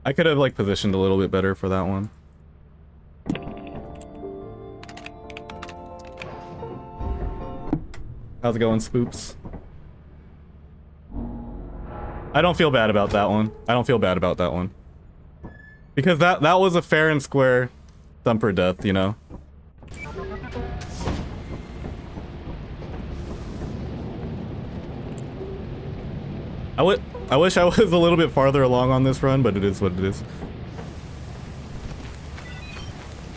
I could have like positioned a little bit better for that one. How's it going, Spoops? I don't feel bad about that one. I don't feel bad about that one. Because that was a fair and square thumper death, you know? I wish I was a little bit farther along on this run, but it is what it is.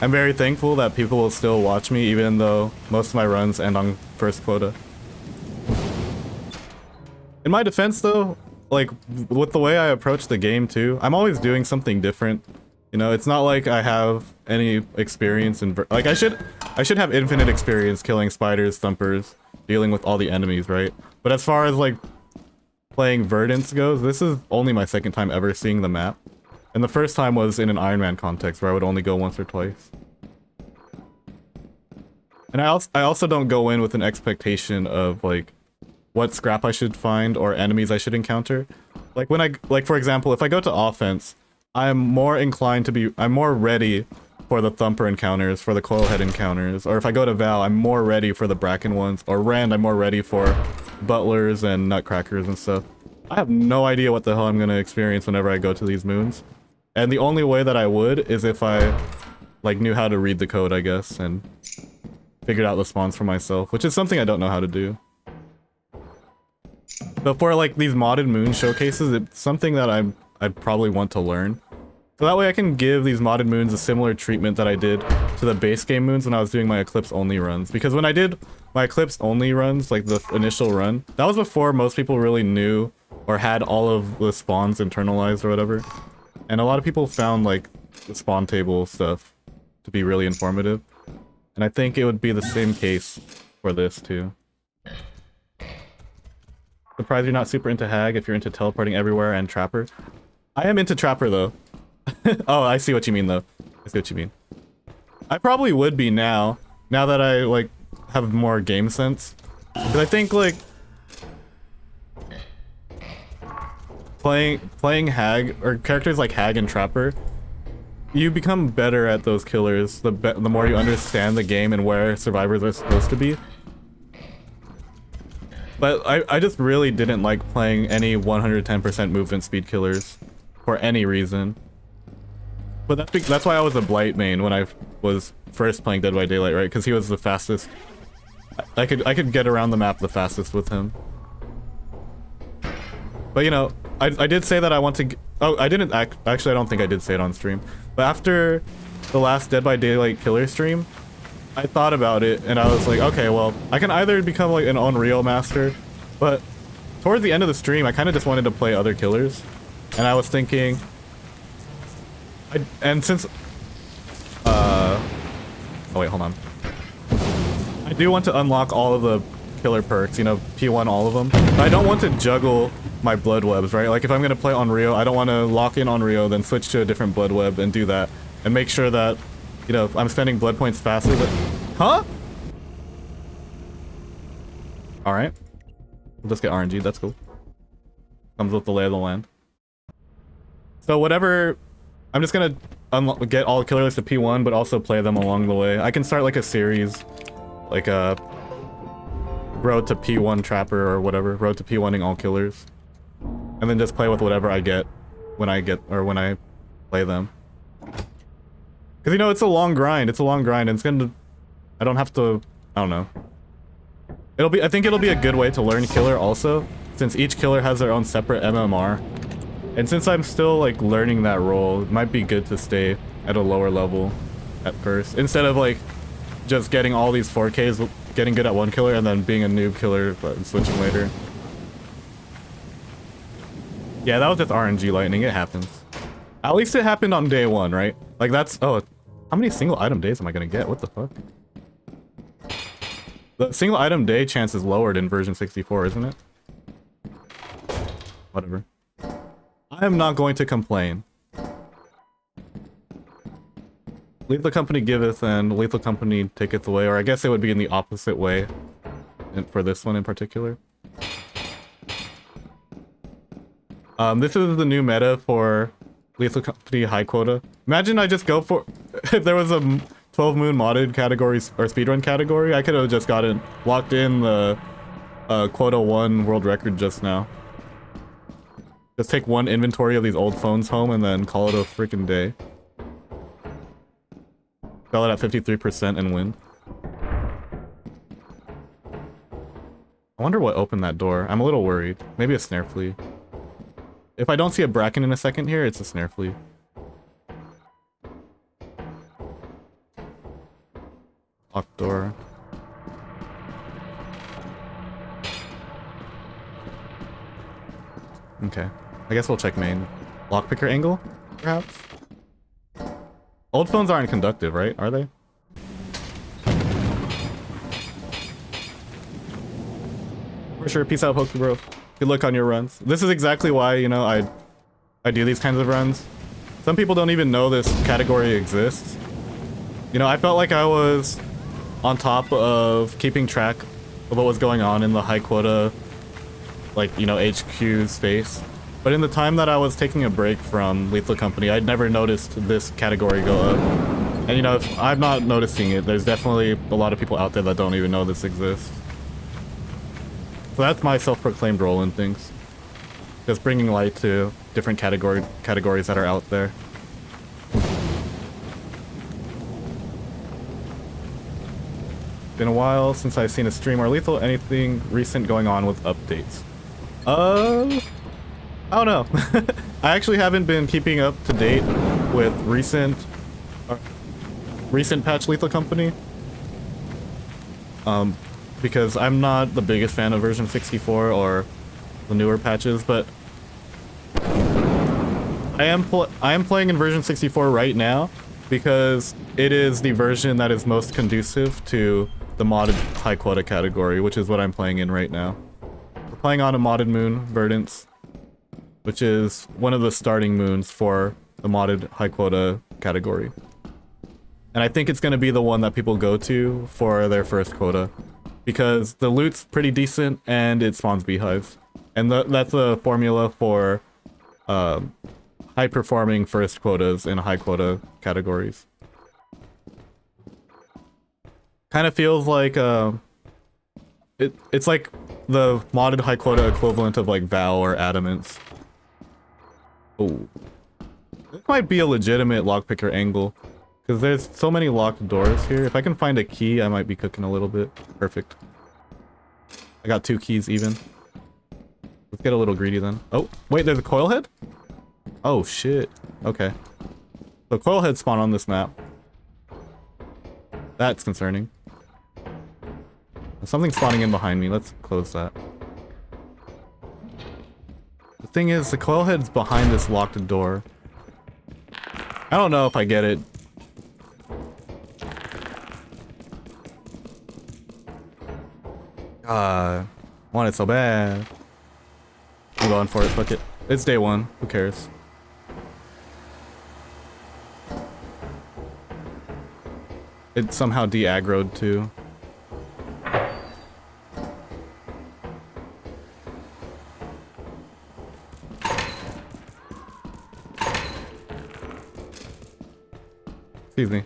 I'm very thankful that people will still watch me even though most of my runs end on first quota. In my defense though, like with the way I approach the game too, I'm always doing something different. You know, it's not like I have any experience in like I should have infinite experience killing spiders, thumpers, dealing with all the enemies, right? But as far as like playing Verdance goes, this is only my second time ever seeing the map. And the first time was in an Iron Man context where I would only go once or twice. And I also don't go in with an expectation of like what scrap I should find or enemies I should encounter. Like for example, if I go to offense, I'm more inclined to be, I'm more ready for the thumper encounters, for the coilhead encounters, or if I go to Val, I'm more ready for the Bracken ones, or Rand, I'm more ready for butlers and nutcrackers and stuff. I have no idea what the hell I'm gonna experience whenever I go to these moons. And the only way that I would is if I like knew how to read the code, I guess, and figured out the spawns for myself, which is something I don't know how to do. But for like these modded moon showcases, it's something that I'd probably want to learn. So that way I can give these modded moons a similar treatment that I did to the base game moons when I was doing my Eclipse only runs. Because when I did my Eclipse only runs, like the initial run, that was before most people really knew or had all of the spawns internalized or whatever. And a lot of people found like the spawn table stuff to be really informative. And I think it would be the same case for this too. Surprised you're not super into Hag if you're into teleporting everywhere and Trapper. I am into Trapper though. Oh, I see what you mean though. I see what you mean. I probably would be now that I like have more game sense. Because I think like playing Hag or characters like Hag and Trapper, you become better at those killers the more you understand the game and where survivors are supposed to be. But I just really didn't like playing any 110% movement speed killers for any reason. But that's why I was a Blight main when I was first playing Dead by Daylight, right? Because he was the fastest. I could get around the map the fastest with him. But you know, I did say that I want to. Oh, I didn't actually. I don't think I did say it on stream. But after the last Dead by Daylight killer stream, I thought about it and I was like, okay, well, I can either become like an Unreal master, but towards the end of the stream, I kind of just wanted to play other killers, and I was thinking. And since, oh wait, hold on. I do want to unlock all of the killer perks, you know, P1 all of them. But I don't want to juggle my blood webs, right? Like if I'm gonna play on Rio, I don't want to lock in on Rio, then switch to a different blood web and do that, and make sure that, you know, I'm spending blood points fastly. But, huh? All right, we'll just get RNG. That's cool. Comes with the lay of the land. So whatever. I'm just gonna get all killer lists to P1, but also play them along the way. I can start like a series, like a road to P1 Trapper or whatever, road to P1ing all killers, and then just play with whatever I get when I play them. Because you know it's a long grind. It's a long grind, and it's gonna. I don't have to. I don't know. I think it'll be a good way to learn killer also, since each killer has their own separate MMR. And since I'm still like learning that role, it might be good to stay at a lower level at first, instead of like just getting all these 4Ks, getting good at one killer and then being a noob killer but switching later. Yeah, that was just RNG lightning. It happens. At least it happened on day one, right? Like that's, oh, how many single item days am I gonna get? What the fuck? The single item day chance is lowered in version 64, isn't it? Whatever. I am not going to complain. Lethal Company giveth and Lethal Company taketh away, or I guess it would be in the opposite way for this one in particular. This is the new meta for Lethal Company high quota. Imagine I just go for... If there was a 12 moon modded category or speedrun category, I could have just locked in the quota 1 world record just now. Just take one inventory of these old phones home and then call it a freaking day. Sell it at 53% and win. I wonder what opened that door. I'm a little worried. Maybe a snare flea. If I don't see a bracken in a second here, it's a snare flea. Locked door. Okay. I guess we'll check main. Lockpicker angle, perhaps? Old phones aren't conductive, right? Are they? For sure. Peace out, Pokebro. Good luck on your runs. This is exactly why, you know, I do these kinds of runs. Some people don't even know this category exists. You know, I felt like I was on top of keeping track of what was going on in the high quota, like, you know, HQ space. But in the time that I was taking a break from Lethal Company, I'd never noticed this category go up. And, you know, if I'm not noticing it, there's definitely a lot of people out there that don't even know this exists. So that's my self-proclaimed role in things. Just bringing light to different categories that are out there. Been a while since I've seen a stream or Lethal. Anything recent going on with updates? I don't know. I actually haven't been keeping up to date with recent patch Lethal Company. Because I'm not the biggest fan of version 64 or the newer patches, but I am playing in version 64 right now because it is the version that is most conducive to the modded high quota category, which is what I'm playing in right now. We're playing on a modded moon, Verdance, which is one of the starting moons for the modded high quota category. And I think it's going to be the one that people go to for their first quota, because the loot's pretty decent and it spawns beehives. And that's a formula for high-performing first quotas in high quota categories. Kind of feels like it's like the modded high quota equivalent of like Vow or Adamance. Oh, this might be a legitimate lockpicker angle, because there's so many locked doors here. If I can find a key, I might be cooking a little bit. Perfect. I got 2 keys even. Let's get a little greedy then. Oh, wait, there's a coil head? Oh, shit. Okay. So coil heads spawn on this map. That's concerning. There's something spawning in behind me. Let's close that. The thing is, the coil head's behind this locked door. I don't know if I get it. Want it so bad. I'm going for it, fuck it. It's day 1, who cares? It somehow de-aggroed too. Excuse me.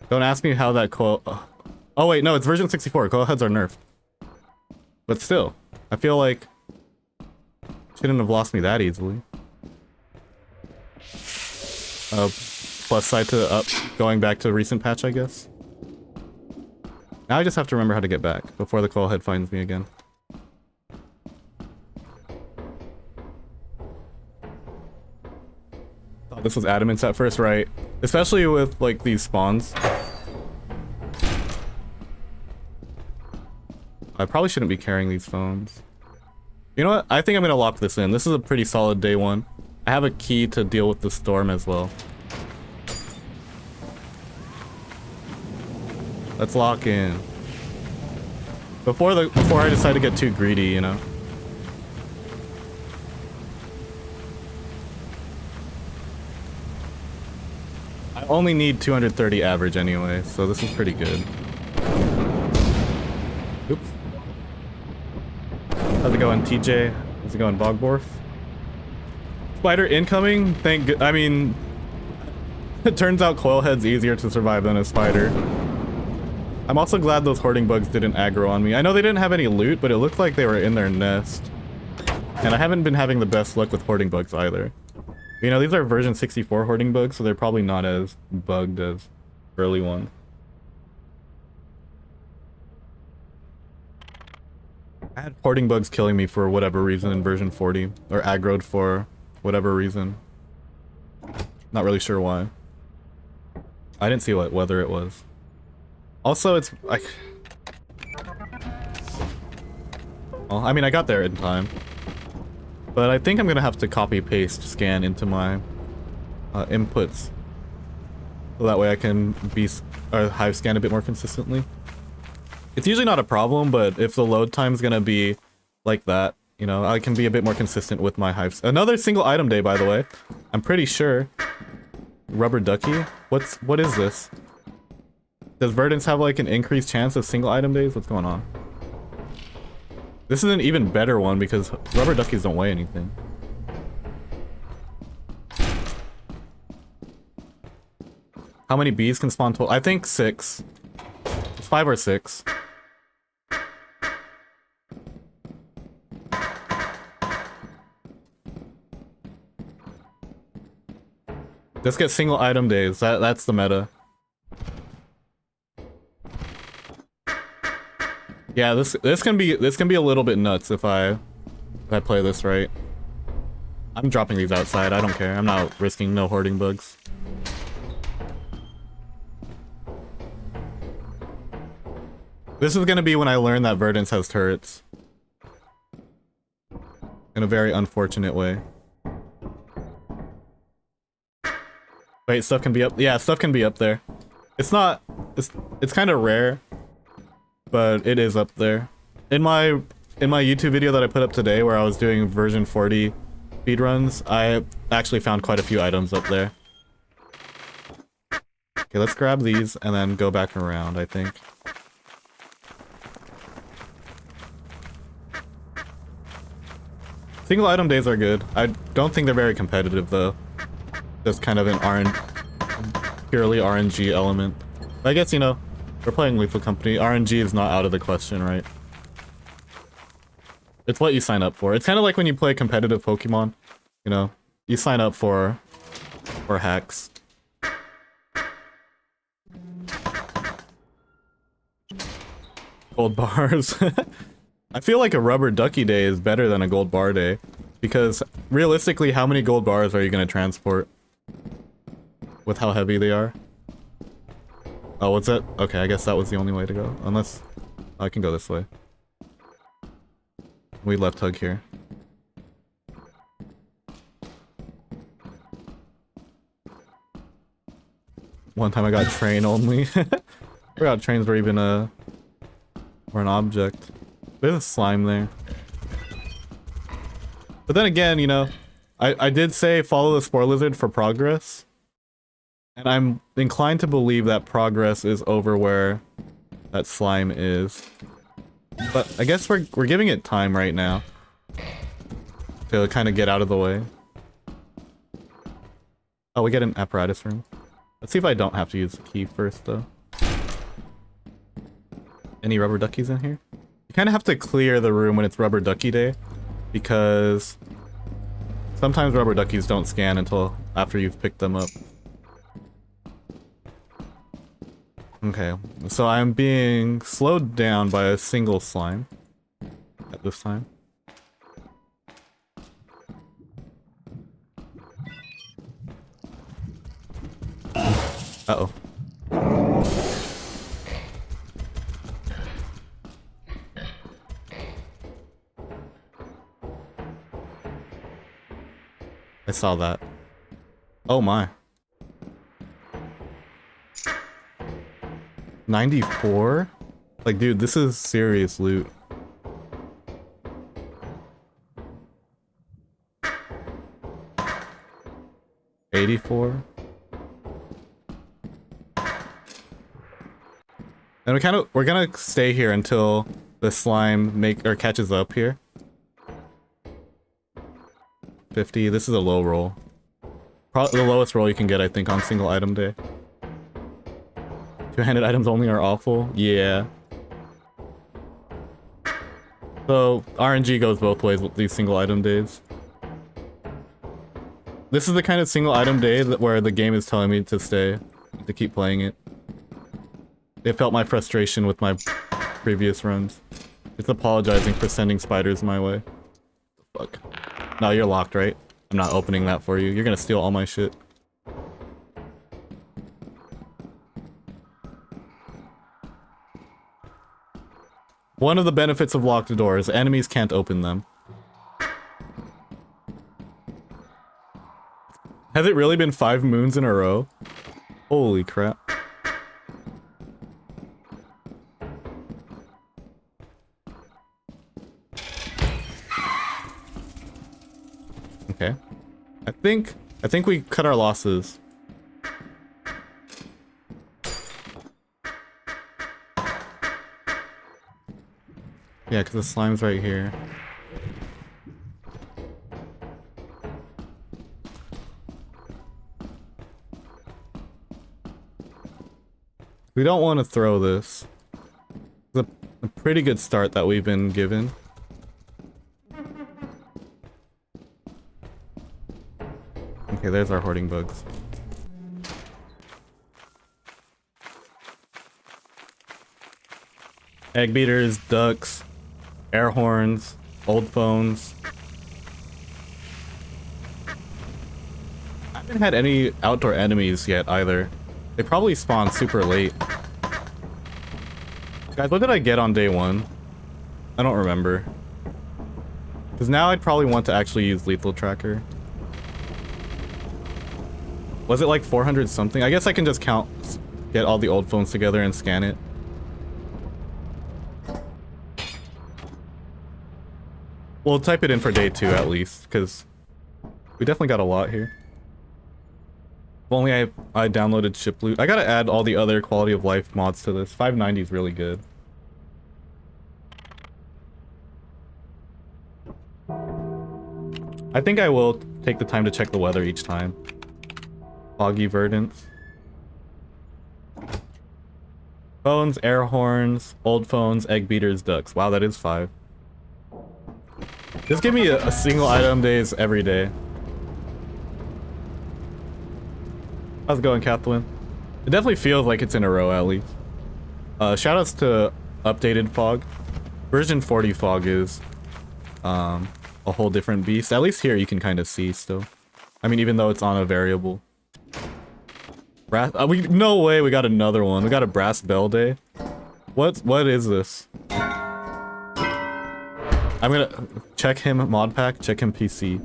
Don't ask me how that coil... Oh wait, no, it's version 64. Coil heads are nerfed. But still, I feel like... shouldn't have lost me that easily. Plus side to up, going back to recent patch, I guess. Now I just have to remember how to get back before the coil head finds me again. Thought this was Adamance at first, right? Especially with like these spawns. I probably shouldn't be carrying these phones. You know what? I think I'm gonna lock this in. This is a pretty solid day 1. I have a key to deal with the storm as well. Let's lock in. Before I decide to get too greedy, you know. I only need 230 average anyway, so this is pretty good. Oops. How's it going, TJ? How's it going, Bogborf? Spider incoming? I mean, it turns out Coilhead's easier to survive than a spider. I'm also glad those hoarding bugs didn't aggro on me. I know they didn't have any loot, but it looked like they were in their nest. And I haven't been having the best luck with hoarding bugs either. You know, these are version 64 hoarding bugs, so they're probably not as bugged as early ones. I had hoarding bugs killing me for whatever reason in version 40, or aggroed for whatever reason. Not really sure why. I didn't see what weather it was. Also, it's like... Well, I mean, I got there in time. But I think I'm gonna have to copy-paste scan into my inputs. So that way I can hive scan a bit more consistently. It's usually not a problem, but if the load time's gonna be like that, you know, I can be a bit more consistent with my hives. Another single item day, by the way. I'm pretty sure. Rubber ducky? What is this? Does Verdance have like an increased chance of single item days? What's going on? This is an even better one because rubber duckies don't weigh anything. How many bees can spawn total? I think 6. It's 5 or 6. Just get single item days. That's the meta. Yeah, this can be a little bit nuts if I play this right. I'm dropping these outside. I don't care. I'm not risking no hoarding bugs. This is gonna be when I learn that Verdance has turrets. In a very unfortunate way. Wait, stuff can be up. Yeah, stuff can be up there. It's not. It's kind of rare. But it is up there. In my YouTube video that I put up today where I was doing version 40 speedruns, I actually found quite a few items up there. Okay, let's grab these and then go back around, I think. Single item days are good. I don't think they're very competitive though. Just kind of an purely RNG element. But I guess, you know, we're playing Lethal Company. RNG is not out of the question, right? It's what you sign up for. It's kind of like when you play competitive Pokemon. You know, you sign up for hacks. Gold bars. I feel like a rubber ducky day is better than a gold bar day. Because realistically, how many gold bars are you going to transport? With how heavy they are? Oh, what's that? Okay, I guess that was the only way to go. Unless... I can go this way. We left hug here. One time I got train only. Forgot trains were even were an object. There's a slime there. But then again, you know, I did say follow the Spore Lizard for progress. And I'm inclined to believe that progress is over where that slime is. But I guess we're giving it time right now. To kind of get out of the way. Oh, we get an apparatus room. Let's see if I don't have to use the key first, though. Any rubber duckies in here? You kind of have to clear the room when it's rubber ducky day. Because sometimes rubber duckies don't scan until after you've picked them up. Okay, so I'm being slowed down by a single slime at this time. Uh-oh. I saw that. Oh my. 94? Like, dude, this is serious loot. $84? And we're gonna stay here until the slime catches up here. 50. This is a low roll. Probably the lowest roll you can get, I think, on single item day. Two-handed items only are awful. Yeah. So RNG goes both ways with these single item days. This is the kind of single item day where the game is telling me to stay, to keep playing it. It felt my frustration with my previous runs. It's apologizing for sending spiders my way. Fuck. No, you're locked, right? I'm not opening that for you. You're gonna steal all my shit. One of the benefits of locked doors, enemies can't open them. Has it really been 5 moons in a row? Holy crap. Okay. I think we cut our losses. Yeah, because the slime's right here. We don't want to throw this. It's a pretty good start that we've been given. Okay, there's our hoarding bugs. Egg beaters, ducks, air horns, old phones. I haven't had any outdoor enemies yet either. They probably spawn super late. Guys, what did I get on day 1? I don't remember. Because now I'd probably want to actually use lethal tracker. Was it like 400 something? I guess I can just get all the old phones together and scan it. We'll type it in for day 2 at least, because we definitely got a lot here. If only I downloaded ship loot. I gotta add all the other quality of life mods to this. 590 is really good. I think I will take the time to check the weather each time. Foggy Verdance. Phones, air horns, old phones, egg beaters, ducks. Wow, that is 5. Just give me a single item days every day. How's it going, Kathleen? It definitely feels like it's in a row at least. Shoutouts to updated fog. Version 40 fog is a whole different beast. At least here you can kind of see still. I mean, even though it's on a variable. No way we got another one. We got a brass bell day. What is this? I'm gonna check him mod pack, check him PC.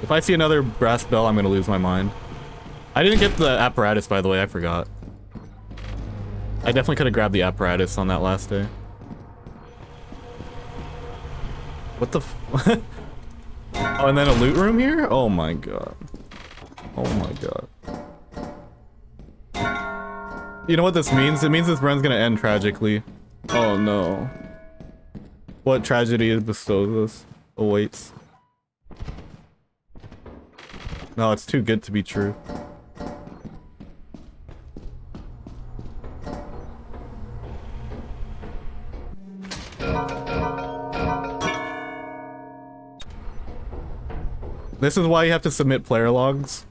If I see another brass bell, I'm gonna lose my mind. I didn't get the apparatus, by the way, I forgot. I definitely could have grabbed the apparatus on that last day. What the f- Oh, and then a loot room here? Oh my god. Oh my god. You know what this means? It means this run's gonna end tragically. Oh no. What tragedy bestows us awaits. No, it's too good to be true. This is why you have to submit player logs.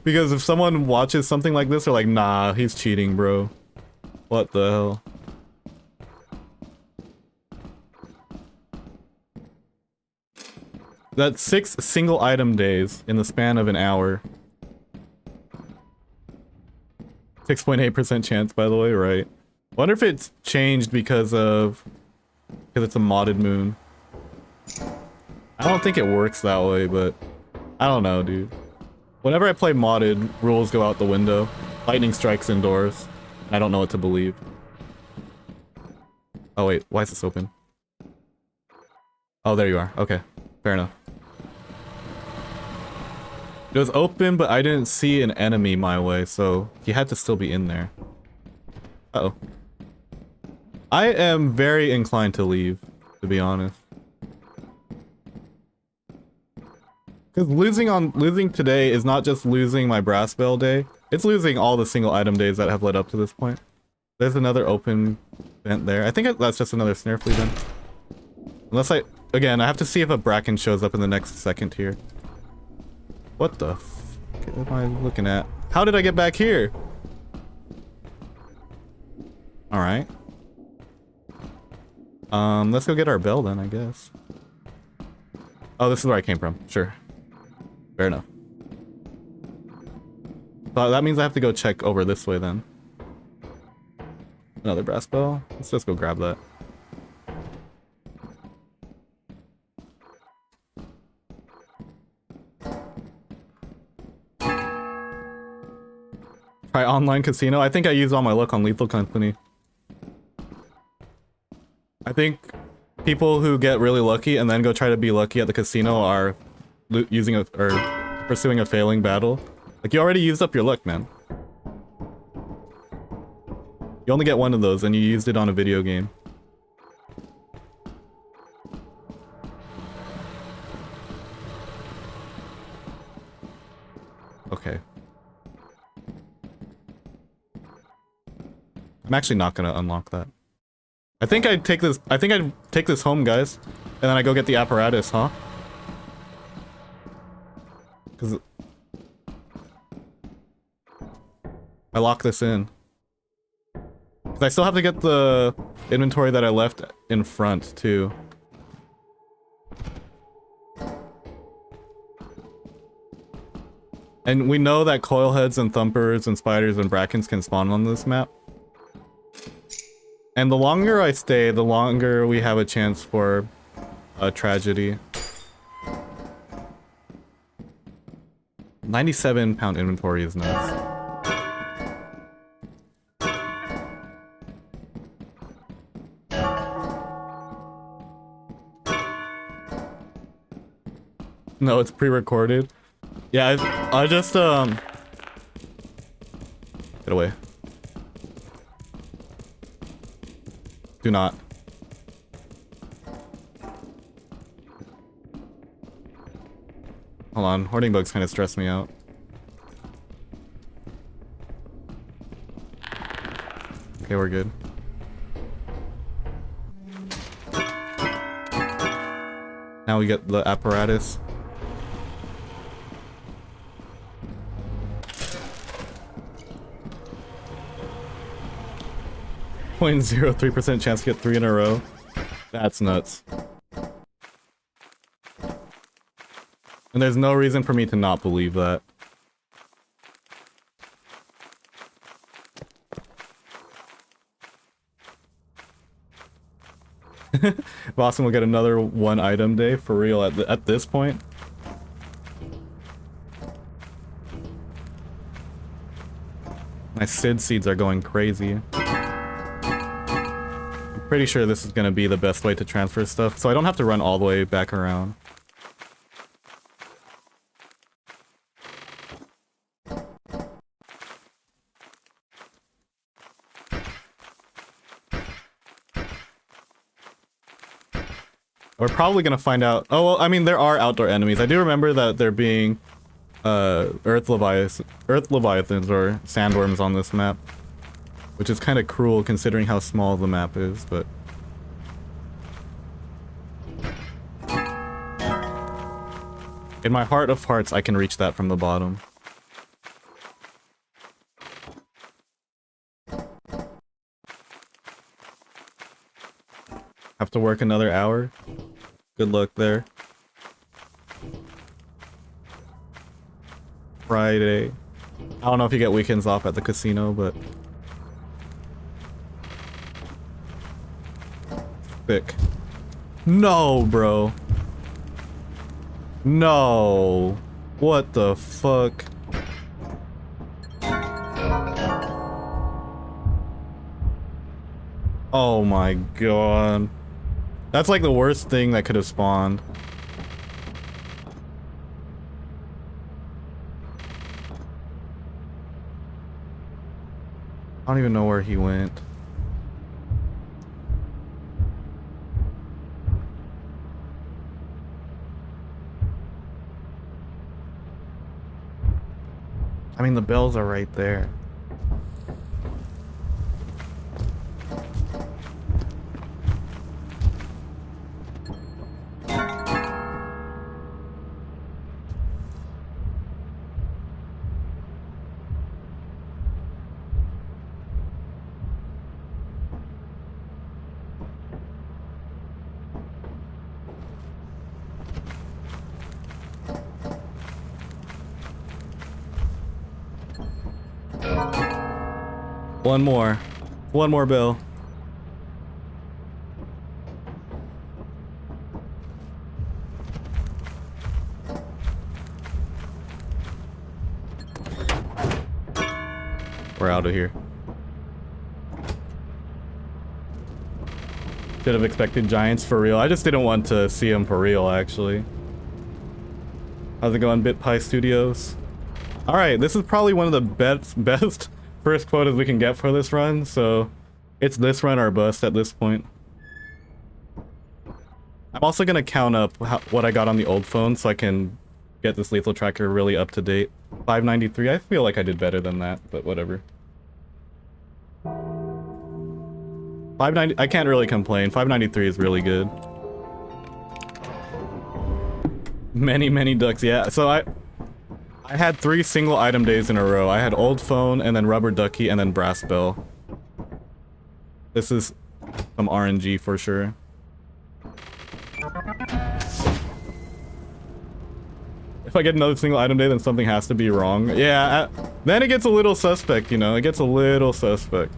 Because if someone watches something like this, they're like, nah, he's cheating, bro. What the hell? That's 6 single item days in the span of an hour. 6.8% chance, by the way, right? Wonder if it's changed because it's a modded moon. I don't think it works that way, but I don't know, dude. Whenever I play modded, rules go out the window. Lightning strikes indoors. I don't know what to believe. Oh wait, why is this open? Oh, there you are. Okay, fair enough. It was open, but I didn't see an enemy my way, so he had to still be in there. Uh-oh. I am very inclined to leave, to be honest. Because losing today is not just losing my brass bell day, it's losing all the single item days that have led up to this point. There's another open vent there. I think that's just another snare flea then. Unless again, I have to see if a bracken shows up in the next second here. What the f am I looking at? How did I get back here? Alright. Let's go get our bell then, I guess. Oh, this is where I came from. Sure. Fair enough. So that means I have to go check over this way then. Another brass bell. Let's just go grab that. Try online casino. I think I used all my luck on Lethal Company. I think people who get really lucky and then go try to be lucky at the casino are pursuing a failing battle. Like, you already used up your luck, man. You only get one of those and you used it on a video game. Okay. I'm actually not gonna unlock that. I think I'd take this home, guys. And then I go get the apparatus, huh? Cause I lock this in. Cause I still have to get the inventory that I left in front, too. And we know that coilheads and thumpers and spiders and brackens can spawn on this map. And the longer I stay, the longer we have a chance for a tragedy. 97-pound inventory is nuts. No, it's pre-recorded. Yeah, I just, get away. Do not. Hold on, hoarding bugs kind of stress me out. Okay, we're good. Now we get the apparatus. .03% chance to get 3 in a row. That's nuts. And there's no reason for me to not believe that. Boston will get another 1 item day for real at this point. My Sid seeds are going crazy. I'm pretty sure this is gonna be the best way to transfer stuff, so I don't have to run all the way back around. We're probably gonna find out. Oh, well, I mean, there are outdoor enemies. I do remember that there being earth leviathans or sandworms on this map, which is kind of cruel considering how small the map is, but in my heart of hearts, I can reach that from the bottom. Have to work another hour? Good luck there. Friday. I don't know if you get weekends off at the casino, but thick. No, bro. No. What the fuck? Oh my god. That's like the worst thing that could have spawned. I don't even know where he went. I mean, the bells are right there. One more. One more bell. We're out of here. Should have expected giants for real. I just didn't want to see them for real, actually. How's it going, BitPie Studios? Alright, this is probably one of the best first quotas we can get for this run, so it's this run or bust at this point. I'm also gonna count up what I got on the old phone so I can get this lethal tracker really up to date. 593, I feel like I did better than that, but whatever. 590, I can't really complain. 593 is really good. Many ducks, yeah. So I had 3 single item days in a row. I had old phone, and then rubber ducky, and then brass bell. This is some RNG for sure. If I get another single item day, then something has to be wrong. Yeah, then it gets a little suspect, you know? It gets a little suspect.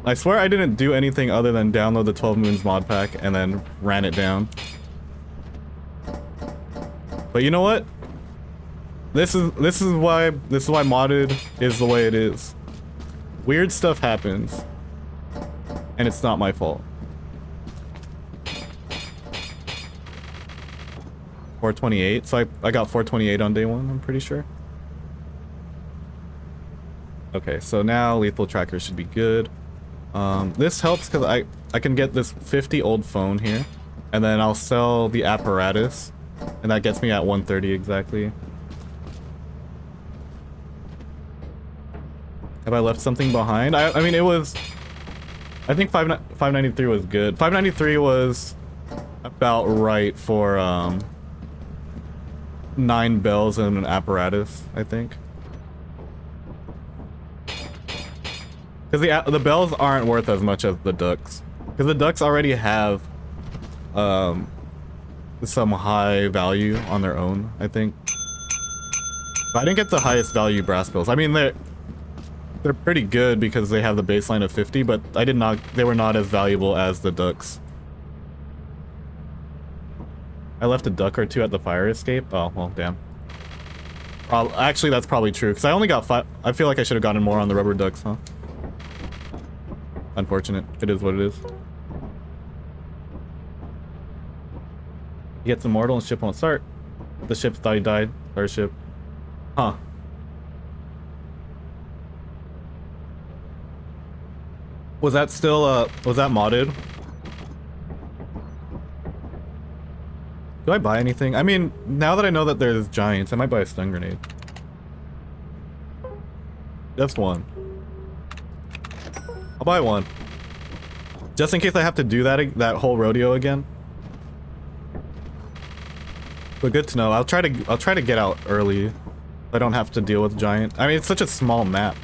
I swear I didn't do anything other than download the 12 Moons mod pack and then ran it down. But you know what? This is why modded is the way it is. Weird stuff happens, and it's not my fault. 428, so I got 428 on day 1, I'm pretty sure. Okay, so now lethal tracker should be good. This helps because I can get this 50 old phone here, and then I'll sell the apparatus, and that gets me at 130 exactly. Have I left something behind? I mean, it was... I think 593 was good. 593 was about right for 9 bells and an apparatus, I think. Because the bells aren't worth as much as the ducks. Because the ducks already have some high value on their own, I think. But I didn't get the highest value brass bells. I mean, they're pretty good because they have the baseline of 50, but they were not as valuable as the ducks. I left a duck or 2 at the fire escape. Oh, well, damn. Actually, that's probably true, because I only got 5. I feel like I should have gotten more on the rubber ducks, huh? Unfortunate. It is what it is. He gets immortal and ship won't start. The ship thought he died. Our ship. Huh. Was that still, was that modded? Do I buy anything? I mean, now that I know that there's giants, I might buy a stun grenade. Just one. I'll buy one. Just in case I have to do that whole rodeo again. But good to know. I'll try to get out early. So I don't have to deal with giant. I mean, it's such a small map.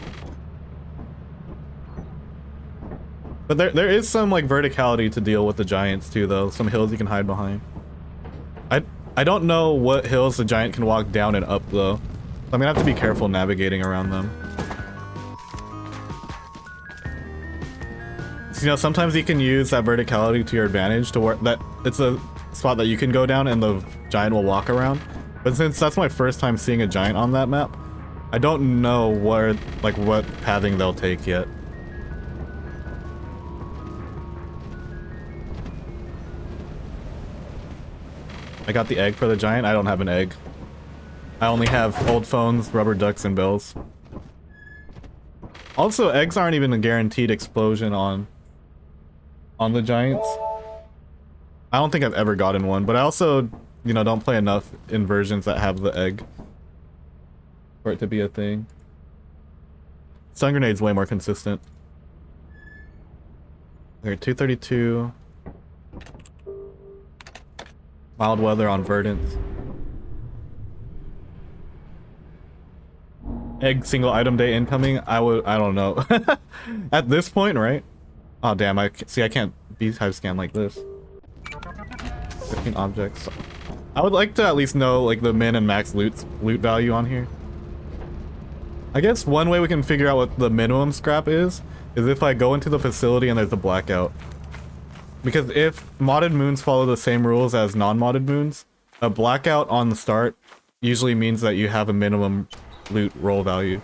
But there is some like verticality to deal with the giants too, though. Some hills you can hide behind. I don't know what hills the giant can walk down and up though. So I'm gonna have to be careful navigating around them. So, you know, sometimes you can use that verticality to your advantage to work that it's a spot that you can go down and the giant will walk around. But since that's my first time seeing a giant on that map, I don't know what pathing they'll take yet. I got the egg for the giant. I don't have an egg. I only have old phones, rubber ducks, and bells. Also, eggs aren't even a guaranteed explosion on the giants. I don't think I've ever gotten one, but I also, you know, don't play enough in versions that have the egg for it to be a thing. Stun grenade's way more consistent. Okay, 232. Mild weather on Verdance. Egg single item day incoming. I don't know. At this point, right? Oh damn! I can't beehive scan like this. 15 objects. I would like to at least know like the min and max loot value on here. I guess one way we can figure out what the minimum scrap is if I go into the facility and there's a blackout. Because if modded moons follow the same rules as non-modded moons, a blackout on the start usually means that you have a minimum loot roll value.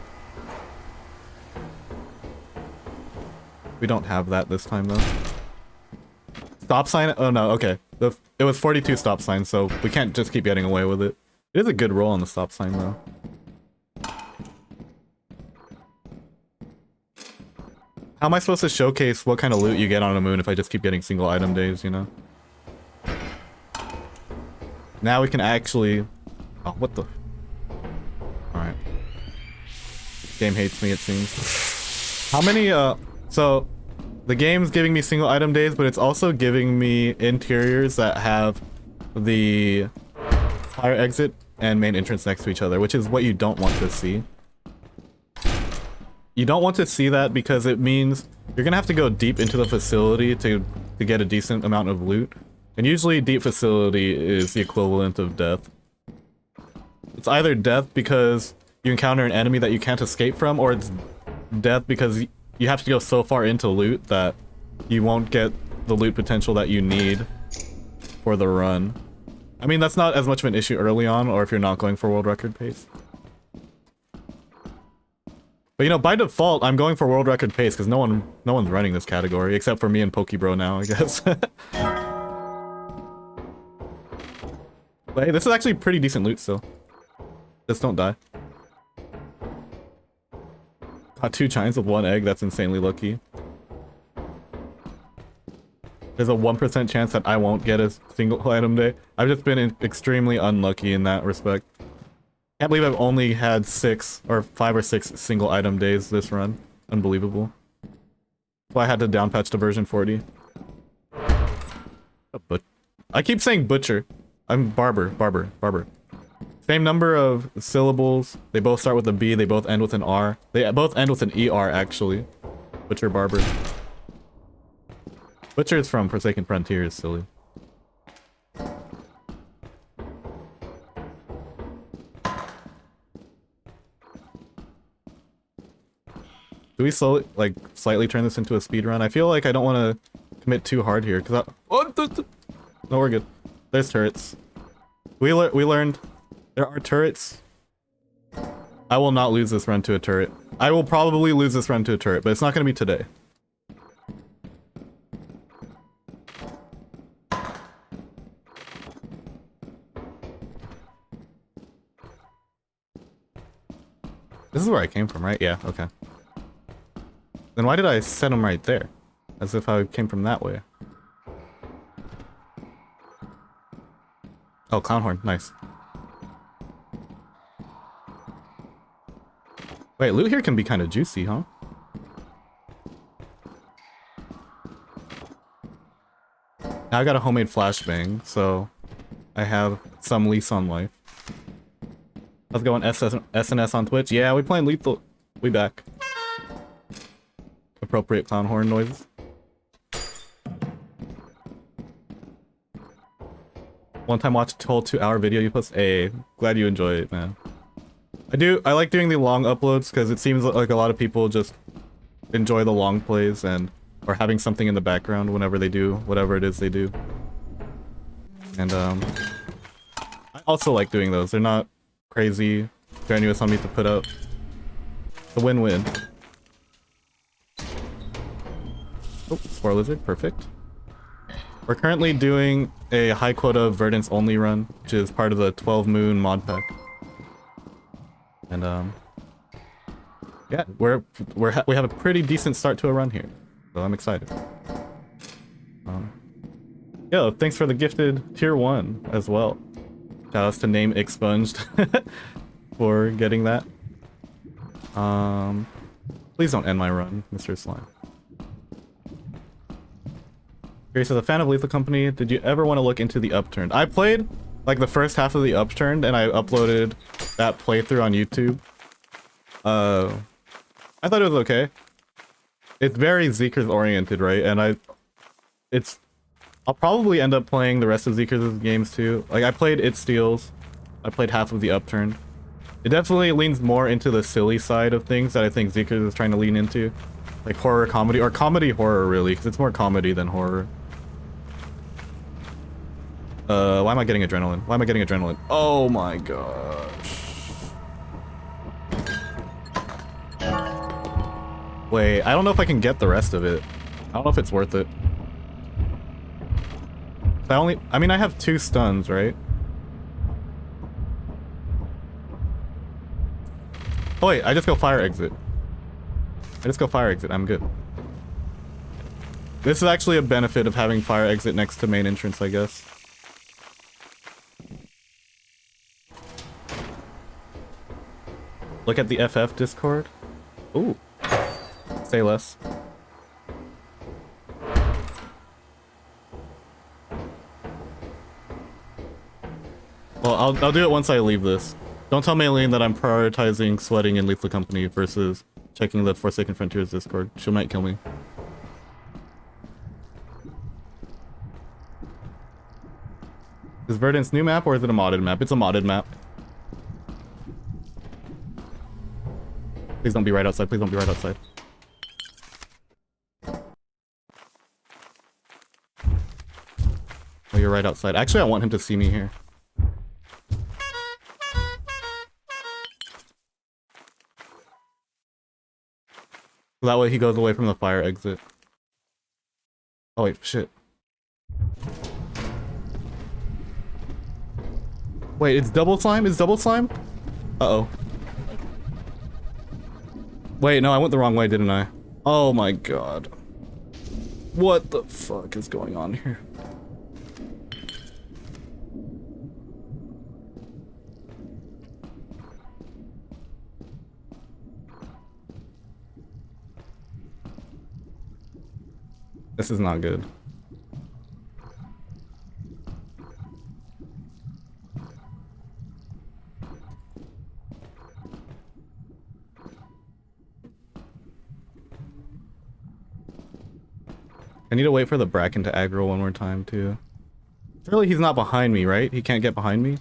We don't have that this time though. Stop sign? Oh no, okay. It was 42 stop signs, so we can't just keep getting away with it. It is a good roll on the stop sign though. How am I supposed to showcase what kind of loot you get on a moon if I just keep getting single item days, you know? Now we can actually... Oh, what the... Alright. Game hates me, it seems. How many, So, the game's giving me single item days, but it's also giving me interiors that have the fire exit and main entrance next to each other, which is what you don't want to see. You don't want to see that because it means you're gonna have to go deep into the facility to get a decent amount of loot. And usually deep facility is the equivalent of death. It's either death because you encounter an enemy that you can't escape from, or it's death because you have to go so far into loot that you won't get the loot potential that you need for the run. I mean, that's not as much of an issue early on, or if you're not going for world record pace. But you know, by default, I'm going for world record pace because no one's running this category except for me and Pokebro now, I guess. But hey, this is actually pretty decent loot still. Just don't die. Got 2 giants with 1 egg, that's insanely lucky. There's a 1% chance that I won't get a single item day. I've just been extremely unlucky in that respect. Can't believe I've only had 5 or 6 single item days this run. Unbelievable. So I had to down patch to version 40. But I keep saying butcher. I'm barber. Same number of syllables. They both start with a B. They both end with an R. They both end with an ER actually. Butcher, barber. Butcher is from Forsaken Frontiers, silly. Do we slowly, like, slightly turn this into a speed run? I feel like I don't want to commit too hard here, because no, we're good. There's turrets. We learned there are turrets. I will not lose this run to a turret. I will probably lose this run to a turret, but it's not going to be today. This is where I came from, right? Yeah, okay. Then why did I set him right there? As if I came from that way. Oh, clown horn, nice. Wait, loot here can be kind of juicy, huh? Now I got a homemade flashbang, so I have some lease on life. Let's go on SNS on Twitch. Yeah, we playing lethal. We back. Appropriate clown horn noises. One time watched a whole 2-hour video you post. Hey, glad you enjoy it, man. I like doing the long uploads because it seems like a lot of people just enjoy the long plays or having something in the background whenever they do whatever it is they do. And I also like doing those. They're not crazy strenuous on me to put out. It's a win-win. Oh, Spore Lizard, perfect. We're currently doing a high quota Verdance only run, which is part of the 12 Moon mod pack. And Yeah, we have a pretty decent start to a run here, so I'm excited. Yo, thanks for the gifted tier 1 as well. Shout outs to Name Expunged for getting that. Please don't end my run, Mr. Slime. Curious, as a fan of Lethal Company, did you ever want to look into the Upturned? I played like the first half of the Upturned and I uploaded that playthrough on YouTube. I thought it was okay. It's very Zeekerss oriented, right? And I'll probably end up playing the rest of Zeekerss' games too. Like I played It Steals. I played half of the Upturned. It definitely leans more into the silly side of things that I think Zeekerss is trying to lean into. Like horror comedy, or comedy horror really, because it's more comedy than horror. Why am I getting adrenaline? Why am I getting adrenaline? Oh my gosh. Wait, I don't know if I can get the rest of it. I don't know if it's worth it. I mean, I have 2 stuns, right? Oh wait, I just go fire exit. I'm good. This is actually a benefit of having fire exit next to main entrance, I guess. Look at the FF Discord. Ooh. Say less. Well, I'll do it once I leave this. Don't tell Maylene that I'm prioritizing sweating in Lethal Company versus checking the Forsaken Frontiers Discord. She might kill me. Is Verdance new map or is it a modded map? It's a modded map. Please don't be right outside. Please don't be right outside. Oh, you're right outside. Actually, I want him to see me here. That way he goes away from the fire exit. Oh wait, shit. Wait, it's double slime? It's double slime? Uh-oh. Wait, no, I went the wrong way, didn't I? Oh my god. What the fuck is going on here? This is not good. I need to wait for the Bracken to aggro one more time, too. Surely he's not behind me, right? He can't get behind me?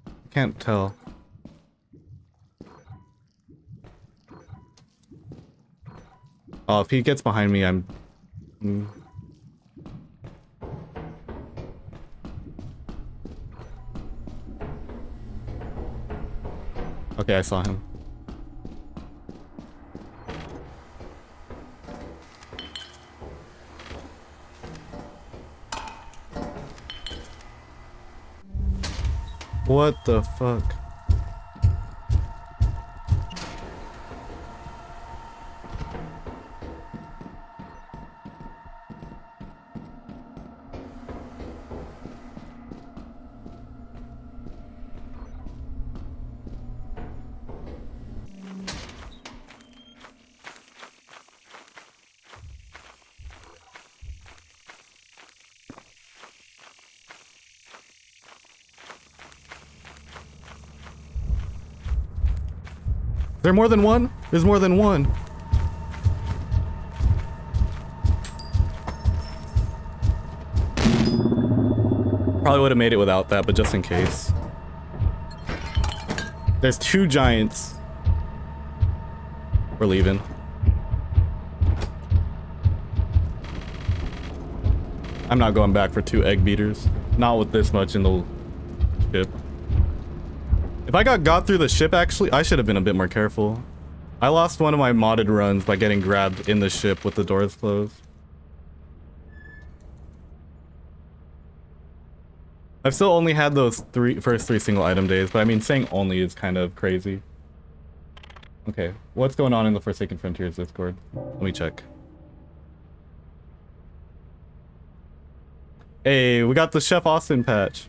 I can't tell. Oh, if he gets behind me, I'm... Okay, I saw him. What the fuck? Is there more than one? There's more than one. Probably would have made it without that, but just in case. There's 2 giants. We're leaving. I'm not going back for 2 egg beaters. Not with this much in the ship. If I got through the ship, actually, I should have been a bit more careful. I lost one of my modded runs by getting grabbed in the ship with the doors closed. I've still only had those first three single item days, but I mean, saying only is kind of crazy. Okay, what's going on in the Forsaken Frontiers Discord? Let me check. Hey, we got the Chef Austin patch.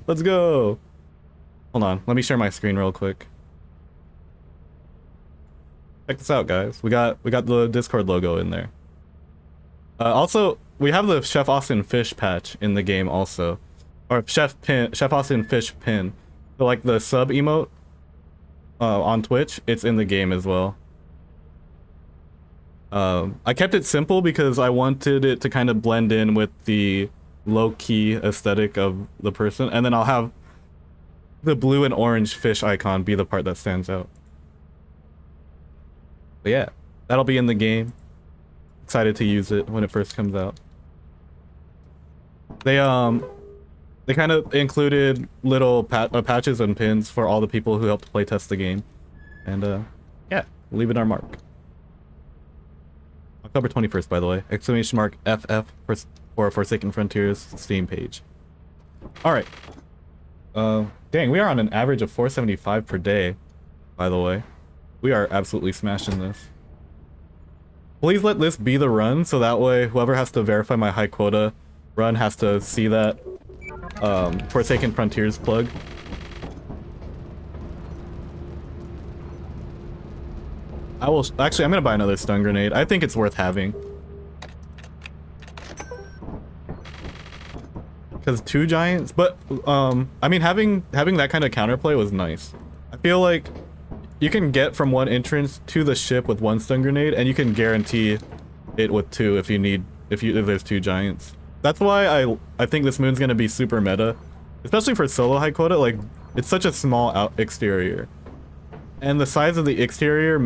Let's go. Hold on, let me share my screen real quick. Check this out, guys. We got the Discord logo in there. Also, we have the Chef Austin fish patch in the game also, or Chef Austin fish pin. So like the sub emote on Twitch, it's in the game as well. I kept it simple because I wanted it to kind of blend in with the low-key aesthetic of the person, and then I'll have the blue and orange fish icon be the part that stands out. But yeah, that'll be in the game. Excited to use it when it first comes out. They kind of included little patches and pins for all the people who helped playtest the game, and yeah, leave it our mark. October 21st, by the way. Exclamation mark FF for Forsaken Frontiers Steam page. All right. Dang, we are on an average of 475 per day, by the way. We are absolutely smashing this. Please let this be the run, so that way whoever has to verify my high quota run has to see that Forsaken Frontiers plug. Actually, I'm gonna buy another stun grenade. I think it's worth having. Because 2 giants, but I mean, having that kind of counterplay was nice. I feel like you can get from one entrance to the ship with 1 stun grenade, and you can guarantee it with 2 if there's 2 giants. That's why I think this moon's gonna be super meta, especially for solo high quota. Like, it's such a small exterior, and the size of the exterior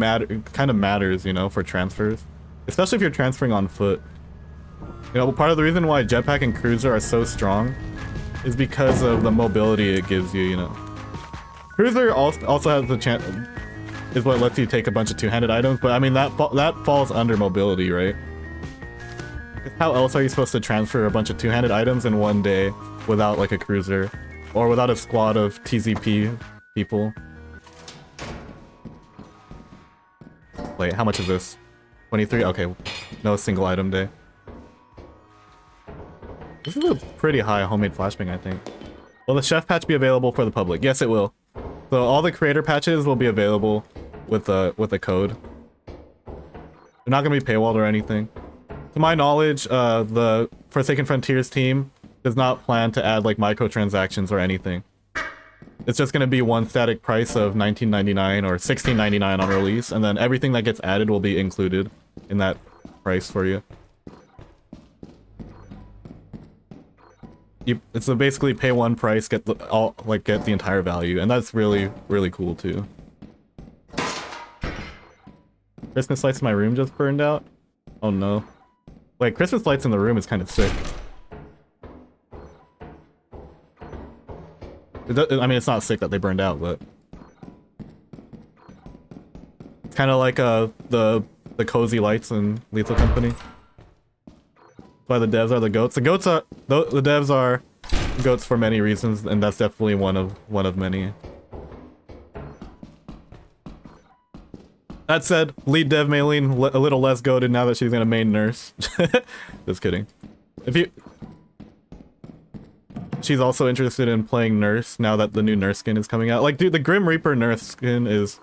kind of matters, you know, for transfers, especially if you're transferring on foot. You know, part of the reason why jetpack and cruiser are so strong is because of the mobility it gives you, you know. Cruiser also has the chance, is what lets you take a bunch of two-handed items, but I mean, that falls under mobility, right? How else are you supposed to transfer a bunch of two-handed items in one day without like a cruiser, or without a squad of TZP people? Wait, how much is this? 23? Okay, no single item day. This is a pretty high homemade flashbang, I think. Will the chef patch be available for the public? Yes, it will. So all the creator patches will be available with a code. They're not gonna be paywalled or anything. To my knowledge, the Forsaken Frontiers team does not plan to add like microtransactions or anything. It's just gonna be one static price of $19.99 or $16.99 on release, and then everything that gets added will be included in that price for you. It's a basically pay one price, get the entire value, and that's really, really cool too. Christmas lights in my room just burned out? Oh no. Like, Christmas lights in the room is kind of sick. I mean, it's not sick that they burned out, but it's kind of like the cozy lights in Lethal Company. That's why the devs are the goats. The devs are goats for many reasons, and that's definitely one of many. That said, lead dev may lean a little less goated now that she's gonna main nurse. Just kidding. She's also interested in playing nurse now that the new nurse skin is coming out. Like, dude, the Grim Reaper nurse skin is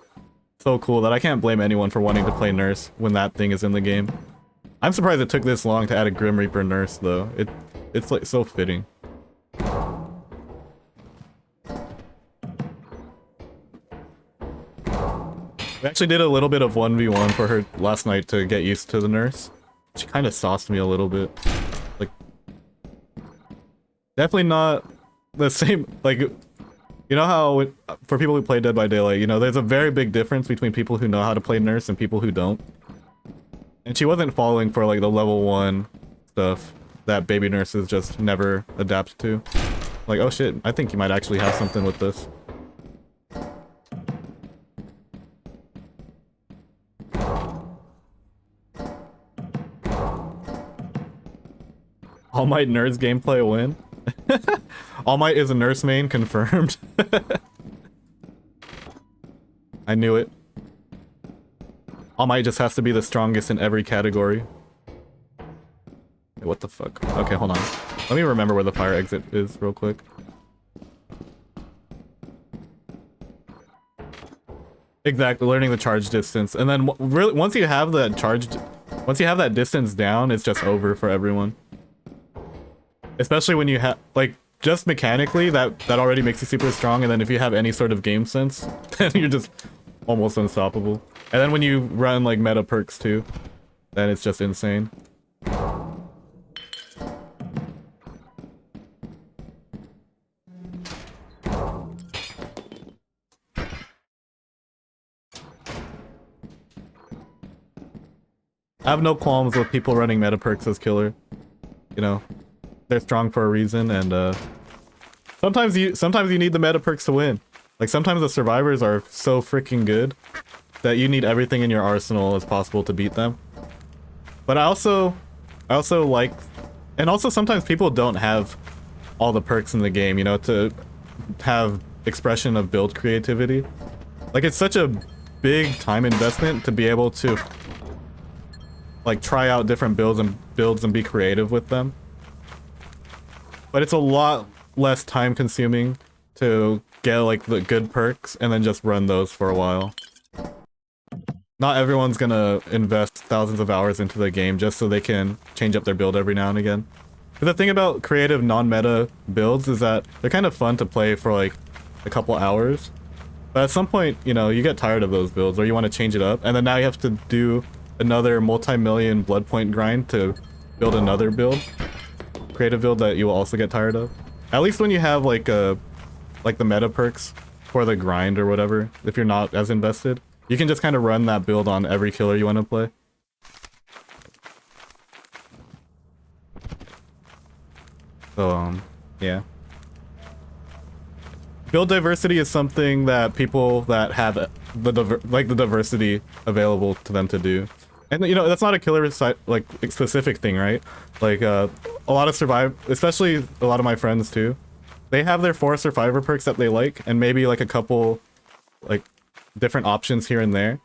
so cool that I can't blame anyone for wanting to play nurse when that thing is in the game. I'm surprised it took this long to add a Grim Reaper nurse, though. It's like so fitting. We actually did a little bit of 1v1 for her last night to get used to the nurse. She kind of sauced me a little bit. Like, definitely not the same, like, you know how, for people who play Dead by Daylight, you know, there's a very big difference between people who know how to play nurse and people who don't. And she wasn't falling for, like, the level 1 stuff that baby nurses just never adapt to. Like, oh shit, I think you might actually have something with this. All Might Nerds gameplay win? All Might is a nurse main, confirmed. I knew it. All Might just has to be the strongest in every category. Wait, what the fuck? Okay, hold on. Let me remember where the fire exit is real quick. Exactly, learning the charge distance. And then really, once you have that distance down, it's just over for everyone. Especially when you have, like, just mechanically, that already makes you super strong, and then if you have any sort of game sense, then you're just almost unstoppable. And then when you run, like, meta perks too, then it's just insane. I have no qualms with people running meta perks as killer. You know, they're strong for a reason, and sometimes you need the meta perks to win. Like, sometimes the survivors are so freaking good that you need everything in your arsenal as possible to beat them. But I also like, and also sometimes people don't have all the perks in the game, you know, to have expression of build creativity. Like, it's such a big time investment to be able to, like, try out different builds and be creative with them. But it's a lot less time consuming to get, like, the good perks and then just run those for a while. Not everyone's gonna invest thousands of hours into the game just so they can change up their build every now and again. But the thing about creative non-meta builds is that they're kind of fun to play for, like, a couple hours. But at some point, you know, you get tired of those builds or you want to change it up, and then now you have to do another multi-million blood point grind to build another build. Creative build that you will also get tired of. At least when you have, like, the meta perks for the grind or whatever, if you're not as invested, you can just kind of run that build on every killer you want to play. So, yeah. Build diversity is something that people that have the diversity available to them to do. And, you know, that's not a killer like specific thing, right? Like, a lot of especially a lot of my friends too, they have their 4 survivor perks that they like, and maybe like a couple, like, different options here and there.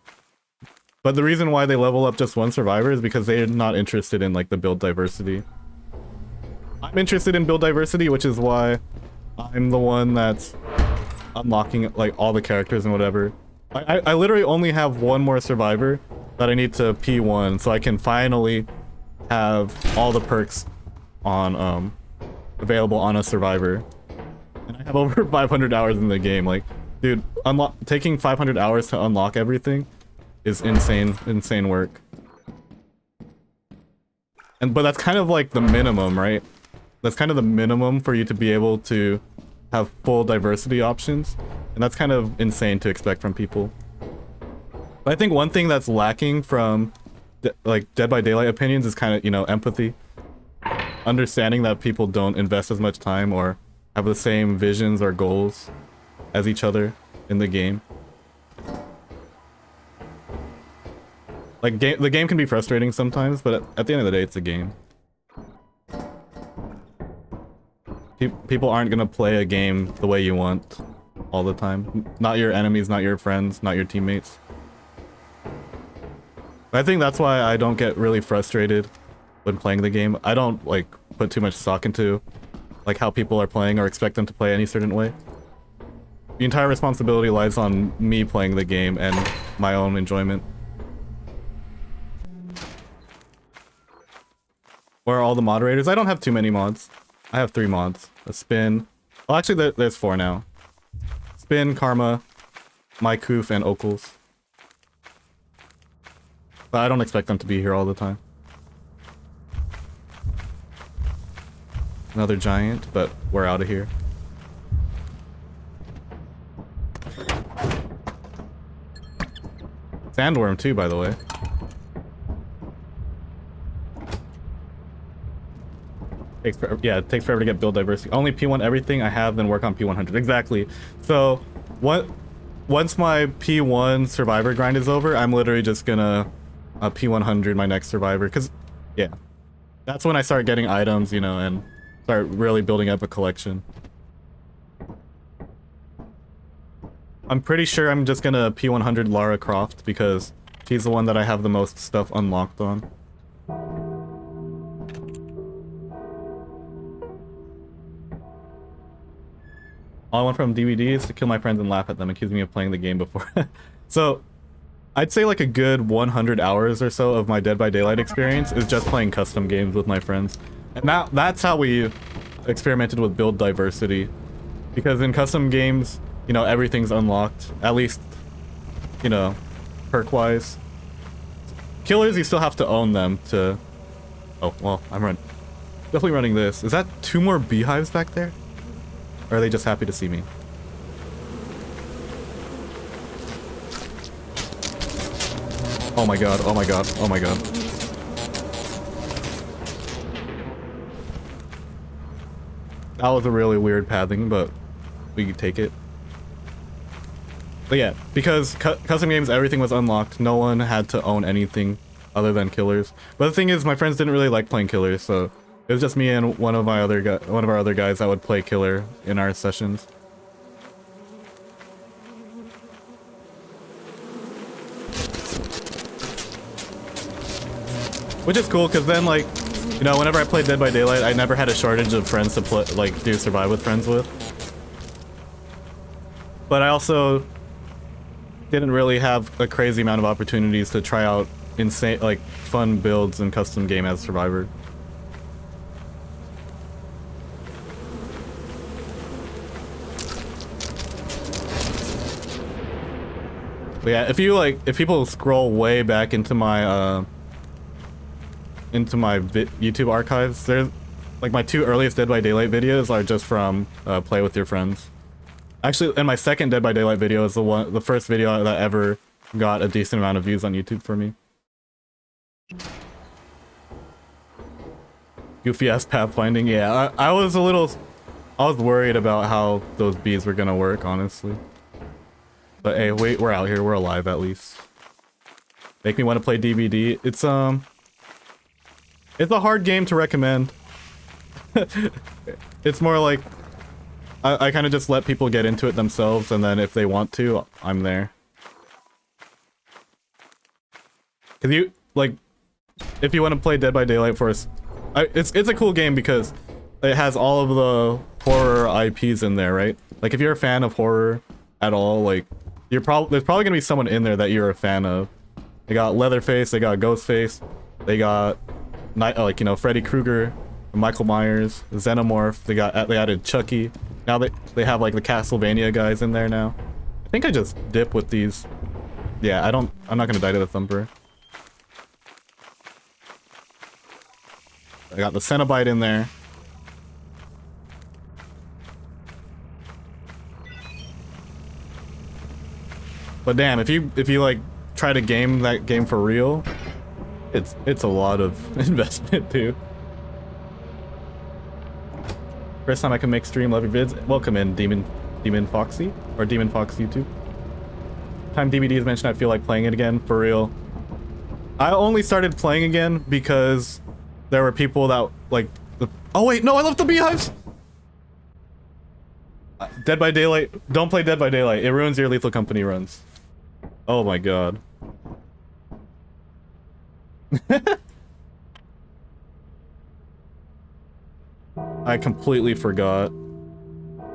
But the reason why they level up just 1 survivor is because they're not interested in, like, the build diversity. I'm interested in build diversity, which is why I'm the one that's unlocking, like, all the characters and whatever. I literally only have 1 more survivor that I need to P1 so I can finally have all the perks on available on a survivor. And I have over 500 hours in the game. Like, dude, taking 500 hours to unlock everything is insane work. But that's kind of like the minimum, right? That's kind of the minimum for you to be able to have full diversity options, and that's kind of insane to expect from people. But I think one thing that's lacking from like Dead by Daylight opinions is kind of, you know, empathy. Understanding that people don't invest as much time or have the same visions or goals as each other in the game. Like, the game can be frustrating sometimes, but at the end of the day, it's a game. People aren't gonna play a game the way you want all the time. Not your enemies, not your friends, not your teammates. I think that's why I don't get really frustrated when playing the game. I don't, like, put too much stock into, like, how people are playing or expect them to play any certain way. The entire responsibility lies on me playing the game and my own enjoyment. Where are all the moderators? I don't have too many mods. I have 3 mods. A Spin. Well, actually, there's 4 now. Spin, Karma, Mycoof, and Okels. But I don't expect them to be here all the time. Another giant, but we're out of here. Sandworm too, by the way. Yeah, it takes forever to get build diversity. Only P1 everything I have, then work on P100. Exactly. So, once my P1 survivor grind is over, I'm literally just gonna P100 my next survivor. Because, yeah, that's when I start getting items, you know, and start really building up a collection. I'm pretty sure I'm just gonna P100 Lara Croft because she's the one that I have the most stuff unlocked on. All I want from DVD is to kill my friends and laugh at them, accusing me of playing the game before. So, I'd say like a good 100 hours or so of my Dead by Daylight experience is just playing custom games with my friends. And that's how we experimented with build diversity. Because in custom games, you know, everything's unlocked. At least, you know, perk-wise. Killers, you still have to own them to... Oh, well, definitely running this. Is that 2 more beehives back there? Or are they just happy to see me? Oh my god, oh my god, oh my god. That was a really weird pathing, but we could take it. But yeah, because custom games, everything was unlocked. No one had to own anything other than killers. But the thing is, my friends didn't really like playing killers, so it was just me and one of our other guys that would play killer in our sessions. Which is cool, because then, like, you know, whenever I played Dead by Daylight, I never had a shortage of friends to play, like, do survive with friends with. But I also didn't really have a crazy amount of opportunities to try out insane, like, fun builds in custom game as Survivor. But yeah, if people scroll way back into my, YouTube archives, there's, like, my 2 earliest Dead by Daylight videos are just from, Play With Your Friends. Actually, and my second Dead by Daylight video is the first video that ever got a decent amount of views on YouTube for me. Goofy ass pathfinding, yeah. I was worried about how those bees were gonna work, honestly. But hey, wait, we're out here, we're alive at least. Make me want to play DVD. It's a hard game to recommend. It's more like I kind of just let people get into it themselves, and then if they want to, I'm there. Cause you, like, if you want to play Dead by Daylight for us, it's a cool game because it has all of the horror IPs in there, right? Like, if you're a fan of horror at all, like, there's probably gonna be someone in there that you're a fan of. They got Leatherface, they got Ghostface, they got, like, you know, Freddy Krueger, Michael Myers, Xenomorph, they added Chucky. Now they have, like, the Castlevania guys in there now. I think I just dip with these. Yeah, I'm not gonna die to the Thumper. I got the Cenobite in there. But damn, if you like try to game that game for real, it's a lot of investment too. First time I can make stream, love your vids. Welcome in, Demon Foxy, or Demon Fox YouTube. Time DVD is mentioned, I feel like playing it again, for real. I only started playing again because there were people that, like, oh wait, no, I left the beehives! Dead by Daylight, don't play Dead by Daylight, it ruins your Lethal Company runs. Oh my god. I completely forgot.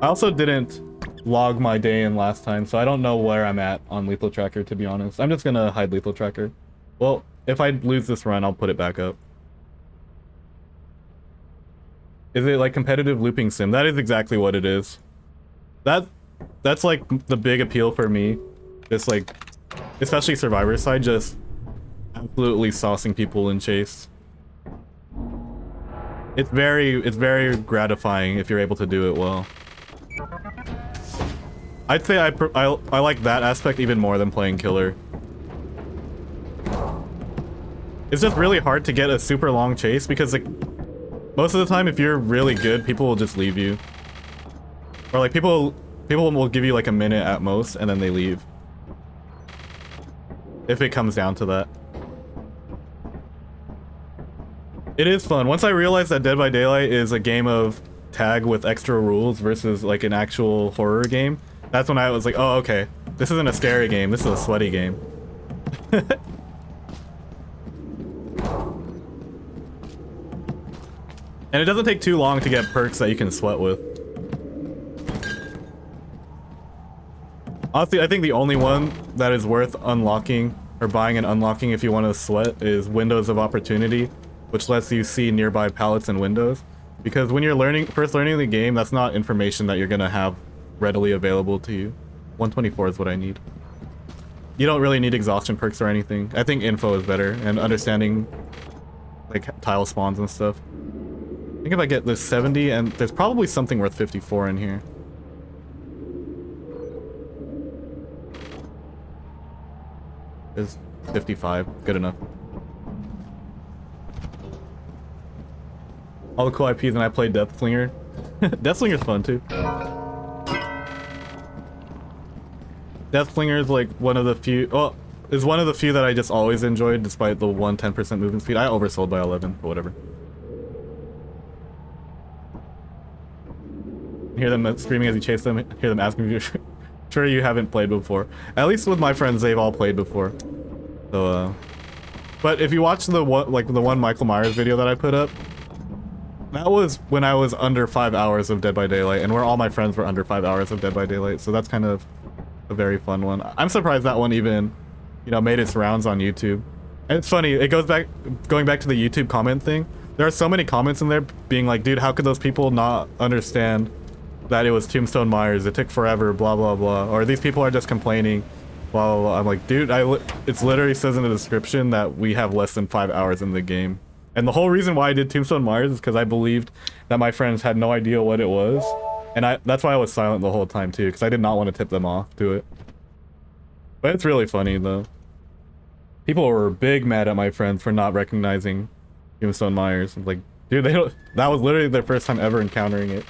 I also didn't log my day in last time, so I don't know where I'm at on Lethal Tracker, to be honest. I'm just gonna hide Lethal Tracker. Well, if I lose this run, I'll put it back up. Is it like competitive looping sim? That is exactly what it is. That's like the big appeal for me. It's like, especially Survivor side, just absolutely saucing people in chase. It's very gratifying if you're able to do it well. I'd say I like that aspect even more than playing killer. It's just really hard to get a super long chase because, like, most of the time if you're really good, people will just leave you. Or like people will give you like a minute at most and then they leave. If it comes down to that. It is fun. Once I realized that Dead by Daylight is a game of tag with extra rules versus like an actual horror game, that's when I was like, oh, okay. This isn't a scary game, this is a sweaty game. And it doesn't take too long to get perks that you can sweat with. Honestly, I think the only one that is worth unlocking or buying and unlocking if you want to sweat is Windows of Opportunity, which lets you see nearby pallets and windows. Because when you're first learning the game, that's not information that you're gonna have readily available to you. 124 is what I need. You don't really need exhaustion perks or anything. I think info is better and understanding like tile spawns and stuff. I think if I get this 70, and there's probably something worth 54 in here. There's 55, good enough. All the cool IPs, and I played Deathslinger. Deathslinger's fun too. Deathslinger is like one of the few, well, is one of the few that I just always enjoyed despite the 110% movement speed. I oversold by 11, but whatever. Hear them screaming as you chase them, hear them asking if you're sure you haven't played before. At least with my friends, they've all played before. So, but if you watch the one Michael Myers video that I put up, that was when I was under 5 hours of Dead by Daylight, and where all my friends were under 5 hours of Dead by Daylight, so that's kind of a very fun one. I'm surprised that one even, you know, made its rounds on YouTube. And it's funny, it goes back, going back to the YouTube comment thing, there are so many comments in there being like, dude, how could those people not understand that it was Tombstone Myers, it took forever, blah blah blah, or these people are just complaining, blah blah blah. I'm like, dude, it's literally says in the description that we have less than 5 hours in the game. And the whole reason why I did Tombstone Myers is because I believed that my friends had no idea what it was, and that's why I was silent the whole time too, because I did not want to tip them off to it. But it's really funny though. People were big mad at my friends for not recognizing Tombstone Myers. I'm like, dude, they don't. That was literally their first time ever encountering it.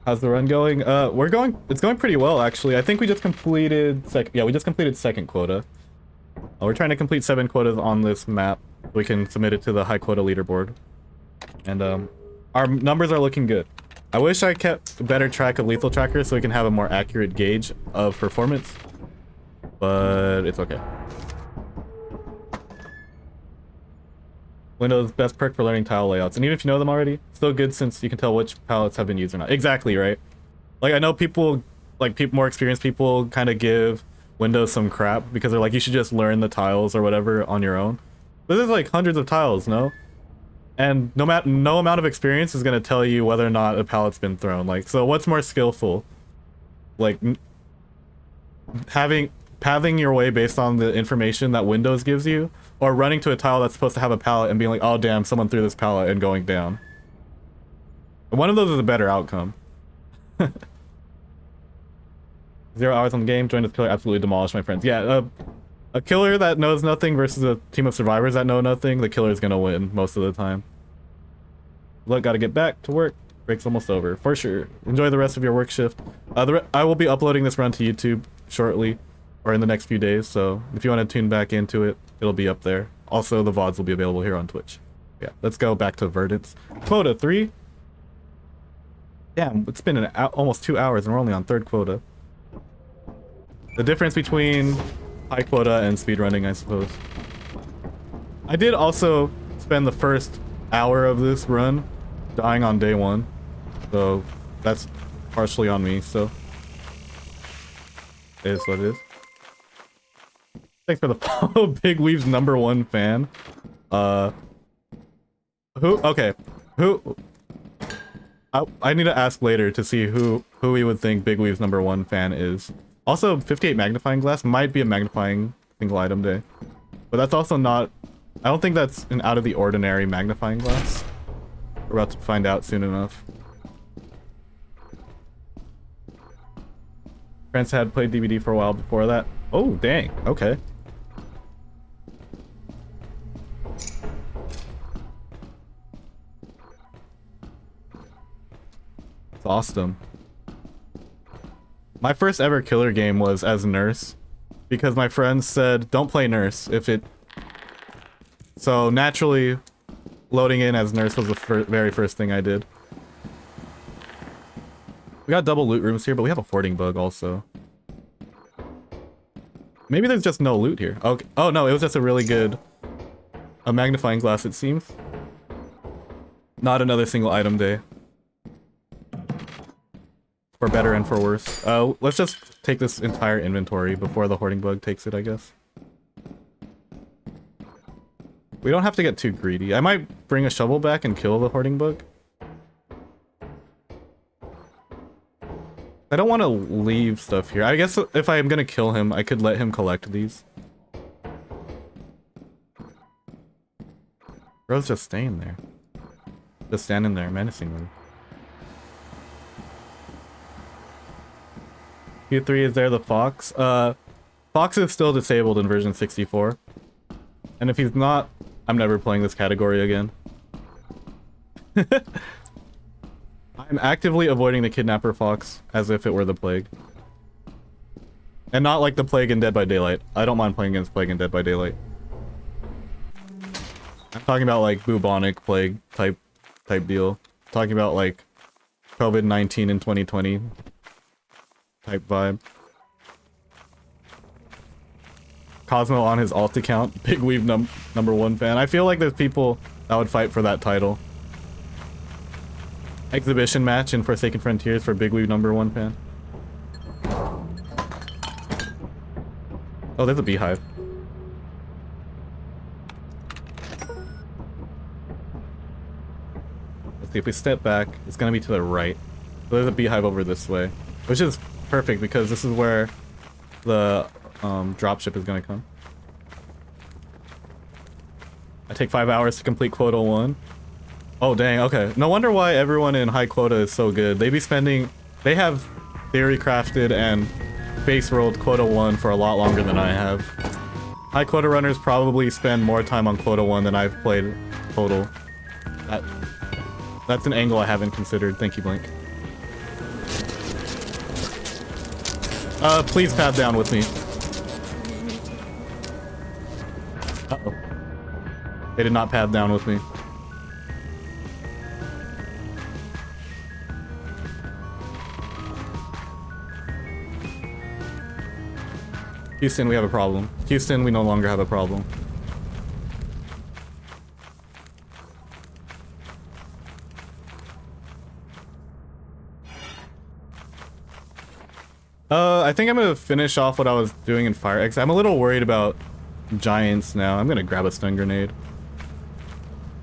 How's the run going? It's going pretty well actually. I think we just completed we just completed second quota. We're trying to complete 7 quotas on this map. We can submit it to the high quota leaderboard. And our numbers are looking good. I wish I kept a better track of lethal trackers so we can have a more accurate gauge of performance, but it's okay. Windows best perk for learning tile layouts, and even if you know them already, still good since you can tell which palettes have been used or not. Exactly, right? Like, I know people, like more experienced people kind of give Windows some crap because they're like, you should just learn the tiles or whatever on your own. But there's like hundreds of tiles, no? And no amount of experience is going to tell you whether or not a pallet's been thrown. Like, so what's more skillful? Like, pathing your way based on the information that Windows gives you, or running to a tile that's supposed to have a pallet and being like, oh damn, someone threw this pallet, and going down. One of those is a better outcome. 0 hours on the game, joined this killer, absolutely demolished my friends. Yeah, a killer that knows nothing versus a team of survivors that know nothing, the killer's gonna win most of the time. Look, gotta get back to work. Break's almost over, for sure. Enjoy the rest of your work shift. I will be uploading this run to YouTube shortly, or in the next few days, so if you want to tune back into it, it'll be up there. Also, the VODs will be available here on Twitch. Yeah, let's go back to Verdance. Quota 3. Damn, it's been almost 2 hours and we're only on 3rd quota. The difference between high quota and speedrunning, I suppose. I did also spend the first hour of this run dying on day 1, so that's partially on me, so it is what it is. Thanks for the follow, Big Weave's #1 fan. I need to ask later to see who we would think Big Weave's #1 fan is. Also, 58 magnifying glass might be a magnifying single item day, but that's also not. I don't think that's an out of the ordinary magnifying glass. We're about to find out soon enough. Friends had played DVD for a while before that. Oh, dang. Okay. It's awesome. My first ever killer game was as Nurse because my friends said don't play nurse if it. So naturally, loading in as nurse was the very first thing I did. We got double loot rooms here, but we have a hoarding bug also. Maybe there's just no loot here. Okay. Oh no, it was just a really good... a magnifying glass, it seems. Not another single item day. For better and for worse. Let's just take this entire inventory before the hoarding bug takes it, I guess. We don't have to get too greedy. I might bring a shovel back and kill the hoarding bug. I don't want to leave stuff here. I guess if I am gonna kill him, I could let him collect these. Bro's just staying there. Just standing there menacingly. Q3, is there the fox? Fox is still disabled in version 64. And if he's not, I'm never playing this category again. I'm actively avoiding the kidnapper fox as if it were the plague. And not like the plague in Dead by Daylight. I don't mind playing against plague in Dead by Daylight. I'm talking about like bubonic plague type deal. I'm talking about like COVID-19 in 2020 type vibe. Cosmo on his alt account, Big Weave number 1 fan. I feel like there's people that would fight for that title. Exhibition match in Forsaken Frontiers for Big Weave number 1 fan. Oh, there's a beehive. Let's see, if we step back, it's gonna be to the right. So there's a beehive over this way, which is perfect because this is where the dropship is gonna come. I take 5 hours to complete quota 1. Oh dang, okay. No wonder why everyone in high quota is so good. They have theory crafted and base rolled quota 1 for a lot longer than I have. High quota runners probably spend more time on quota 1 than I've played total. That's an angle I haven't considered. Thank you, Blink. Please pad down with me. Uh-oh. They did not pad down with me. Houston, we have a problem. Houston, we no longer have a problem. I think I'm gonna finish off what I was doing in Fire X. I'm a little worried about giants now. I'm gonna grab a stun grenade.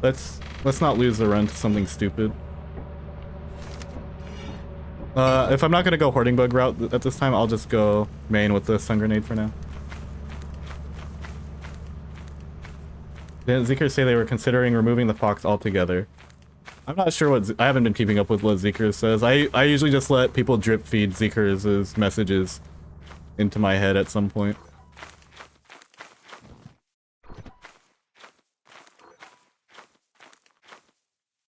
Let's not lose the run to something stupid. If I'm not gonna go hoarding bug route at this time, I'll just go main with the stun grenade for now. Didn't Zeekers say they were considering removing the fox altogether? I'm not sure what I haven't been keeping up with what Zeekers says. I usually just let people drip feed Zeekers' messages into my head at some point.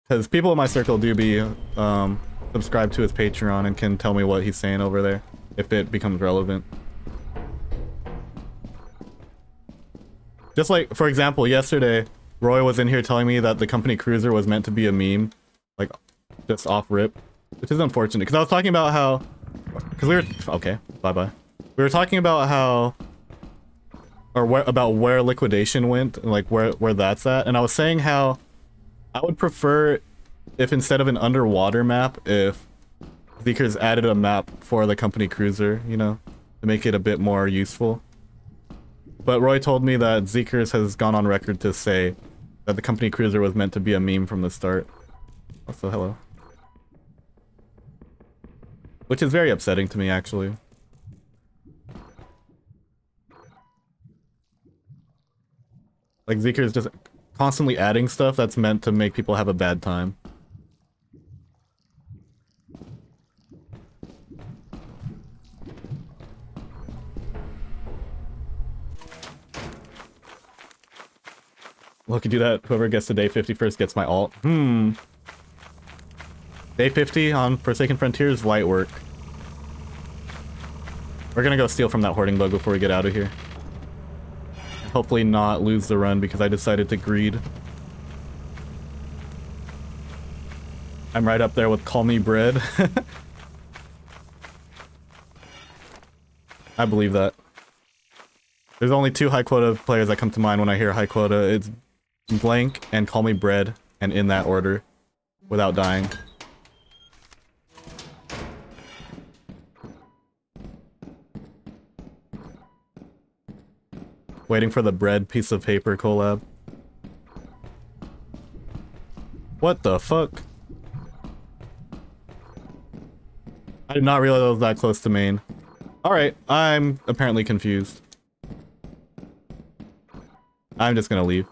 Because people in my circle do be subscribed to his Patreon and can tell me what he's saying over there if it becomes relevant. Just like, for example, yesterday, Roy was in here telling me that the company cruiser was meant to be a meme, like, just off rip, which is unfortunate, because I was talking about how, okay, bye-bye. We were talking about how, about where liquidation went, and like where that's at, and I was saying how I would prefer if instead of an underwater map, if Zeekers added a map for the company cruiser, you know, to make it a bit more useful. But Roy told me that Zeekers has gone on record to say that the company cruiser was meant to be a meme from the start. Also, hello. Which is very upsetting to me, actually. Like, Zeekers just constantly adding stuff that's meant to make people have a bad time. Well, could do that. Whoever gets to day 50 first gets my alt. Day 50 on Forsaken Frontiers, light work. We're gonna go steal from that hoarding bug before we get out of here. Hopefully not lose the run because I decided to greed. I'm right up there with Call Me Bread. I believe that. There's only two high quota players that come to mind when I hear high quota. It's Blank and Call Me Bread, and in that order, without dying. Waiting for the bread piece of paper collab. What the fuck? I did not realize I was that close to main. Alright, I'm apparently confused. I'm just gonna leave.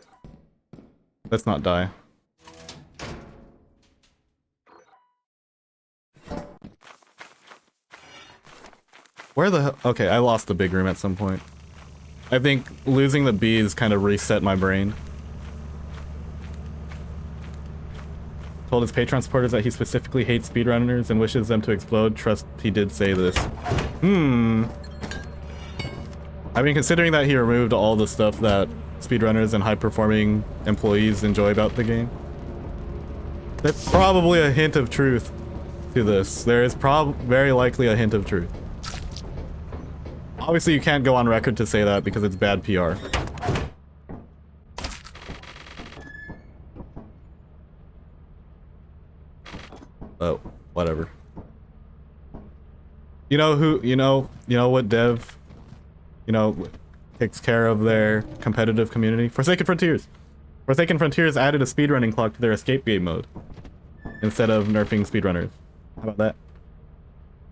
Let's not die. Where the hell? Okay, I lost the big room at some point. I think losing the bees kind of reset my brain. Told his Patreon supporters that he specifically hates speedrunners and wishes them to explode. Trust he did say this. I mean, considering that he removed all the stuff that speedrunners and high-performing employees enjoy about the game, there's probably a hint of truth to this. There is very likely a hint of truth. Obviously, you can't go on record to say that because it's bad PR. Oh, whatever. You know who, you know what dev, takes care of their competitive community? Forsaken Frontiers. Forsaken Frontiers added a speedrunning clock to their escape game mode instead of nerfing speedrunners. How about that?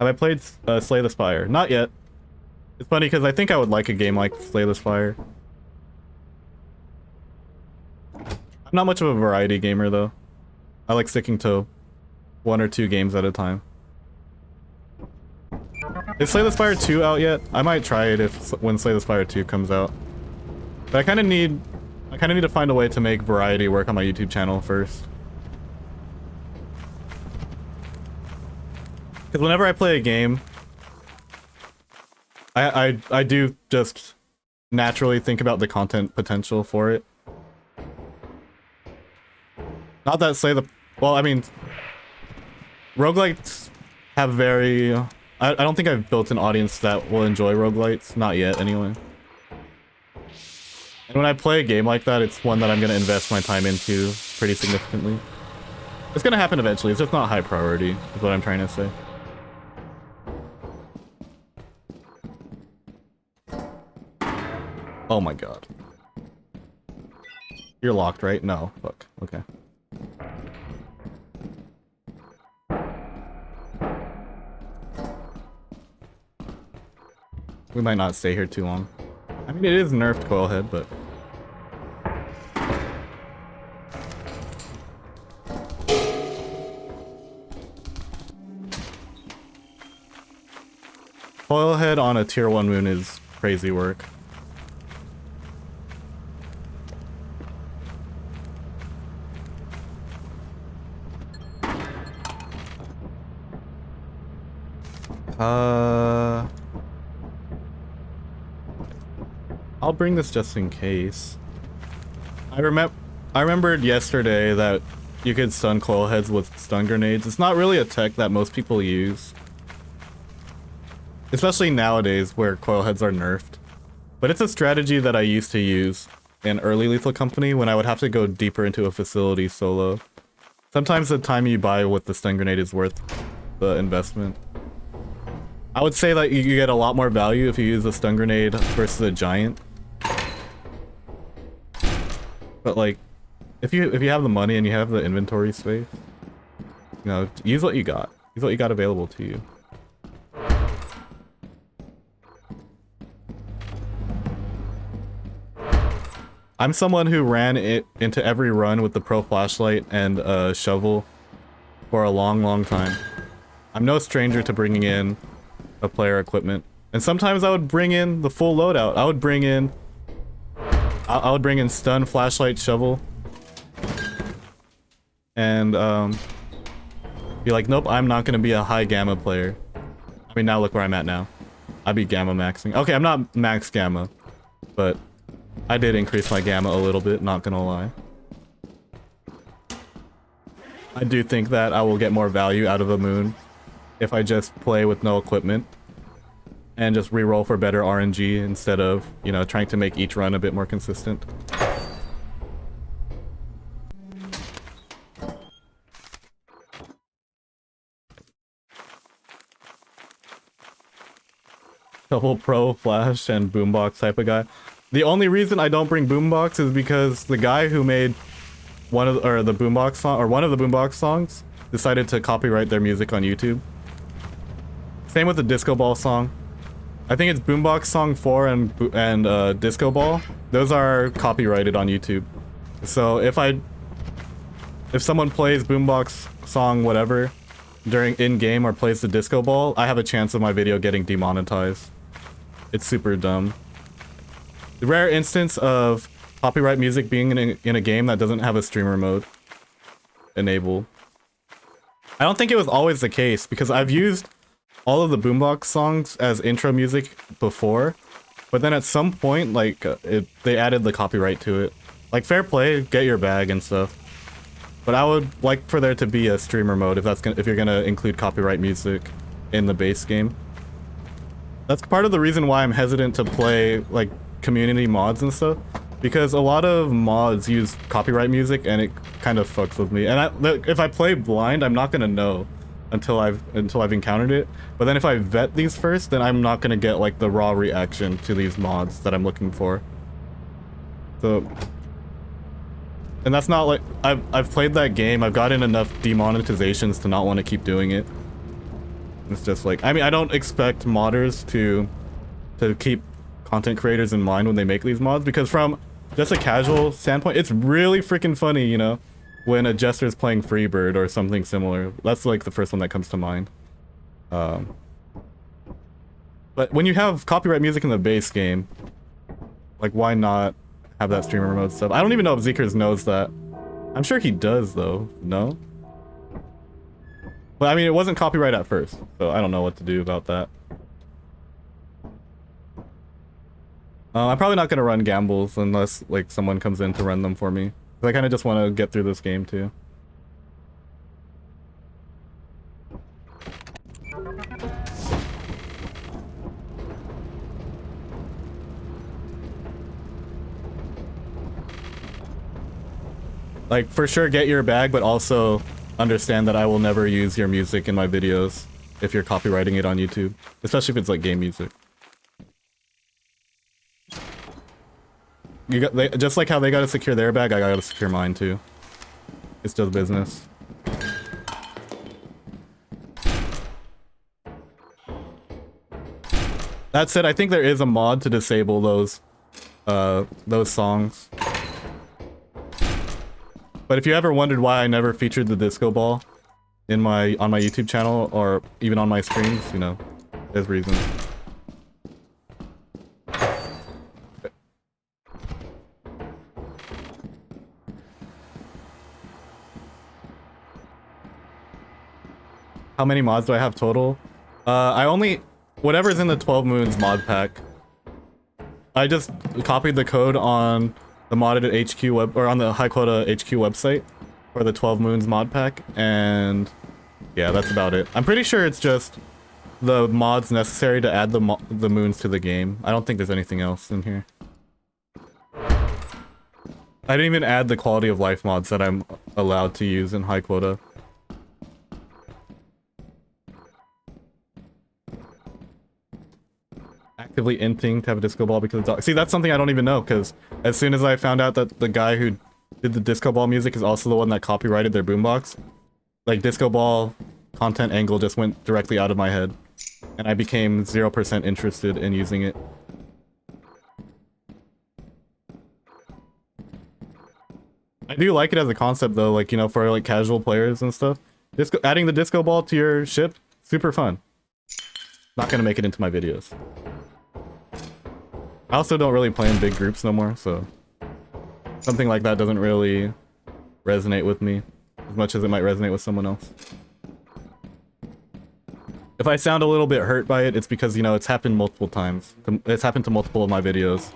Have I played Slay the Spire? Not yet. It's funny because I think I would like a game like Slay the Spire. I'm not much of a variety gamer though. I like sticking to 1 or 2 games at a time. Is Slay the Spire 2 out yet? I might try it when Slay the Spire 2 comes out. But I kind of need to find a way to make variety work on my YouTube channel first. Because whenever I play a game, I do just naturally think about the content potential for it. Not that well, I mean, roguelites have very... I don't think I've built an audience that will enjoy roguelites. Not yet, anyway. And when I play a game like that, it's one that I'm going to invest my time into pretty significantly. It's going to happen eventually, it's just not high priority, is what I'm trying to say. Oh my god. You're locked, right? No. Fuck. Okay. We might not stay here too long. I mean, it is nerfed Coilhead, but... Coilhead on a tier 1 moon is crazy work. I'll bring this just in case. I remembered yesterday that you could stun coil heads with stun grenades. It's not really a tech that most people use, especially nowadays where coil heads are nerfed. But it's a strategy that I used to use in early Lethal Company when I would have to go deeper into a facility solo. Sometimes the time you buy with the stun grenade is worth the investment. I would say that you get a lot more value if you use a stun grenade versus a giant. But like, if you have the money and you have the inventory space, use what you got. Use what you got available to you. I'm someone who ran into every run with the pro flashlight and a shovel for a long time. I'm no stranger to bringing in a player equipment, and sometimes I would bring in the full loadout. I would bring in stun, flashlight, shovel, and be like, nope, I'm not gonna be a high gamma player. I mean, now look where I'm at now. I'd be gamma maxing. Okay, I'm not max gamma, but I did increase my gamma a little bit, not gonna lie. I do think that I will get more value out of a moon if I just play with no equipment and just reroll for better RNG instead of, you know, trying to make each run a bit more consistent. Double pro flash and boombox type of guy. The only reason I don't bring boombox is because the guy who made one of the boombox song or one of the boombox songs decided to copyright their music on YouTube. Same with the Disco Ball song. I think it's Boombox Song 4 and Disco Ball. Those are copyrighted on YouTube. So if someone plays Boombox Song whatever during in-game or plays the Disco Ball, I have a chance of my video getting demonetized. It's super dumb. The rare instance of copyright music being in a game that doesn't have a streamer mode enabled. I don't think it was always the case because I've used all of the Boombox songs as intro music before, but then at some point, like, they added the copyright to it. Like, fair play, get your bag and stuff. But I would like for there to be a streamer mode if you're gonna include copyright music in the base game. That's part of the reason why I'm hesitant to play, like, community mods and stuff. Because a lot of mods use copyright music and it kind of fucks with me. And if I play blind, I'm not gonna know until I've encountered it. But then if I vet these first, then I'm not gonna get like the raw reaction to these mods that I'm looking for. So, and that's not like I've played that game. I've gotten enough demonetizations to not want to keep doing it. It's just like, I mean, I don't expect modders to keep content creators in mind when they make these mods, because from just a casual standpoint, it's really freaking funny, you know, when a Jester's playing Freebird or something similar. That's like the first one that comes to mind. But when you have copyright music in the base game, like, why not have that streamer mode stuff? I don't even know if Zeekers knows that. I'm sure he does though, no? But I mean, it wasn't copyright at first, so I don't know what to do about that. I'm probably not gonna run gambles unless like someone comes in to run them for me. I kind of just want to get through this game too. Like, for sure get your bag, but also understand that I will never use your music in my videos if you're copywriting it on YouTube, especially if it's like game music. Just like how they gotta secure their bag, I gotta secure mine too. It's still business. That said, I think there is a mod to disable those songs. But if you ever wondered why I never featured the Disco Ball on my YouTube channel or even on my streams, you know, there's reasons. How many mods do I have total? Whatever's in the 12 Moons mod pack. I just copied the code on the modded HQ or on the High Quota HQ website for the 12 Moons mod pack, and yeah, that's about it. I'm pretty sure it's just the mods necessary to add the moons to the game. I don't think there's anything else in here. I didn't even add the quality of life mods that I'm allowed to use in High Quota. Actively inting to have a disco ball because of dog. See, that's something I don't even know, because as soon as I found out that the guy who did the disco ball music is also the one that copyrighted their boombox, like, disco ball content angle just went directly out of my head, and I became 0% interested in using it. I do like it as a concept though, like, you know, for like casual players and stuff. Adding the disco ball to your ship, super fun. Not gonna make it into my videos. I also don't really play in big groups no more, so something like that doesn't really resonate with me as much as it might resonate with someone else. If I sound a little bit hurt by it, it's because, you know, it's happened multiple times. It's happened to multiple of my videos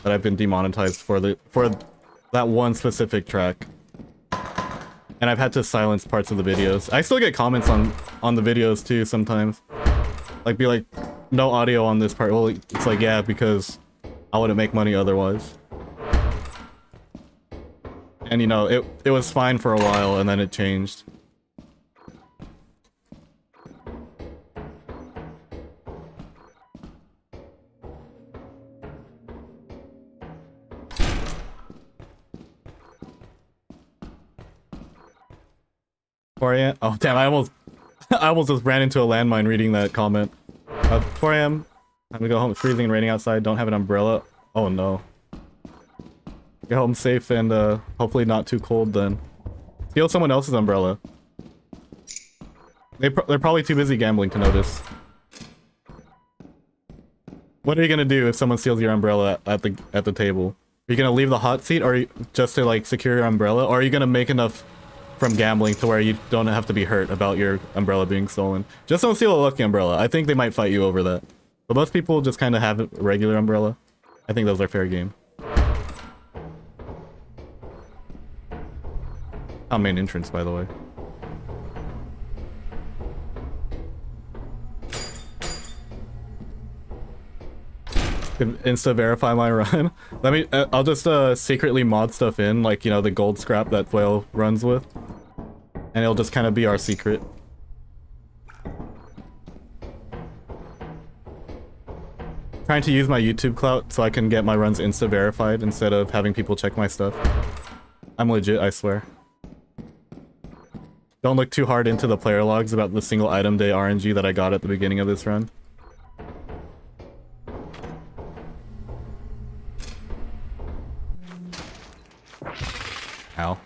that I've been demonetized for that one specific track. And I've had to silence parts of the videos. I still get comments on the videos too sometimes. Like, be like, no audio on this part. Well, it's like, yeah, because I wouldn't make money otherwise. And, you know, it was fine for a while, and then it changed. Oh damn! I almost just ran into a landmine reading that comment. 4 a.m. Time to go home. It's freezing and raining outside. Don't have an umbrella. Oh no. Get home safe and hopefully not too cold then. Steal someone else's umbrella. They're probably too busy gambling to notice. What are you gonna do if someone steals your umbrella at the table? Are you gonna leave the hot seat, or just to like secure your umbrella, or are you gonna make enough from gambling to where you don't have to be hurt about your umbrella being stolen? Just don't steal a lucky umbrella. I think they might fight you over that. But most people just kind of have a regular umbrella. I think those are fair game. Main entrance, by the way. Insta verify my run. Let me. I'll just secretly mod stuff in, like, you know, the gold scrap that Whale runs with, and it'll just kind of be our secret. Trying to use my YouTube clout so I can get my runs insta verified instead of having people check my stuff. I'm legit, I swear. Don't look too hard into the player logs about the single item day RNG that I got at the beginning of this run. Ow.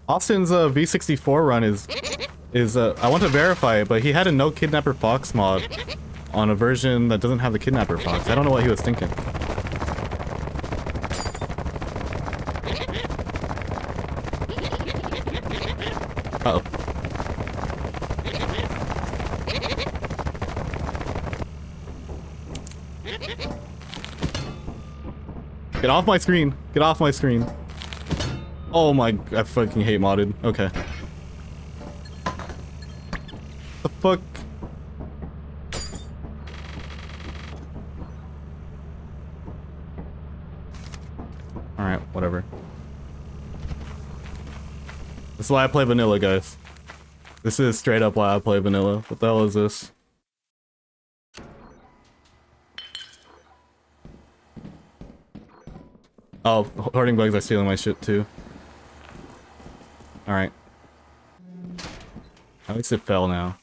Austin's V64 run is I want to verify it, but he had a no Kidnapper Fox mod on a version that doesn't have the Kidnapper Fox. I don't know what he was thinking. Uh-oh. Get off my screen! Get off my screen! Oh my, I fucking hate modded. Okay. The fuck? Alright, whatever. This is why I play vanilla, guys. This is straight up why I play vanilla. What the hell is this? Oh, hoarding bugs are stealing my shit too. Alright. At least it fell now.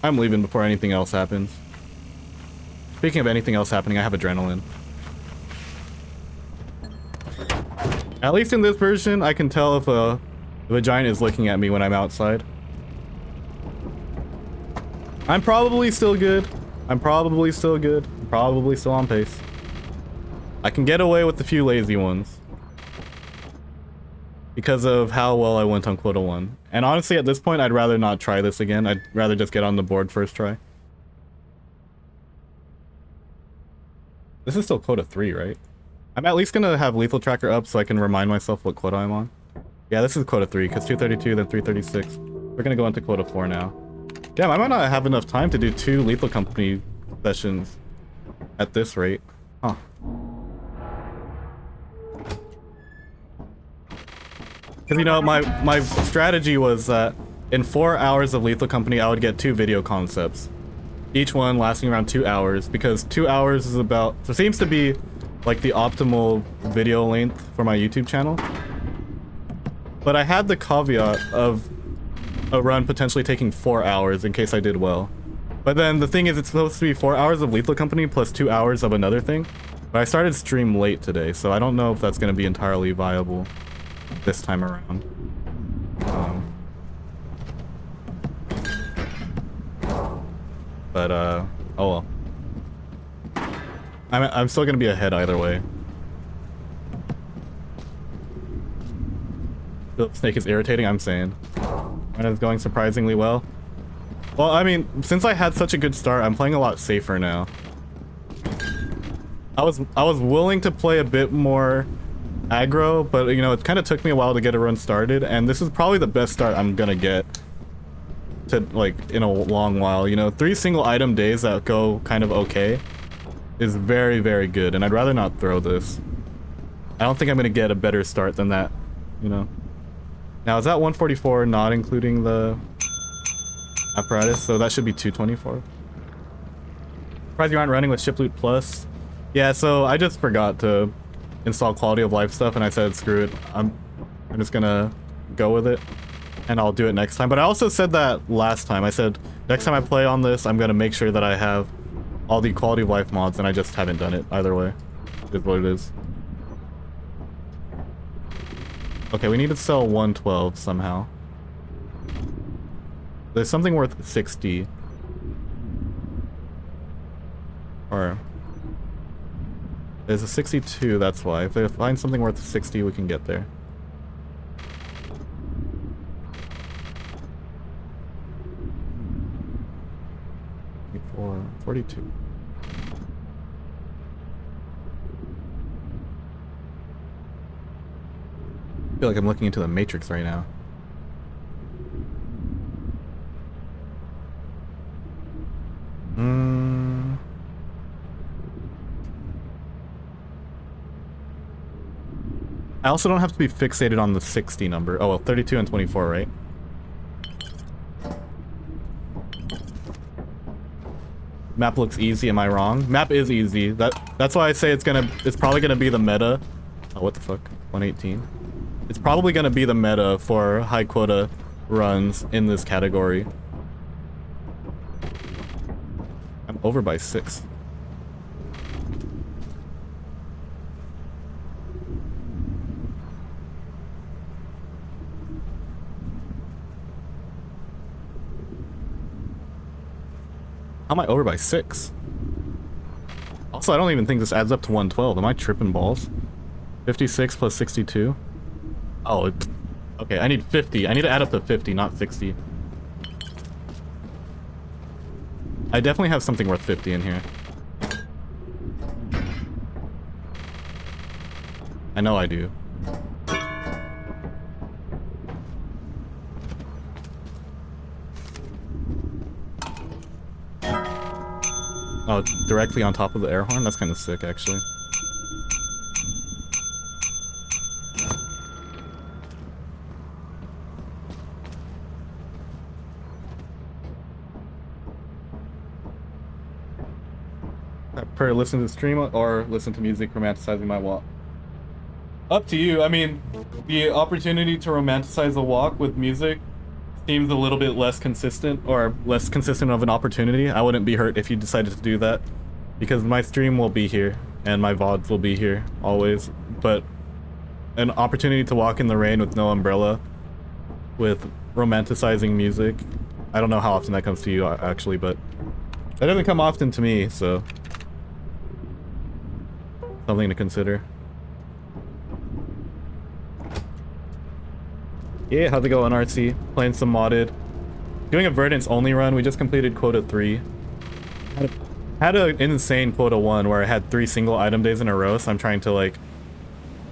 I'm leaving before anything else happens. Speaking of anything else happening, I have adrenaline. At least in this version, I can tell if a giant is looking at me when I'm outside. I'm probably still good. I'm probably still good. I'm probably still on pace. I can get away with a few lazy ones. Because of how well I went on Quota 1. And honestly, at this point, I'd rather not try this again. I'd rather just get on the board first try. This is still Quota 3, right? I'm at least gonna have Lethal Tracker up so I can remind myself what quota I'm on. Yeah, this is Quota 3, because 232, then 336. We're gonna go into Quota 4 now. Damn, I might not have enough time to do 2 Lethal Company sessions at this rate. Huh. Because, you know, my strategy was that in 4 hours of Lethal Company, I would get 2 video concepts. Each one lasting around 2 hours, because 2 hours is about... So it seems to be, like, the optimal video length for my YouTube channel. But I had the caveat of a run potentially taking 4 hours in case I did well. But then the thing is, it's supposed to be 4 hours of Lethal Company plus 2 hours of another thing. But I started stream late today, so I don't know if that's going to be entirely viable this time around. Oh well. I'm still gonna be ahead either way. Snake is irritating, I'm saying. And it's going surprisingly well. Well, I mean, since I had such a good start, I'm playing a lot safer now. I was willing to play a bit more aggro, but you know, it kind of took me a while to get a run started, and this is probably the best start I'm gonna get to, like, in a long while. You know, 3 single item days that go kind of okay is very, very good, and I'd rather not throw this. I don't think I'm gonna get a better start than that, you know. Now, is that 144 not including the apparatus? So that should be 224. Surprised you aren't running with Shiploot Plus. Yeah, so I just forgot to install quality of life stuff, and I said screw it. I'm just gonna go with it, and I'll do it next time. But I also said that last time. I said next time I play on this, I'm gonna make sure that I have all the quality of life mods, and I just haven't done it. Either way, it is what it is. Okay, we need to sell 112 somehow. There's something worth 60. Or there's a 62, that's why. If they find something worth 60, we can get there. $44, $42. I feel like I'm looking into the Matrix right now. I also don't have to be fixated on the 60 number. Oh well, 32 and 24, right? Map looks easy, am I wrong? Map is easy. That's why I say it's probably gonna be the meta. Oh, what the fuck? 118. It's probably gonna be the meta for high quota runs in this category. I'm over by 6. How am I over by 6? Also, I don't even think this adds up to 112. Am I tripping balls? 56 plus 62? Oh, okay, I need 50. I need to add up to 50, not 60. I definitely have something worth 50 in here. I know I do. Oh, directly on top of the air horn? That's kind of sick, actually. I prefer listen to the stream or listen to music romanticizing my walk. Up to you. I mean, the opportunity to romanticize a walk with music seems a little bit less consistent, or less consistent of an opportunity. I wouldn't be hurt if you decided to do that, because my stream will be here and my VODs will be here always. But an opportunity to walk in the rain with no umbrella with romanticizing music, I don't know how often that comes to you actually, but that doesn't come often to me, so something to consider. Yeah, how's it going, RC? Playing some modded. Doing a Verdance only run. We just completed quota 3. Had an insane quota 1 where I had 3 single item days in a row, so I'm trying to, like,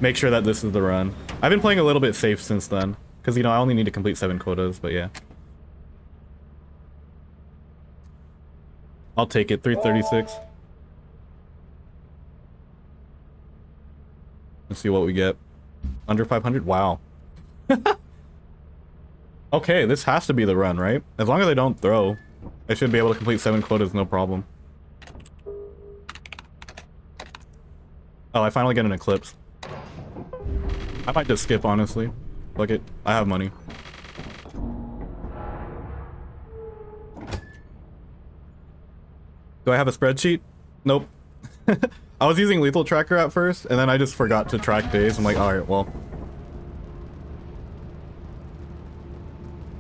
make sure that this is the run. I've been playing a little bit safe since then, because, you know, I only need to complete 7 quotas, but yeah. I'll take it. 336. Let's see what we get. Under 500? Wow. Okay, this has to be the run, right? As long as I don't throw, I should be able to complete 7 quotas, no problem. Oh, I finally get an eclipse. I might just skip, honestly. Fuck it. I have money. Do I have a spreadsheet? Nope. I was using Lethal Tracker at first, and then I just forgot to track days. I'm like, alright, well.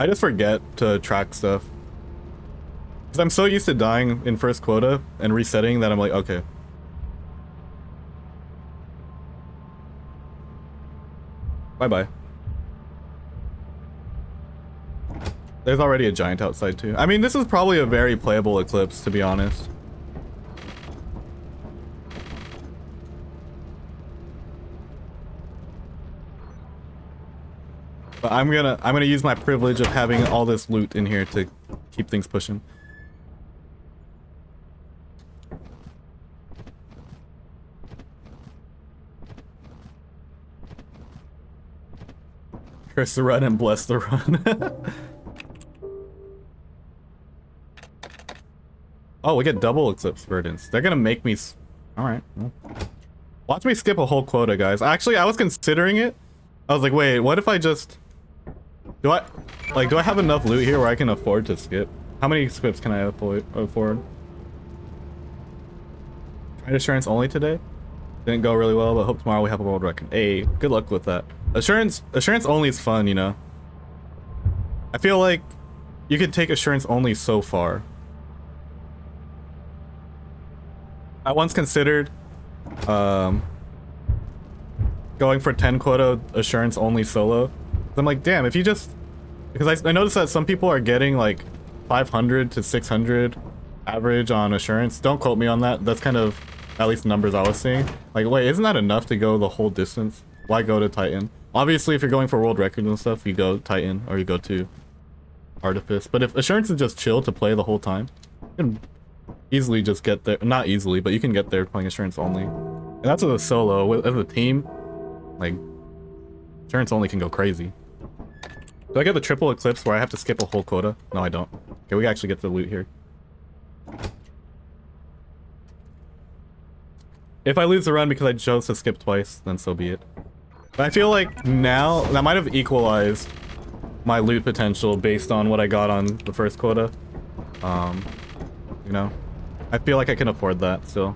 I just forget to track stuff. Because I'm so used to dying in first quota and resetting that I'm like, okay. Bye-bye. There's already a giant outside too. I mean, this is probably a very playable Eclipse, to be honest. But I'm gonna use my privilege of having all this loot in here to keep things pushing. Curse the run and bless the run. Oh, we get double Eclipse Verdance. They're gonna make me... Alright. Well. Watch me skip a whole quota, guys. Actually, I was considering it. I was like, wait, what if I just... Do I have enough loot here where I can afford to skip? How many skips can I afford? Tried assurance only today? Didn't go really well, but hope tomorrow we have a world record. Hey, good luck with that. Assurance only is fun, you know? I feel like you could take assurance only so far. I once considered going for 10 quota assurance only solo. I'm like, damn, if you just... Because I noticed that some people are getting like 500 to 600 average on assurance. Don't quote me on that. That's kind of at least the numbers I was seeing. Like, wait, isn't that enough to go the whole distance? Why go to Titan? Obviously, if you're going for world records and stuff, you go Titan or you go to Artifice. But if assurance is just chill to play the whole time, you can easily just get there. Not easily, but you can get there playing assurance only. And that's with a solo. As a team, like, assurance only can go crazy. Do I get the triple Eclipse where I have to skip a whole quota? No, I don't. Okay, we actually get the loot here. If I lose the run because I chose to skip twice, then so be it. But I feel like now, that might have equalized my loot potential based on what I got on the first quota. You know, I feel like I can afford that still.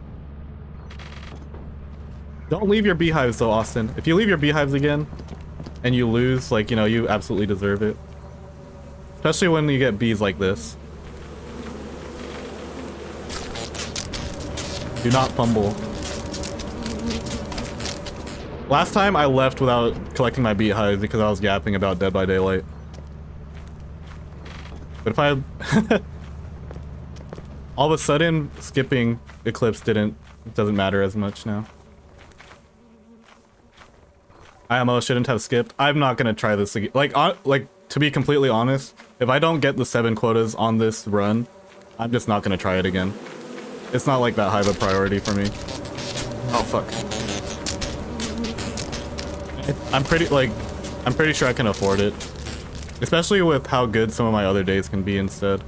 Don't leave your beehives though, Austin. If you leave your beehives again, and you lose, like, you know, you absolutely deserve it. Especially when you get bees like this. Do not fumble. Last time I left without collecting my beehives because I was yapping about Dead by Daylight. But if I... all of a sudden, skipping Eclipse doesn't matter as much now. IMO shouldn't have skipped. I'm not gonna try this again. Like, to be completely honest, if I don't get the 7 quotas on this run, I'm just not gonna try it again. It's not like that high of a priority for me. Oh fuck. I'm pretty sure I can afford it. Especially with how good some of my other days can be instead.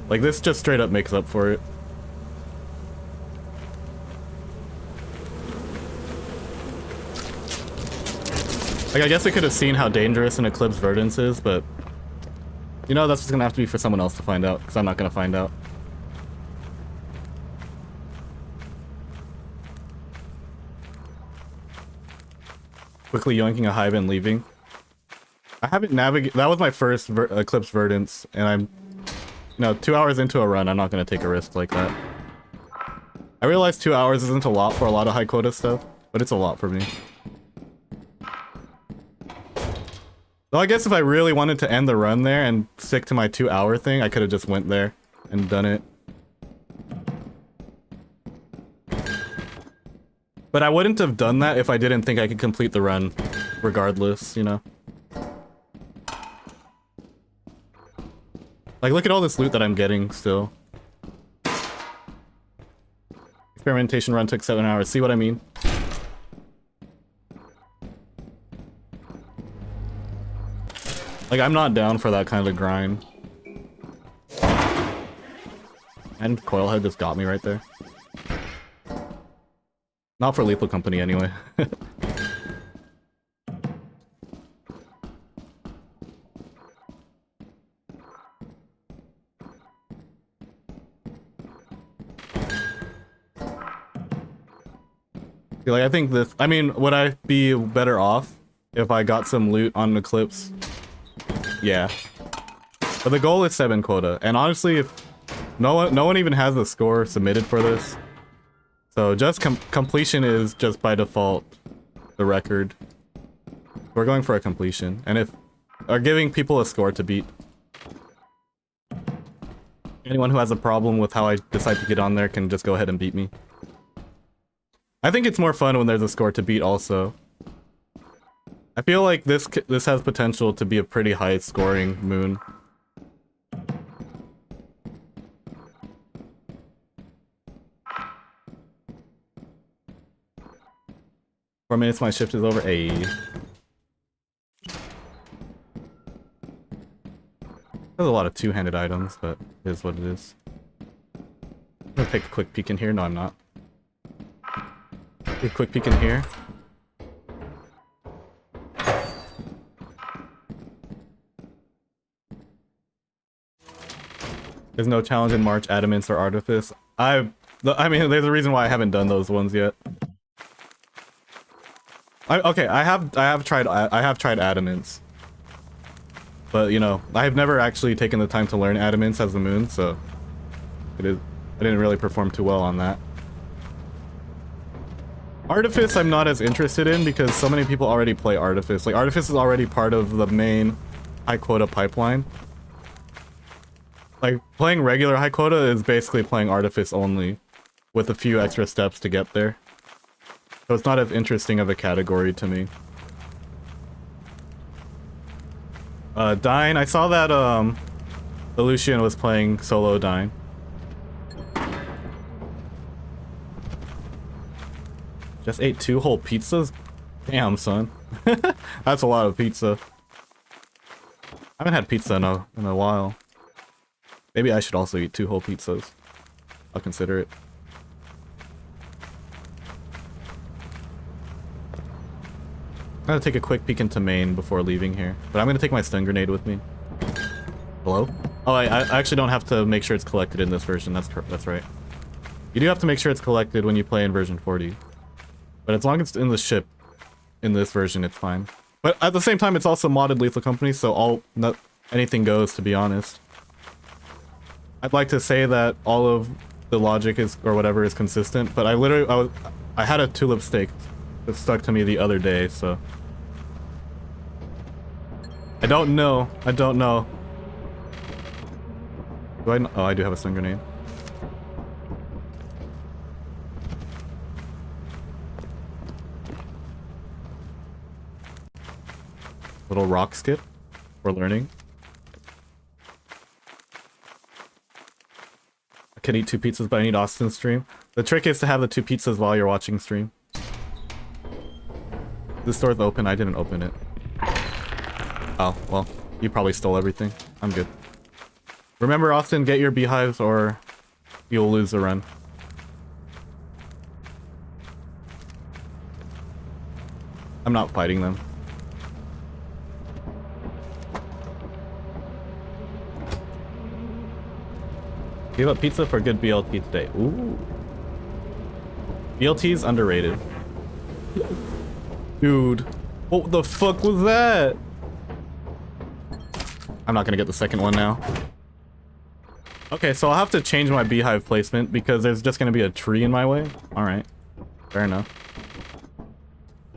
Like, this just straight up makes up for it. Like, I guess I could have seen how dangerous an Eclipse Verdance is, but... You know, that's just gonna have to be for someone else to find out, because I'm not gonna find out. Quickly yoinking a hive and leaving. I haven't navigated... That was my first Eclipse Verdance, and I'm... You know, 2 hours into a run, I'm not gonna take a risk like that. I realize 2 hours isn't a lot for a lot of high quota stuff, but it's a lot for me. Well, I guess if I really wanted to end the run there and stick to my 2 hour thing, I could have just went there and done it. But I wouldn't have done that if I didn't think I could complete the run regardless, you know? Like, look at all this loot that I'm getting still. Experimentation run took 7 hours. See what I mean? Like, I'm not down for that kind of grind. And Coilhead just got me right there. Not for Lethal Company, anyway. Like, I think this... I mean, would I be better off if I got some loot on Eclipse? Yeah. But the goal is 7 quota. And honestly, if no one even has the score submitted for this. So just completion is just by default the record. We're going for a completion. And if are giving people a score to beat. Anyone who has a problem with how I decide to get on there can just go ahead and beat me. I think it's more fun when there's a score to beat also. I feel like this has potential to be a pretty high scoring moon. 4 minutes, my shift is over. Ayy. There's a lot of two-handed items, but it is what it is. I'm gonna take a quick peek in here. No, I'm not. Take a quick peek in here. There's no challenge in March, Adamance, or Artifice. I mean, there's a reason why I haven't done those ones yet. I have tried Adamance. But, you know, I have never actually taken the time to learn Adamance as the moon, so I didn't really perform too well on that. Artifice I'm not as interested in because so many people already play Artifice. Like, Artifice is already part of the main high quota pipeline. Like, playing regular high quota is basically playing Artifice only, with a few extra steps to get there. So it's not as interesting of a category to me. Dine, I saw that, Lucian was playing solo Dine. Just ate 2 whole pizzas? Damn, son. That's a lot of pizza. I haven't had pizza in a while. Maybe I should also eat 2 whole pizzas. I'll consider it. I'm gonna take a quick peek into main before leaving here, but I'm gonna take my stun grenade with me. Hello? Oh, I actually don't have to make sure it's collected in this version. That's right. You do have to make sure it's collected when you play in version 40. But as long as it's in the ship, in this version, it's fine. But at the same time, it's also modded Lethal Company, so anything goes, to be honest. I'd like to say that all of the logic is, or whatever, is consistent, but I had a tulip steak that stuck to me the other day, so... I don't know. Do I know? Oh, I do have a stun grenade. Little rock skip for learning. I could eat 2 pizzas, but I need Austin's stream. The trick is to have the 2 pizzas while you're watching stream. This door's open. I didn't open it. Oh, well, you probably stole everything. I'm good. Remember, Austin, get your beehives or you'll lose the run. I'm not fighting them. Give up pizza for good BLT today. Ooh. BLT is underrated. Dude, what the fuck was that? I'm not gonna get the second one now. Okay, so I'll have to change my beehive placement because there's just gonna be a tree in my way. Alright, fair enough.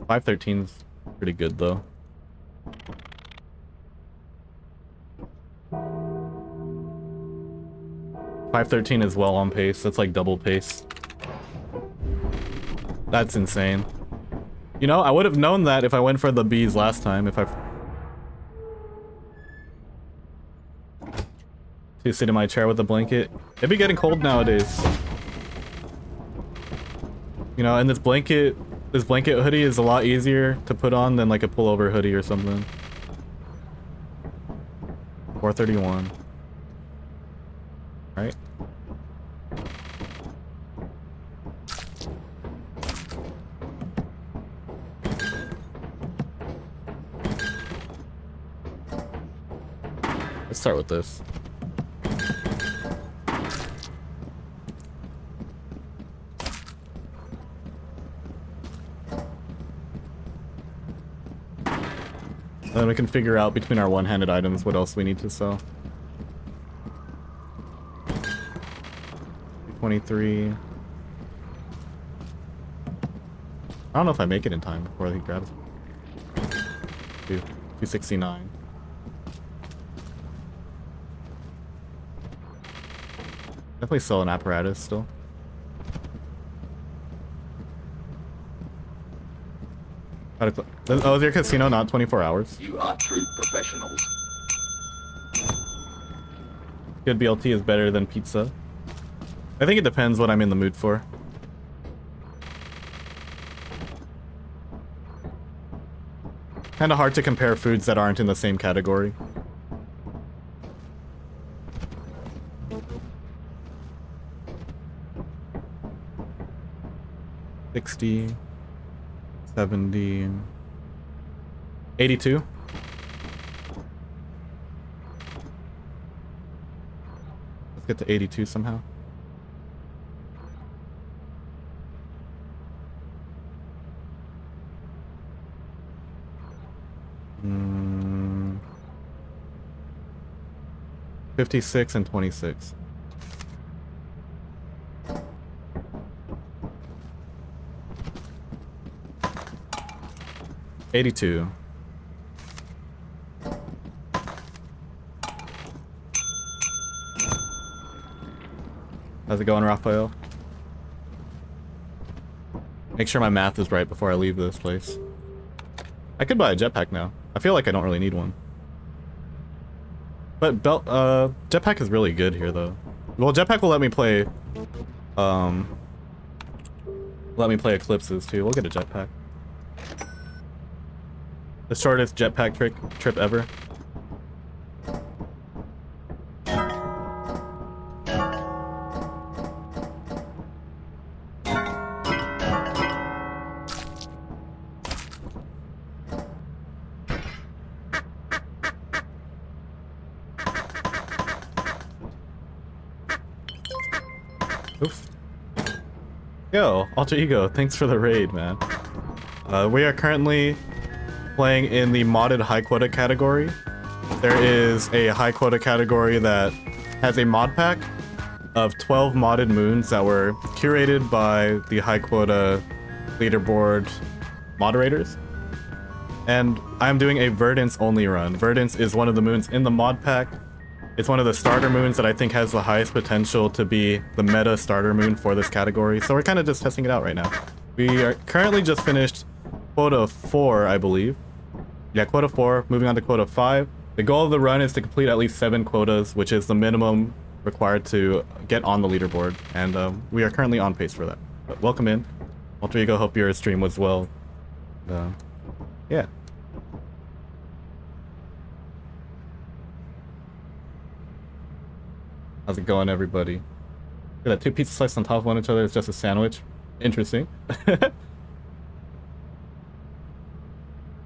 513's pretty good though. .513 is well on pace. That's like double pace. That's insane. You know, I would have known that if I went for the bees last time. If I... To sit in my chair with a blanket. It'd be getting cold nowadays. You know, and this blanket hoodie is a lot easier to put on than like a pullover hoodie or something. 431. Right? Let's start with this. Then we can figure out between our one-handed items what else we need to sell. 23. I don't know if I make it in time before he grabs it. 269. Definitely sell an apparatus still. Oh, is your casino not 24 hours? You are true professionals. Good BLT is better than pizza. I think it depends what I'm in the mood for. Kinda hard to compare foods that aren't in the same category. $60, $70, $82. Let's get to 82 somehow. Mm, 56 and 26. $82. How's it going, Raphael? Make sure my math is right before I leave this place. I could buy a jetpack now. I feel like I don't really need one. But jetpack is really good here though. Well, jetpack will let me play eclipses too. We'll get a jetpack. The shortest jetpack trip ever. Oops. Yo, Alter Ego, thanks for the raid, man. We are currently playing in the modded high quota category. There is a high quota category that has a mod pack of 12 modded moons that were curated by the high quota leaderboard moderators. And I'm doing a Verdance only run. Verdance is one of the moons in the mod pack. It's one of the starter moons that I think has the highest potential to be the meta starter moon for this category. So we're kind of just testing it out right now. We are currently just finished quota 4, I believe. Yeah, quota 4, moving on to quota 5. The goal of the run is to complete at least 7 quotas, which is the minimum required to get on the leaderboard. And we are currently on pace for that. But welcome in. Alter Ego, hope your stream was well. Yeah. How's it going, everybody? Look at that, 2 pizza slices on top of one each other is just a sandwich. Interesting.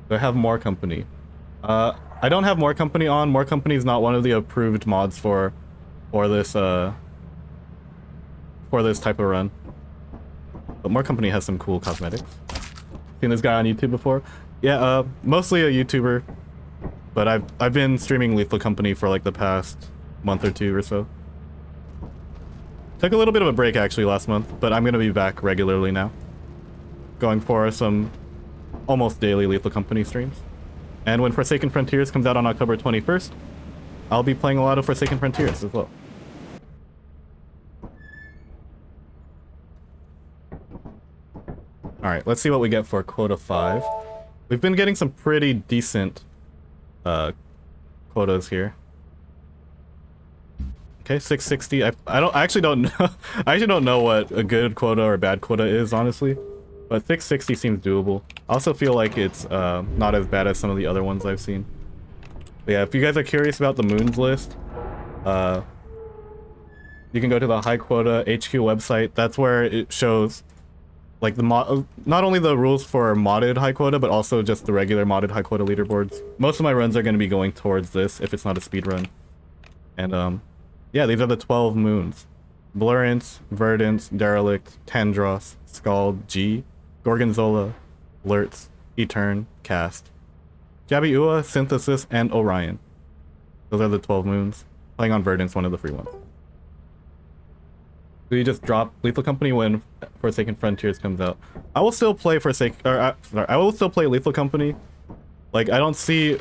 Do I have more company? I don't have more company on. More company is not one of the approved mods for this type of run. But more company has some cool cosmetics. Seen this guy on YouTube before? Yeah, mostly a YouTuber, but I've been streaming Lethal Company for like the past month or 2 or so. Took a little bit of a break actually last month, but I'm gonna be back regularly now. Going for some almost daily Lethal Company streams. And when Forsaken Frontiers comes out on October 21st, I'll be playing a lot of Forsaken Frontiers as well. Alright, let's see what we get for quota 5. We've been getting some pretty decent quotas here. Okay, 660. I actually don't know. I actually don't know what a good quota or a bad quota is, honestly. But 660 seems doable. I also feel like it's not as bad as some of the other ones I've seen. But yeah, if you guys are curious about the moons list, you can go to the High Quota HQ website. That's where it shows like the not only the rules for modded high quota, but also just the regular modded high quota leaderboards. Most of my runs are going to be going towards this if it's not a speed run. And yeah, these are the 12 moons: Blurrance, Verdance, Derelict, Tandros, Scald, G, Gorgonzola, Lurtz, Etern, Cast, Jabiua, Synthesis, and Orion. Those are the 12 moons. Playing on Verdance, one of the free ones. So you just drop Lethal Company when Forsaken Frontiers comes out. I will still play I will still play Lethal Company. Like I don't see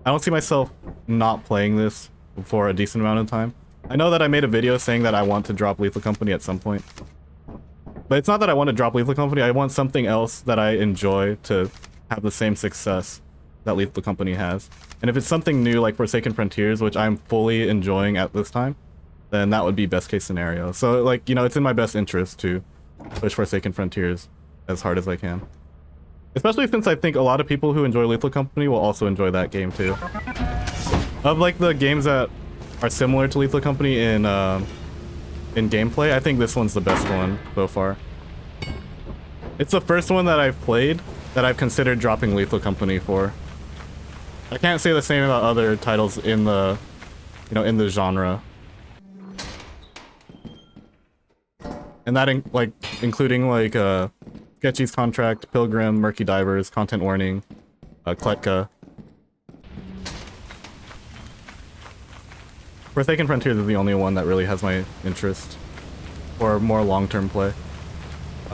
myself not playing this for a decent amount of time. I know that I made a video saying that I want to drop Lethal Company at some point. But it's not that I want to drop Lethal Company, I want something else that I enjoy to have the same success that Lethal Company has. And if it's something new like Forsaken Frontiers, which I'm fully enjoying at this time, then that would be best case scenario. So like, you know, it's in my best interest to push Forsaken Frontiers as hard as I can. Especially since I think a lot of people who enjoy Lethal Company will also enjoy that game too. Of like the games that are similar to Lethal Company in gameplay, I think this one's the best one so far. It's the first one that I've played that I've considered dropping Lethal Company for. I can't say the same about other titles in the, you know, in the genre. And that including like Sketchy's Contract, Pilgrim, Murky Divers, Content Warning, Kletka. Forsaken Frontiers is the only one that really has my interest for more long-term play.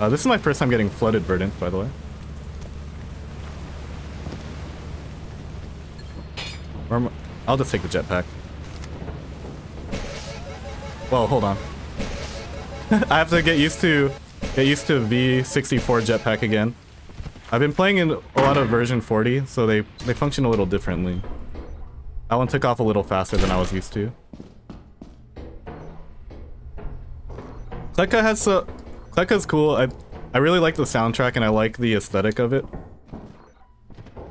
This is my first time getting flooded Verdance, by the way. I'll just take the jetpack. Well, hold on. I have to get used to V64 jetpack again. I've been playing in a lot of version 40, so they function a little differently. That one took off a little faster than I was used to. Kletka's cool. I really like the soundtrack and I like the aesthetic of it.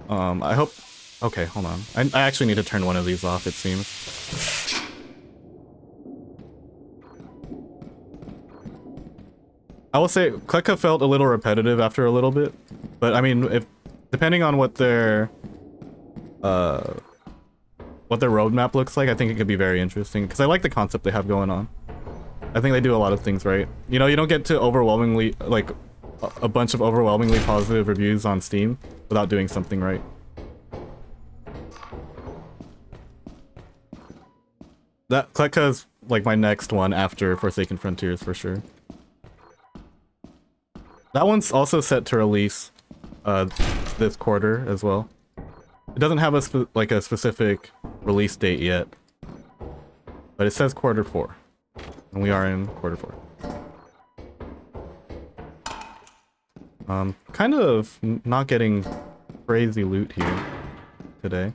I hope... Okay, hold on. I actually need to turn one of these off, it seems. I will say, Kletka felt a little repetitive after a little bit. But I mean, depending on what their roadmap looks like, I think it could be very interesting. Because I like the concept they have going on. I think they do a lot of things right. You know, you don't get to overwhelmingly, like, a bunch of overwhelmingly positive reviews on Steam without doing something right. That Kletka's like my next one after Forsaken Frontiers for sure. That one's also set to release this quarter as well. It doesn't have a specific release date yet, but it says quarter 4, and we are in quarter 4. Kind of not getting crazy loot here today,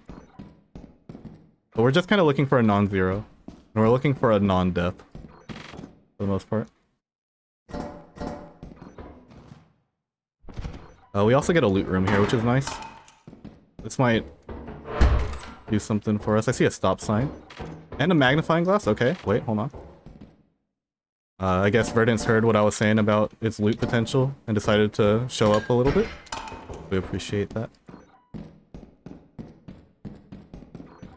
but we're just kind of looking for a non-zero. And we're looking for a non-death, for the most part. We also get a loot room here, which is nice. This might do something for us. I see a stop sign. And a magnifying glass? Okay, wait, hold on. I guess Verdance heard what I was saying about its loot potential and decided to show up a little bit. We appreciate that.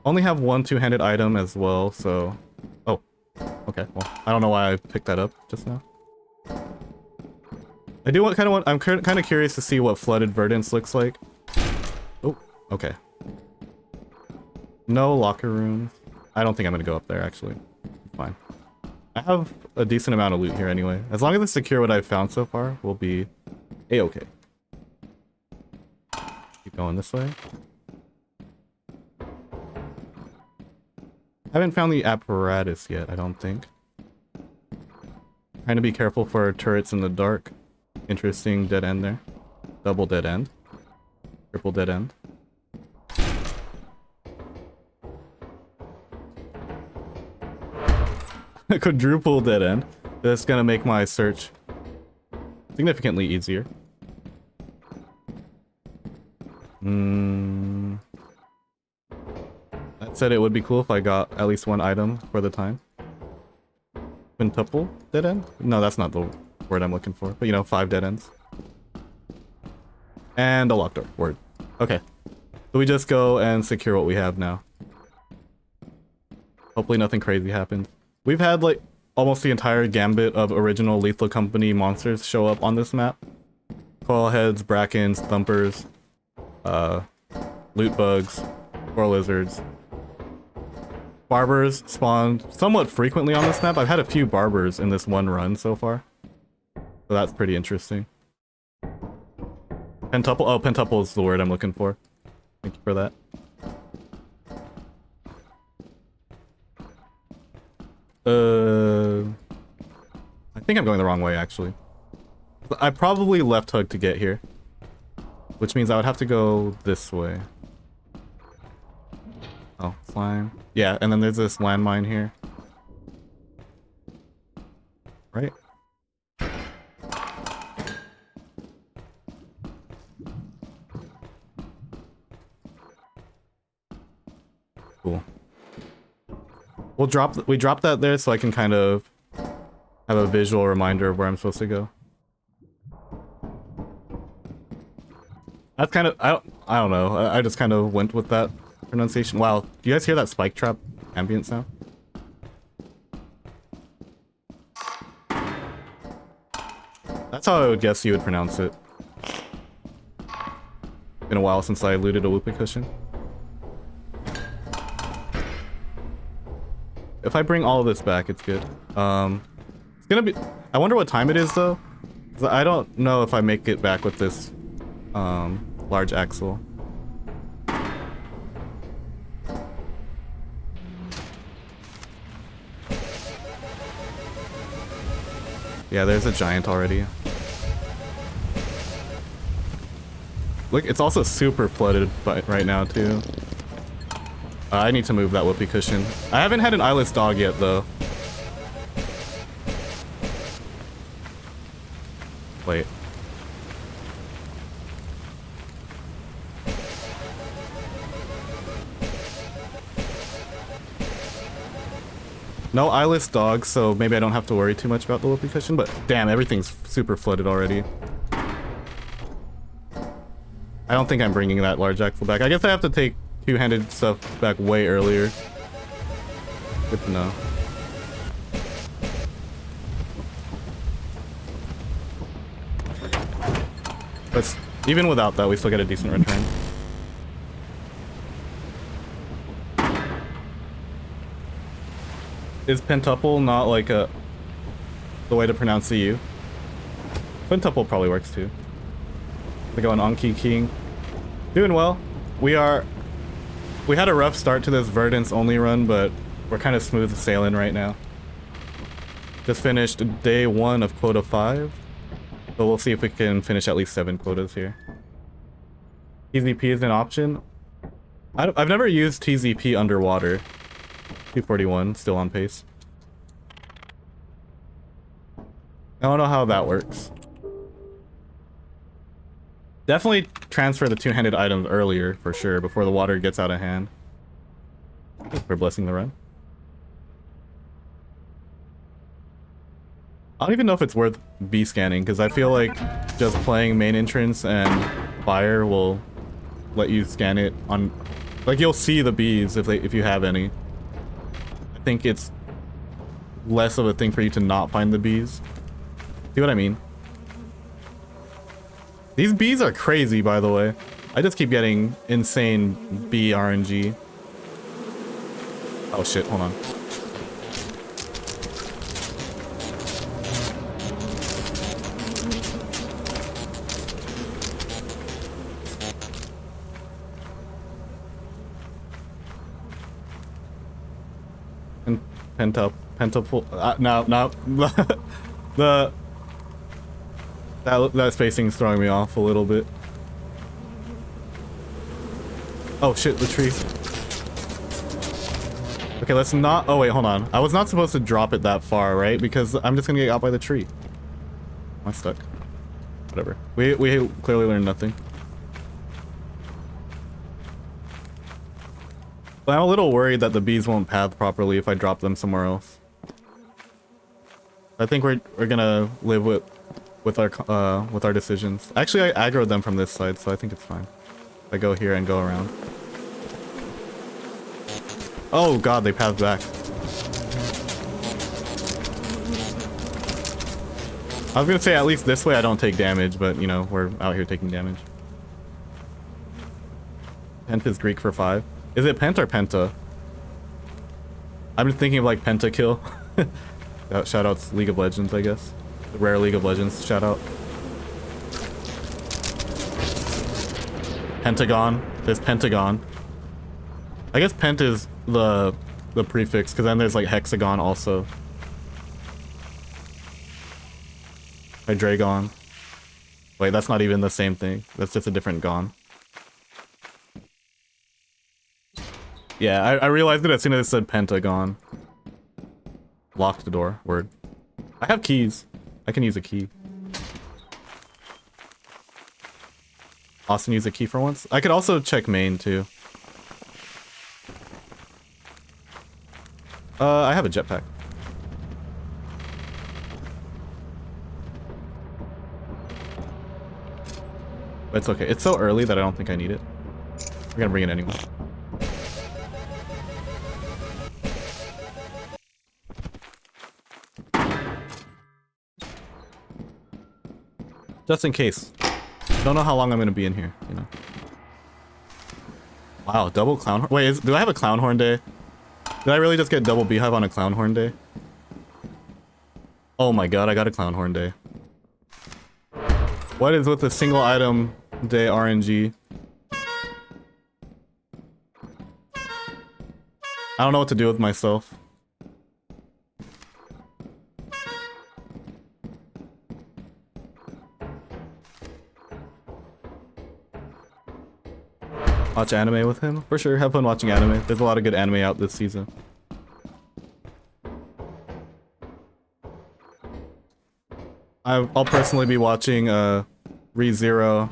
Only have one two-handed item as well, so... Oh, okay, well, I don't know why I picked that up just now. I'm kind of curious to see what flooded Verdance looks like. Oh, okay. No locker rooms. I don't think I'm gonna go up there, actually. Fine. I have a decent amount of loot here anyway. As long as it's secure what I've found so far, we'll be a-okay. Keep going this way. I haven't found the apparatus yet, I don't think. Trying to be careful for turrets in the dark. Interesting dead end there. Double dead end. Triple dead end. Quadruple dead end. That's gonna make my search significantly easier. That said, it would be cool if I got at least one item for the time. Quintuple dead end? No, that's not the word I'm looking for. But you know, 5 dead ends. And a locked door. Word. Okay. So we just go and secure what we have now. Hopefully nothing crazy happens. We've had like almost the entire gambit of original Lethal Company monsters show up on this map. Coilheads, Brackens, Thumpers, loot bugs, or lizards. Barbers spawned somewhat frequently on this map. I've had a few barbers in this one run so far. So that's pretty interesting. Pentuple? Oh, pentuple is the word I'm looking for. Thank you for that. I think I'm going the wrong way, actually. I probably left hook to get here. Which means I would have to go this way. Oh, slime. Yeah, and then there's this landmine here. Right? Cool. We drop that there so I can kind of have a visual reminder of where I'm supposed to go. That's kind of I don't know. I just kind of went with that pronunciation. Wow, do you guys hear that spike trap ambient sound? That's how I would guess you would pronounce it. Been a while since I looted a whoopee cushion. If I bring all of this back, it's good. It's gonna be... I wonder what time it is, though. 'Cause I don't know if I make it back with this, large axle. Yeah, there's a giant already. Look, it's also super flooded right now, too. I need to move that whoopee cushion. I haven't had an eyeless dog yet, though. Wait. No eyeless dog, so maybe I don't have to worry too much about the whoopee cushion, but damn, everything's super flooded already. I don't think I'm bringing that large axle back. I guess I have to take two-handed stuff back way earlier. Good to know. But even without that, we still get a decent return. Is pentuple not like the way to pronounce the U? Quintuple probably works too. We're going Anki King. Doing well. We had a rough start to this Verdance only run, but we're kind of smooth sailing right now. Just finished day 1 of quota 5. So we'll see if we can finish at least 7 quotas here. TZP is an option. I've never used TZP underwater. 241, still on pace. I don't know how that works. Definitely transfer the two-handed items earlier, for sure, before the water gets out of hand. Thanks for blessing the run. I don't even know if it's worth B scanning, because I feel like just playing main entrance and fire will let you scan it on... Like, you'll see the bees if you have any. I think it's less of a thing for you to not find the bees. See what I mean? These bees are crazy, by the way. I just keep getting insane bee RNG. Oh shit, hold on. And pentaple. No. That spacing's throwing me off a little bit. Oh shit, the tree. Okay, let's not... Oh wait, hold on. I was not supposed to drop it that far, right? Because I'm just gonna get out by the tree. Am I stuck? Whatever. We clearly learned nothing. But I'm a little worried that the bees won't path properly if I drop them somewhere else. I think we're gonna live with our decisions. Actually, I aggroed them from this side, so I think it's fine. I go here and go around. Oh god, they pathed back. I was gonna say at least this way I don't take damage, but you know, we're out here taking damage. Pent is Greek for 5. Is it Pent or Penta? I'm just thinking of like Pentakill. Shoutouts League of Legends, I guess. The rare League of Legends shoutout. Pentagon. There's Pentagon. I guess Pent is the the prefix, because then there's like hexagon also. Hydragon. Wait, that's not even the same thing. That's just a different gon. Yeah, I realized it as soon as it said pentagon. Locked the door. Word. I have keys. I can use a key. Austin use a key for once. I could also check main too. I have a jetpack. But it's okay. It's so early that I don't think I need it. We're gonna bring it anyway. Just in case. Don't know how long I'm gonna be in here, you know. Wow, double clown horn. Wait, do I have a clown horn day? Did I really just get double beehive on a clown horn day? Oh my god, I got a clown horn day. What is with the single item day RNG? I don't know what to do with myself. Watch anime with him? For sure, have fun watching anime. There's a lot of good anime out this season. I'll personally be watching ReZero,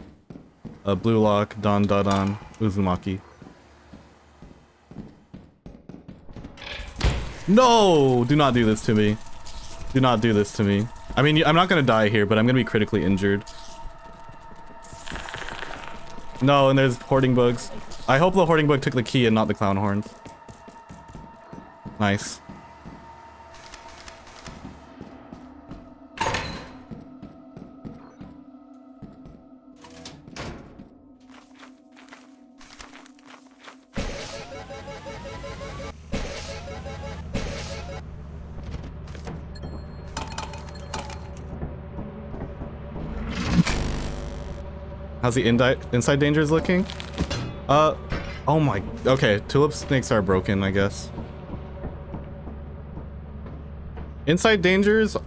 Blue Lock, Don Dadan, Uzumaki. No! Do not do this to me. Do not do this to me. I mean, I'm not gonna die here, but I'm gonna be critically injured. No, and there's hoarding bugs. I hope the hoarding bug took the key and not the clown horns. Nice. How's the inside dangers looking? Oh my, okay, tulip snakes are broken, I guess. Inside dangers,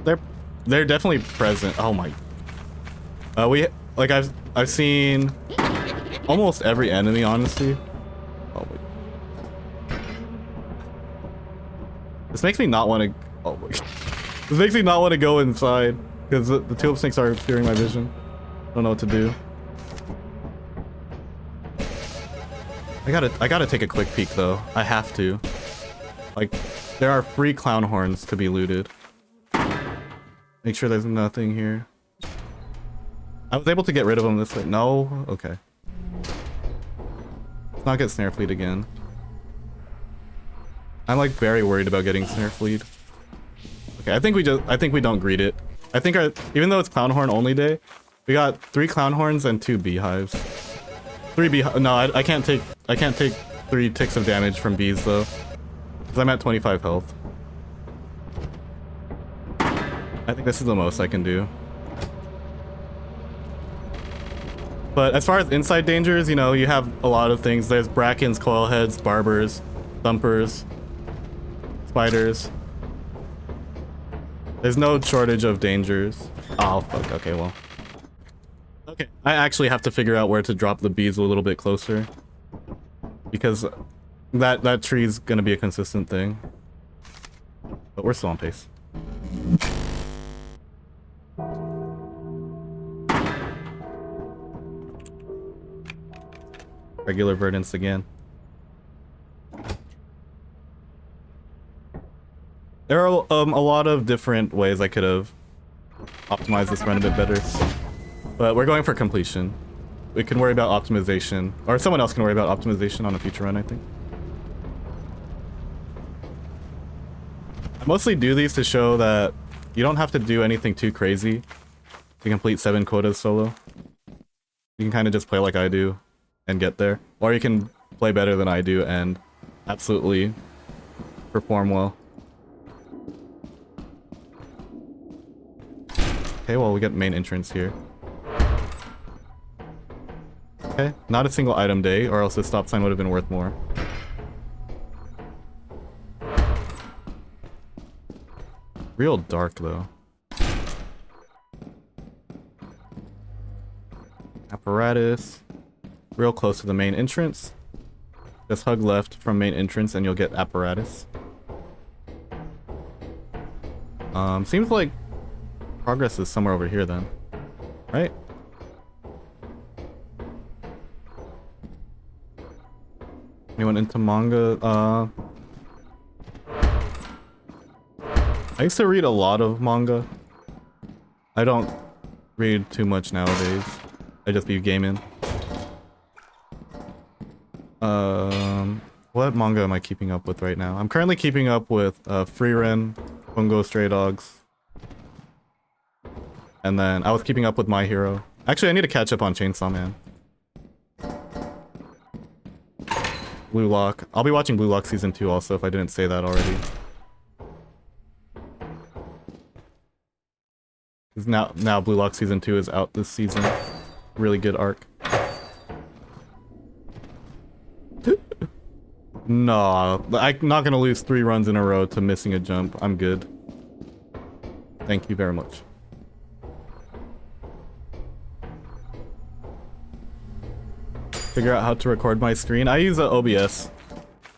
they're definitely present. Oh my. I've seen almost every enemy, honestly. Oh wait. This makes me not want to. Oh my. This makes me not want to go inside because the tulip snakes are obscuring my vision. I don't know what to do. I gotta take a quick peek though. I have to. Like, there are free clown horns to be looted. Make sure there's nothing here. I was able to get rid of them this way. No? Okay. Let's not get snare fleet again. I'm like very worried about getting snare fleet. Okay, I think we don't greet it. I think even though it's clown horn only day, we got 3 clown horns and 2 beehives. 3 beehives. No, I can't take 3 ticks of damage from bees though, because I'm at 25 health. I think this is the most I can do. But as far as inside dangers, you know, you have a lot of things. There's brackens, coilheads, barbers, thumpers, spiders. There's no shortage of dangers. Oh fuck. Okay, well. Okay, I actually have to figure out where to drop the bees a little bit closer, because that tree's gonna be a consistent thing. But we're still on pace. Regular verdance again. There are a lot of different ways I could have optimized this run a bit better. But we're going for completion. We can worry about optimization, or someone else can worry about optimization on a future run, I think. I mostly do these to show that you don't have to do anything too crazy to complete 7 quotas solo. You can kind of just play like I do and get there. Or you can play better than I do and absolutely perform well. Okay, well, we get main entrance here. Okay, not a single item day, or else this stop sign would have been worth more. Real dark though. Apparatus. Real close to the main entrance. Just hug left from main entrance and you'll get apparatus. Seems like progress is somewhere over here then. Right? Anyone into manga? I used to read a lot of manga. I don't read too much nowadays. I just be gaming. What manga am I keeping up with right now? I'm currently keeping up with Frieren, Bungo Stray Dogs. And then I was keeping up with My Hero. Actually, I need to catch up on Chainsaw Man. Blue Lock. I'll be watching Blue Lock Season 2 also, if I didn't say that already. Now Blue Lock Season 2 is out this season. Really good arc. No, I'm not gonna lose 3 runs in a row to missing a jump. I'm good. Thank you very much. Figure out how to record my screen. I use OBS.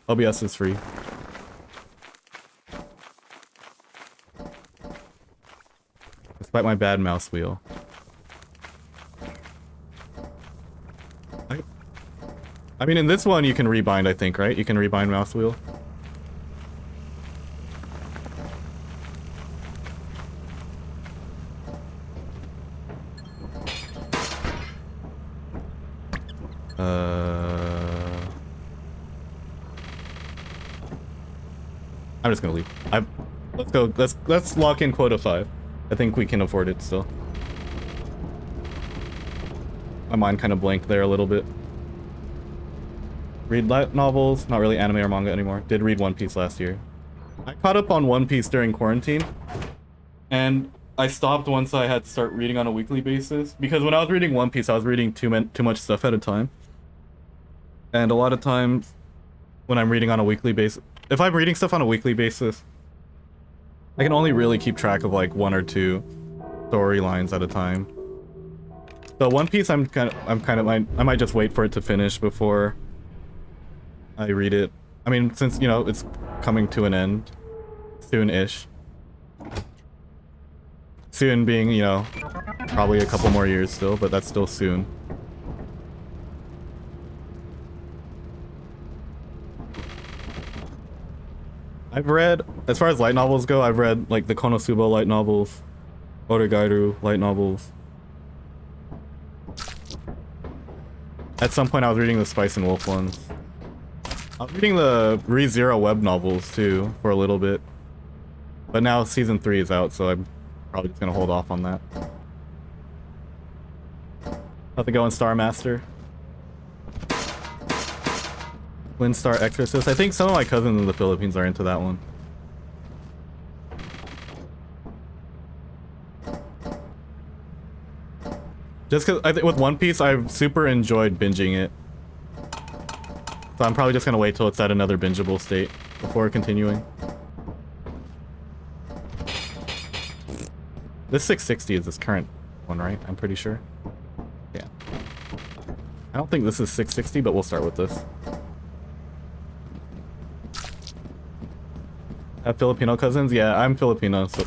OBS is free. Despite my bad mouse wheel. I mean, in this one you can rebind, I think, right? You can rebind mouse wheel. I'm just gonna leave. Let's go. Let's lock in quota 5. I think we can afford it still. My mind kind of blanked there a little bit. Read light novels, not really anime or manga anymore. Did read One Piece last year. I caught up on One Piece during quarantine, and I stopped once I had to start reading on a weekly basis, because when I was reading One Piece, I was reading too much stuff at a time. And a lot of times, when I'm reading on a weekly basis, if I'm reading stuff on a weekly basis, I can only really keep track of like 1 or 2 storylines at a time. So One Piece, I might just wait for it to finish before I read it. I mean, since, you know, it's coming to an end soon-ish. Soon being, you know, probably a couple more years still, but that's still soon. I've read, as far as light novels go, I've read like the Konosuba light novels, Oregairu light novels. At some point I was reading the Spice and Wolf ones. I was reading the ReZero web novels too for a little bit. But now season 3 is out, so I'm probably just gonna hold off on that. How's it going, Star Master? Twin Star Exorcist. I think some of my cousins in the Philippines are into that one. Just because I think with One Piece, I've super enjoyed binging it. So I'm probably just gonna wait till it's at another bingeable state before continuing. This 660 is this current one, right? I'm pretty sure. Yeah. I don't think this is 660, but we'll start with this. Have Filipino cousins? Yeah, I'm Filipino, so...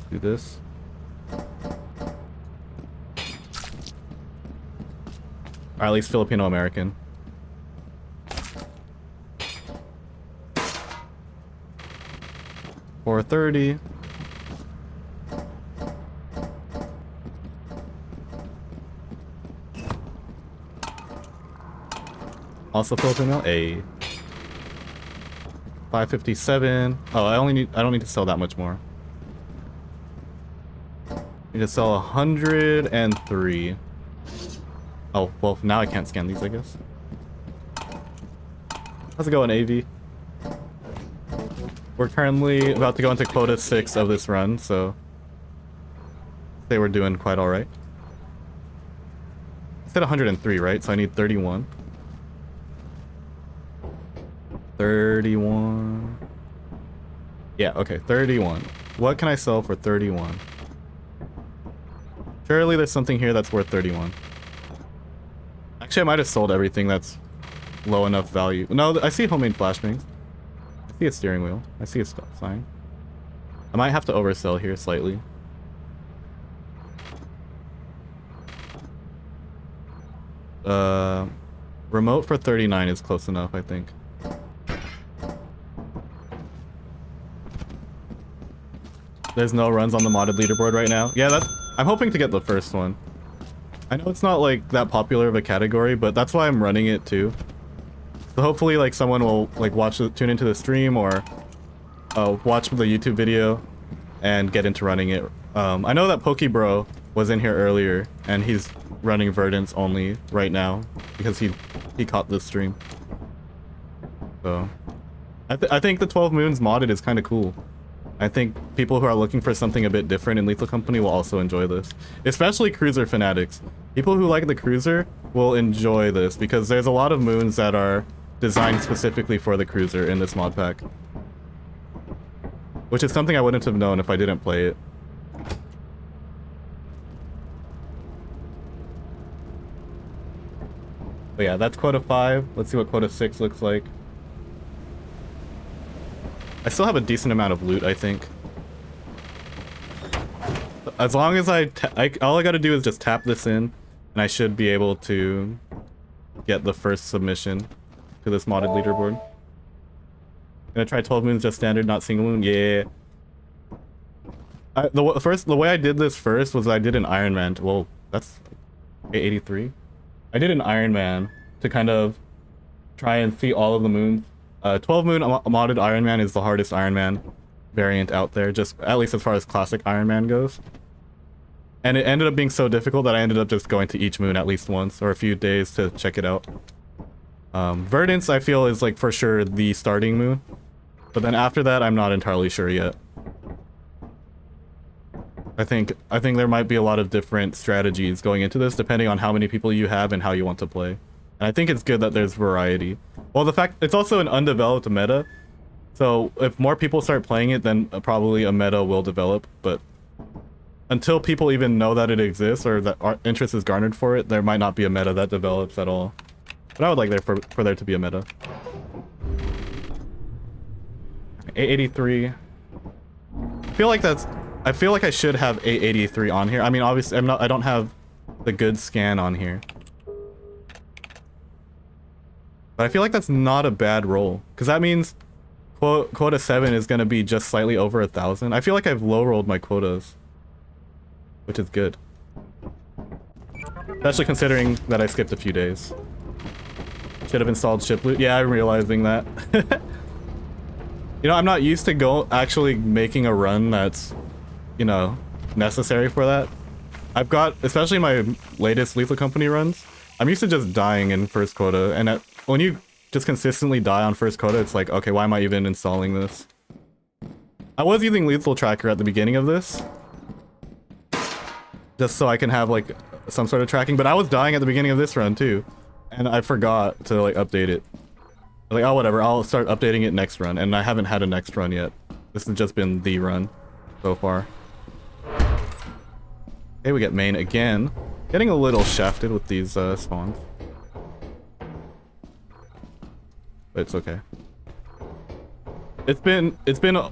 do this. Or at least Filipino-American. $4.30. Also Filipino? A. 557. Oh, I don't need to sell that much more. Need to sell 103. Oh, well, now I can't scan these, I guess. How's it going, AV? We're currently about to go into quota 6 of this run, so I'd say we're doing quite alright. I said 103, right? So I need 31. 31. Yeah, okay, 31. What can I sell for 31? Surely there's something here that's worth 31. Actually, I might have sold everything that's low enough value. No, I see homemade flashbangs. I see a steering wheel. I see a stop sign. I might have to oversell here slightly. Remote for 39 is close enough, I think. There's no runs on the modded leaderboard right now. Yeah, I'm hoping to get the first one. I know it's not like that popular of a category, but that's why I'm running it too. So hopefully like someone will like tune into the stream or watch the YouTube video and get into running it. I know that Pokebro was in here earlier and he's running Verdance only right now because he caught this stream. So I think the 12 Moons modded is kind of cool. I think people who are looking for something a bit different in Lethal Company will also enjoy this. Especially cruiser fanatics. People who like the cruiser will enjoy this because there's a lot of moons that are designed specifically for the cruiser in this mod pack. Which is something I wouldn't have known if I didn't play it. But yeah, that's quota 5. Let's see what quota 6 looks like. I still have a decent amount of loot, I think. As long as all I gotta do is just tap this in, and I should be able to get the first submission to this modded leaderboard. Gonna try 12 moons just standard, not single moon? Yeah. The way I did this first was I did an Iron Man. Well, that's 883. I did an Iron Man to kind of try and see all of the moons. 12 moon modded Iron Man is the hardest Iron Man variant out there, just at least as far as classic Iron Man goes. And it ended up being so difficult that I ended up just going to each moon at least once or a few days to check it out. Verdance I feel is like for sure the starting moon, but then after that I'm not entirely sure yet. I think there might be a lot of different strategies going into this depending on how many people you have and how you want to play. And I think it's good that there's variety. Well, the fact it's also an undeveloped meta, so if more people start playing it, then probably a meta will develop. But until people even know that it exists or that our interest is garnered for it, there might not be a meta that develops at all. But I would like for there to be a meta. 883. I feel like I should have 883 on here. I mean, obviously I don't have the good scan on here. But I feel like that's not a bad roll, because that means quota 7 is going to be just slightly over 1,000. I feel like I've low rolled my quotas, which is good. Especially considering that I skipped a few days. Should have installed ship loot. Yeah, I'm realizing that. You know, I'm not used to actually making a run that's, you know, necessary for that. I've got, especially my latest Lethal Company runs, I'm used to just dying in first quota, and when you just consistently die on first quota, it's like, okay, why am I even installing this? I was using Lethal Tracker at the beginning of this, just so I can have like some sort of tracking, but I was dying at the beginning of this run too, and I forgot to like update it. Like, oh whatever, I'll start updating it next run, and I haven't had a next run yet. This has just been the run so far. Okay, we get main again. Getting a little shafted with these spawns. But it's okay. It's been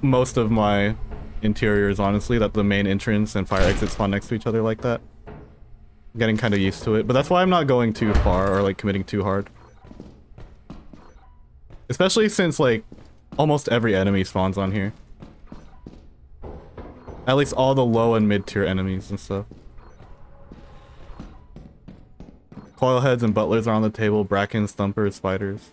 most of my interiors, honestly, that the main entrance and fire exit spawn next to each other like that. I'm getting kind of used to it, but that's why I'm not going too far or like committing too hard. Especially since like almost every enemy spawns on here. At least all the low and mid tier enemies and stuff. Coilheads and butlers are on the table, brackens, thumpers, spiders.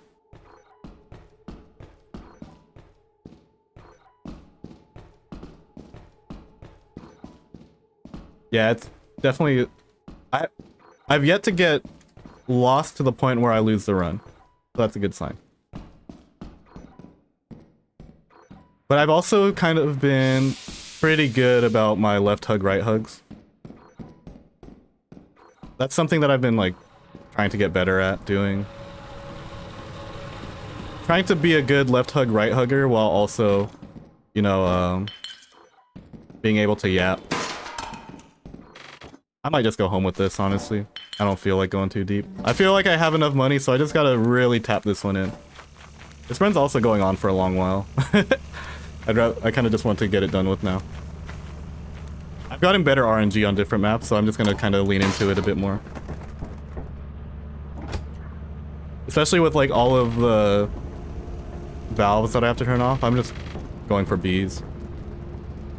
Yeah, it's definitely... I've yet to get lost to the point where I lose the run. So that's a good sign. But I've also kind of been pretty good about my left hug, right hugs. That's something that I've been like trying to get better at doing. trying to be a good left hug, right hugger while also, you know, being able to yap. I might just go home with this, honestly. I don't feel like going too deep. I feel like I have enough money, so I just gotta really tap this one in. This run's also going on for a long while. I kind of just want to get it done with now. I've gotten better RNG on different maps, so I'm just gonna kind of lean into it a bit more. Especially with like all of the valves that I have to turn off, I'm just going for Bs.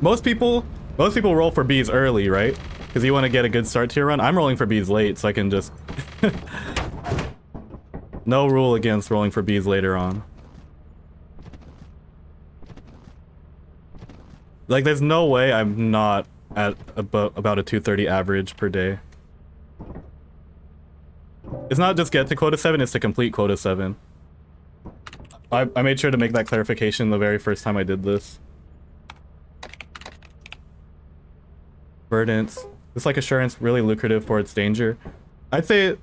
Most people roll for Bs early, right? Because you want to get a good start to your run. I'm rolling for Bs late, so I can just... No rule against rolling for Bs later on. Like, there's no way I'm not at about a 230 average per day. It's not just get to quota 7, it's to complete quota 7. I made sure to make that clarification the very first time I did this. Verdance. It's like Assurance, really lucrative for its danger. I'd say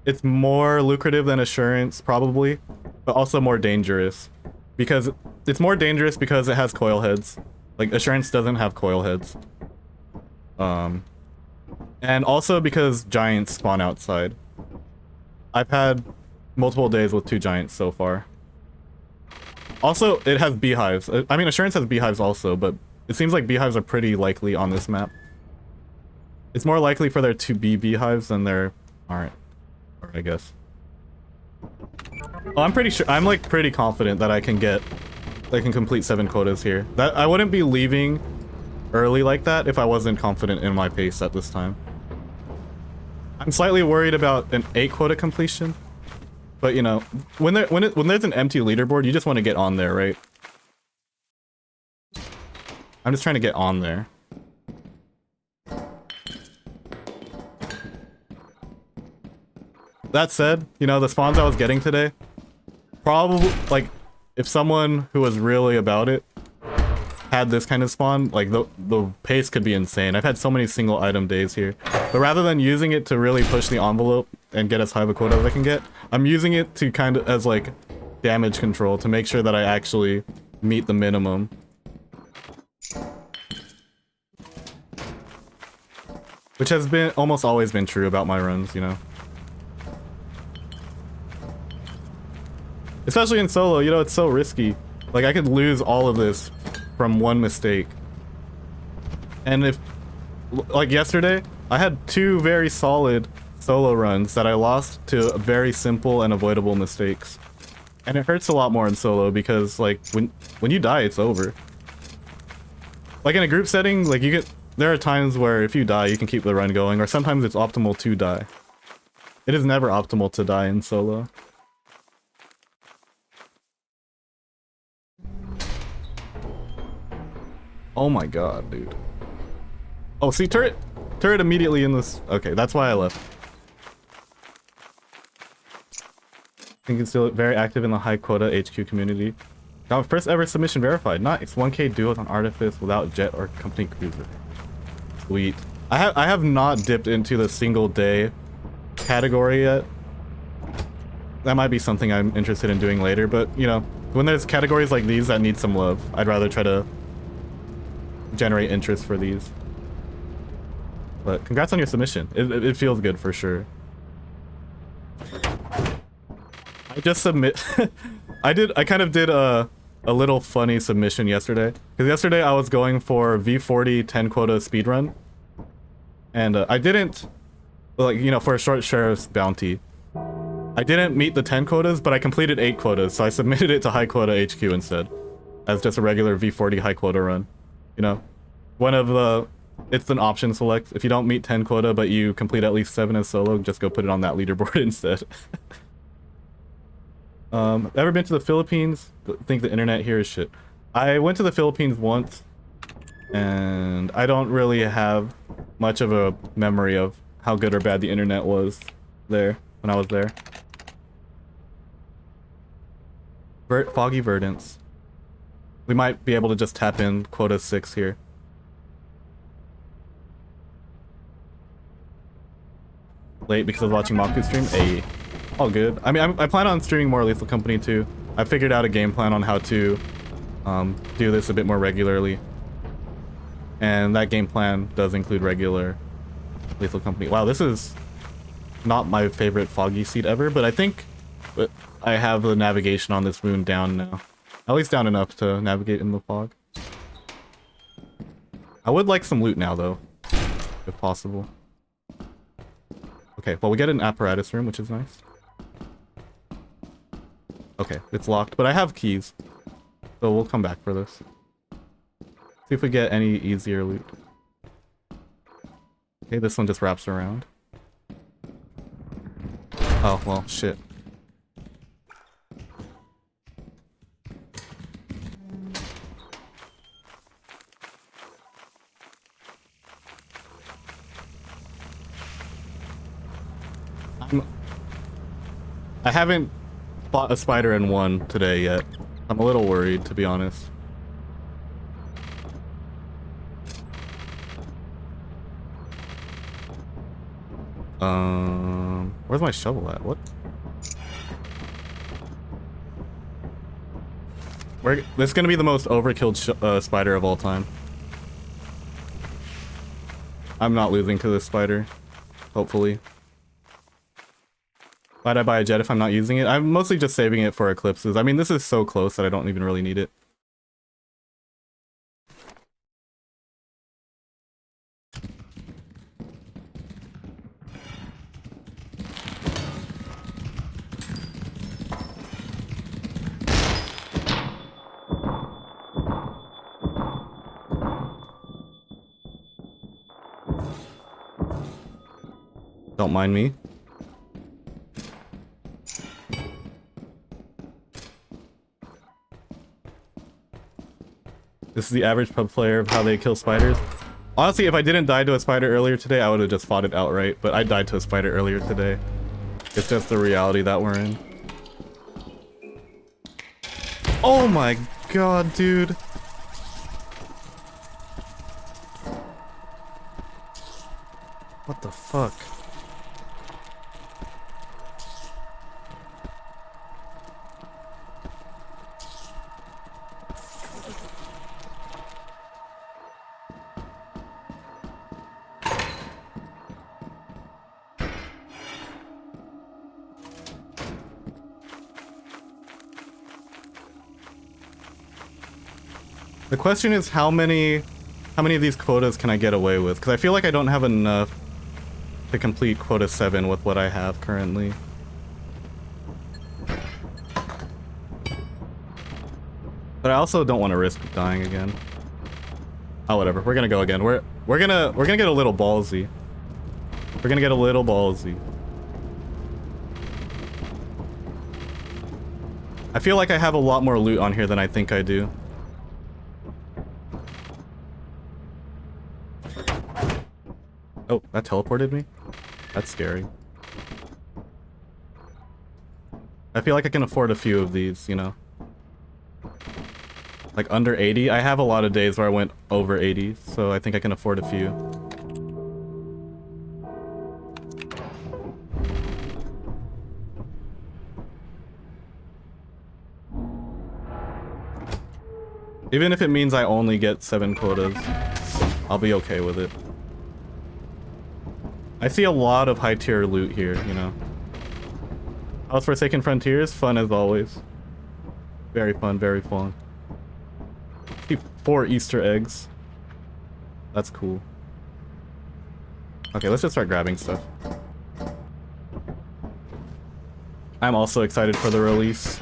it's more lucrative than Assurance, probably, but also more dangerous. Because it's more dangerous because it has coil heads. Like, Assurance doesn't have coil heads. And also because giants spawn outside. I've had multiple days with 2 giants so far. Also, it has beehives. I mean, Assurance has beehives also, but it seems like beehives are pretty likely on this map. It's more likely for there to be beehives than there aren't. Or I guess. Oh, I'm pretty sure. I'm like pretty confident that I can complete 7 quotas here. That I wouldn't be leaving early like that if I wasn't confident in my pace at this time. I'm slightly worried about an 8 quota completion. But you know, when there's an empty leaderboard, you just want to get on there, right? I'm just trying to get on there. That said, you know, the spawns I was getting today, probably, like, if someone who was really about it had this kind of spawn, like, the pace could be insane. I've had so many single item days here. But rather than using it to really push the envelope and get as high of a quota as I can get, I'm using it to kind of as, like, damage control to make sure that I actually meet the minimum. Which has been almost always been true about my runs, you know? Especially in solo, you know, it's so risky. Like, I could lose all of this from one mistake. And if, like yesterday, I had 2 very solid solo runs that I lost to very simple and avoidable mistakes. And it hurts a lot more in solo because, like, when you die, it's over. Like, in a group setting, like, there are times where if you die, you can keep the run going, or sometimes it's optimal to die. It is never optimal to die in solo. Oh my god, dude. Oh, see, turret immediately in this. Okay, that's why I left. I think it's still very active in the high quota HQ community. Got my first ever submission verified. Nice. 1K duos on Artifice without jet or company cruiser. Sweet. I have not dipped into the single day category yet. That might be something I'm interested in doing later, but you know, when there's categories like these that need some love, I'd rather try to generate interest for these. But congrats on your submission. It feels good for sure. I just I kind of did a little funny submission yesterday. Because yesterday I was going for V40 10 quota speedrun. And I didn't, like, you know, for a short sheriff's bounty. I didn't meet the 10 quotas, but I completed 8 quotas, so I submitted it to high quota HQ instead. As just a regular V40 high quota run. You know, it's an option select. If you don't meet 10 quota, but you complete at least 7 as solo, just go put it on that leaderboard instead. Ever been to the Philippines? Think the internet here is shit. I went to the Philippines once, and I don't really have much of a memory of how good or bad the internet was there when I was there. Foggy Verdance. We might be able to just tap in quota 6 here. Late because I was watching Maku stream. All good. I mean, I plan on streaming more Lethal Company too. I figured out a game plan on how to do this a bit more regularly. And that game plan does include regular Lethal Company. Wow, this is not my favorite foggy seat ever, but I think I have the navigation on this moon down now. At least down enough to navigate in the fog. I would like some loot now, though, if possible. Okay, well, we get an apparatus room, which is nice. Okay, it's locked, but I have keys, so we'll come back for this. See if we get any easier loot. Okay, this one just wraps around. Oh, well, shit. I haven't fought a spider in one today yet. I'm a little worried, to be honest. Where's my shovel at? What? This is gonna be the most overkilled spider of all time. I'm not losing to this spider, hopefully. Why'd I buy a jet if I'm not using it? I'm mostly just saving it for eclipses. I mean, this is so close that I don't even really need it. Don't mind me. This is the average pub player of how they kill spiders. Honestly, if I didn't die to a spider earlier today, I would have just fought it outright, but I died to a spider earlier today. It's just the reality that we're in. Oh my god, dude. What the fuck? The question is how many of these quotas can I get away with? Because I feel like I don't have enough to complete quota 7 with what I have currently. But I also don't want to risk dying again. Oh, whatever. We're gonna go again. We're gonna get a little ballsy. We're gonna get a little ballsy. I feel like I have a lot more loot on here than I think I do. Oh, that teleported me? That's scary. I feel like I can afford a few of these, you know? Like under 80? I have a lot of days where I went over 80, so I think I can afford a few. Even if it means I only get 7 quotas, I'll be okay with it. I see a lot of high tier loot here, you know. House Forsaken Frontiers, fun as always. Very fun, very fun. See 4 Easter eggs. That's cool. Okay, let's just start grabbing stuff. I'm also excited for the release.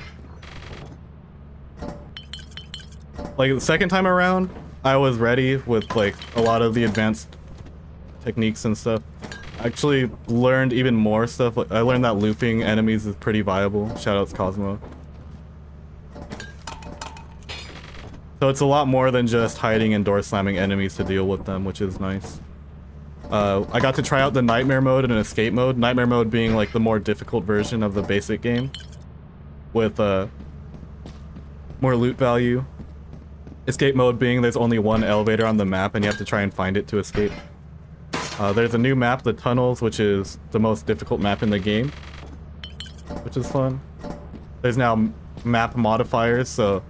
Like, the second time around, I was ready with, like, a lot of the advanced techniques and stuff. Actually learned even more stuff. I learned that looping enemies is pretty viable. Shoutouts Cosmo. So it's a lot more than just hiding and door slamming enemies to deal with them, which is nice. I got to try out the nightmare mode and an escape mode. Nightmare mode being like the more difficult version of the basic game with more loot value. Escape mode being there's only one elevator on the map and you have to try and find it to escape. There's a new map, the tunnels, which is the most difficult map in the game, which is fun. There's now map modifiers, so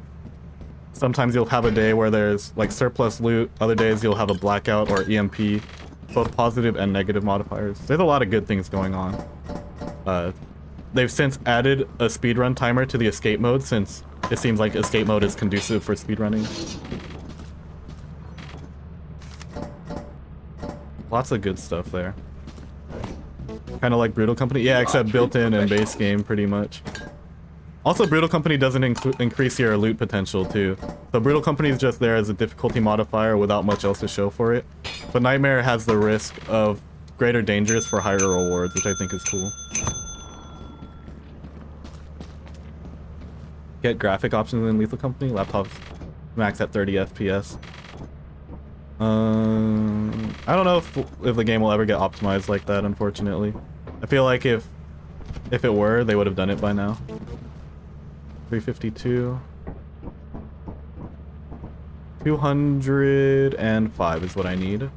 sometimes you'll have a day where there's like surplus loot, other days you'll have a blackout or EMP, both positive and negative modifiers. There's a lot of good things going on. They've since added a speedrun timer to the escape mode, since it seems like escape mode is conducive for speedrunning. Lots of good stuff there. Kind of like Brutal Company. Yeah, except built-in and base game, pretty much. Also, Brutal Company doesn't increase your loot potential, too. So Brutal Company is just there as a difficulty modifier without much else to show for it. But Nightmare has the risk of greater dangers for higher rewards, which I think is cool. Get graphic options in Lethal Company. Laptops max at 30 FPS. I don't know if the game will ever get optimized like that, unfortunately. I feel like if it were, they would have done it by now. 352. 205 is what I need.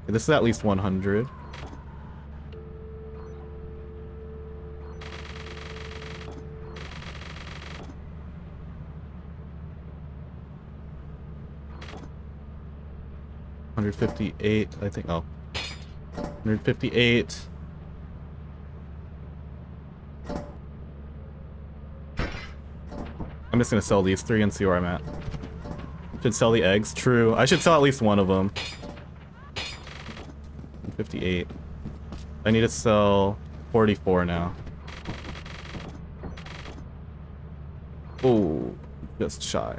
Okay, this is at least 100. $158, I think. Oh, 158. I'm just gonna sell these 3 and see where I'm at. Should sell the eggs. True. I should sell at least one of them. 58. I need to sell 44 now. Oh, just shy.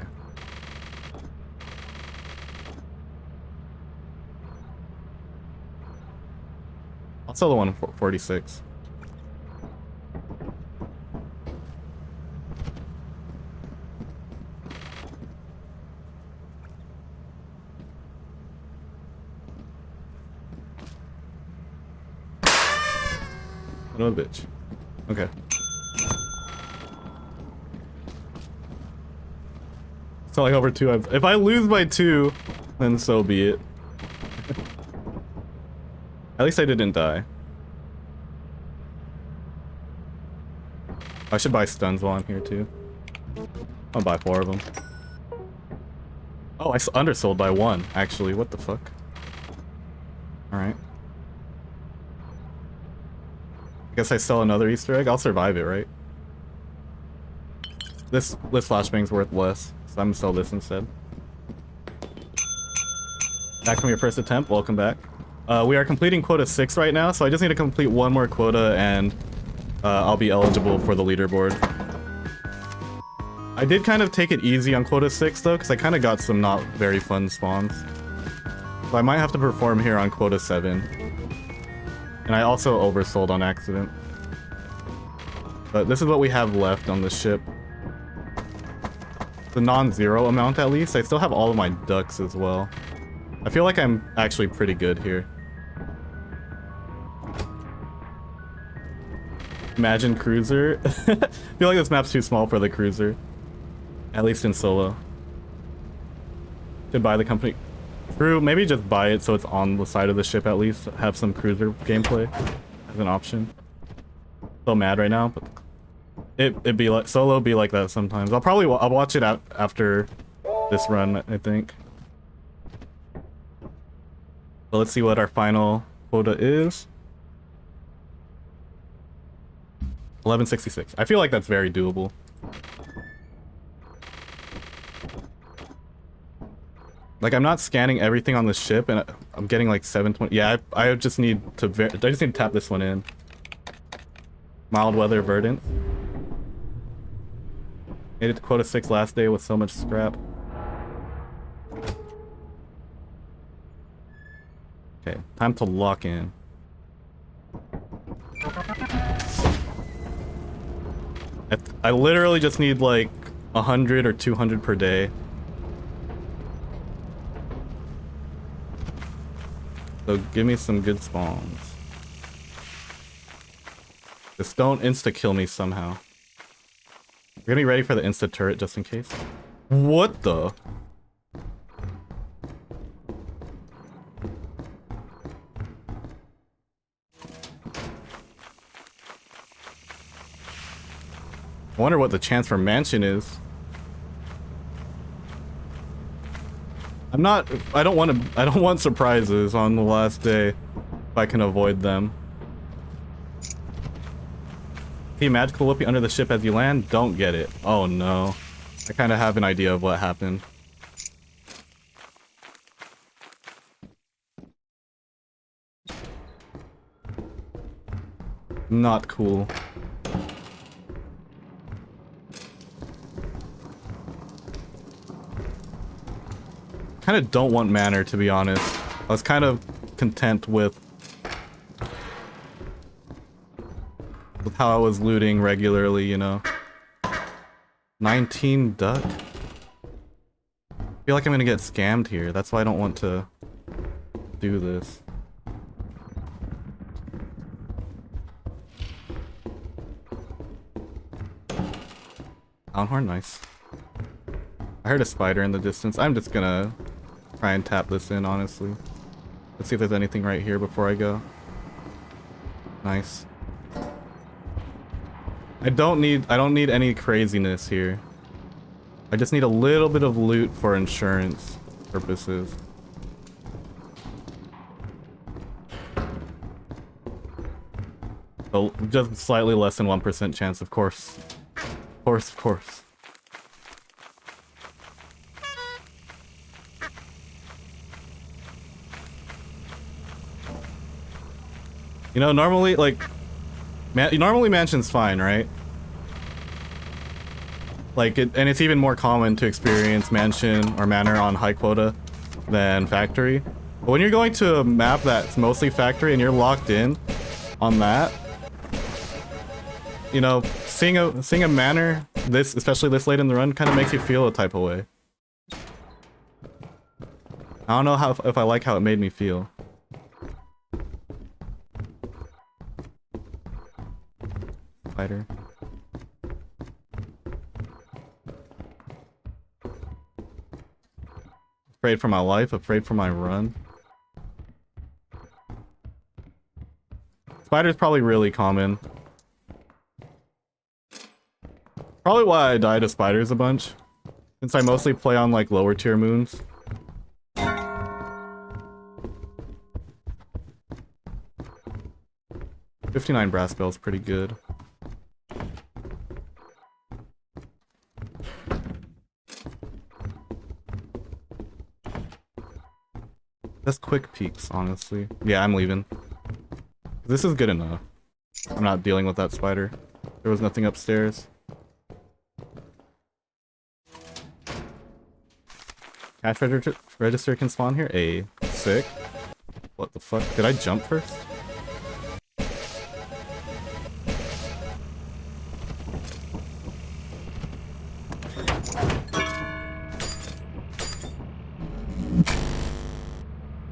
I'll sell the one for 46. Son of a bitch. Okay. Selling over 2. If I lose by 2, then so be it. At least I didn't die. I should buy stuns while I'm here too. I'll buy 4 of them. Oh, I undersold by 1, actually. What the fuck? Alright. I guess I sell another Easter egg. I'll survive it, right? This flashbang's worth less, so I'm gonna sell this instead. Back from your first attempt. Welcome back. We are completing quota 6 right now, so I just need to complete 1 more quota and I'll be eligible for the leaderboard. I did kind of take it easy on quota 6 though, because I kind of got some not very fun spawns. So I might have to perform here on quota 7. And I also oversold on accident. But this is what we have left on the ship. The non-zero amount at least. I still have all of my ducks as well. I feel like I'm actually pretty good here. Imagine cruiser. I feel like this map's too small for the cruiser. At least in solo. Should buy the company. True, maybe just buy it so it's on the side of the ship at least. Have some cruiser gameplay as an option. So mad right now, but it'd be like solo be like that sometimes. I'll watch it out after this run, I think. So let's see what our final quota is. 1166. I feel like that's very doable. Like, I'm not scanning everything on the ship, and I'm getting like 720. Yeah, I just need to tap this one in. Mild weather Verdant. Made it to quota 6 last day with so much scrap. Okay, time to lock in. I literally just need like 100 or 200 per day. So give me some good spawns. Just don't insta-kill me somehow. We're gonna be ready for the insta-turret just in case. What the? I wonder what the chance for mansion is. I don't want surprises on the last day if I can avoid them. See magical whoopee under the ship as you land? Don't get it. Oh no. I kind of have an idea of what happened. Not cool. Kind of don't want manor, to be honest. I was kind of content with how I was looting regularly, you know. 19 duck? I feel like I'm gonna get scammed here. That's why I don't want to do this. Townhorn, nice. I heard a spider in the distance. I'm just gonna try and tap this in, honestly. Let's see if there's anything right here before I go. Nice. I don't need any craziness here. I just need a little bit of loot for insurance purposes. So just slightly less than 1% chance, of course. Of course. You know, normally, like, normally mansion's fine, right? Like, and it's even more common to experience mansion or manor on high quota than factory. But when you're going to a map that's mostly factory and you're locked in on that, you know, seeing a manor especially this late in the run kind of makes you feel a type of way. I don't know if I like how it made me feel. Spider. Afraid for my life, afraid for my run. Spider's probably really common. Probably why I die to spiders a bunch, since I mostly play on like lower tier moons. $59 brass bell's pretty good. Just quick peeks, honestly. Yeah, I'm leaving. This is good enough. I'm not dealing with that spider. There was nothing upstairs. Cash register can spawn here? Sick. What the fuck? Did I jump first?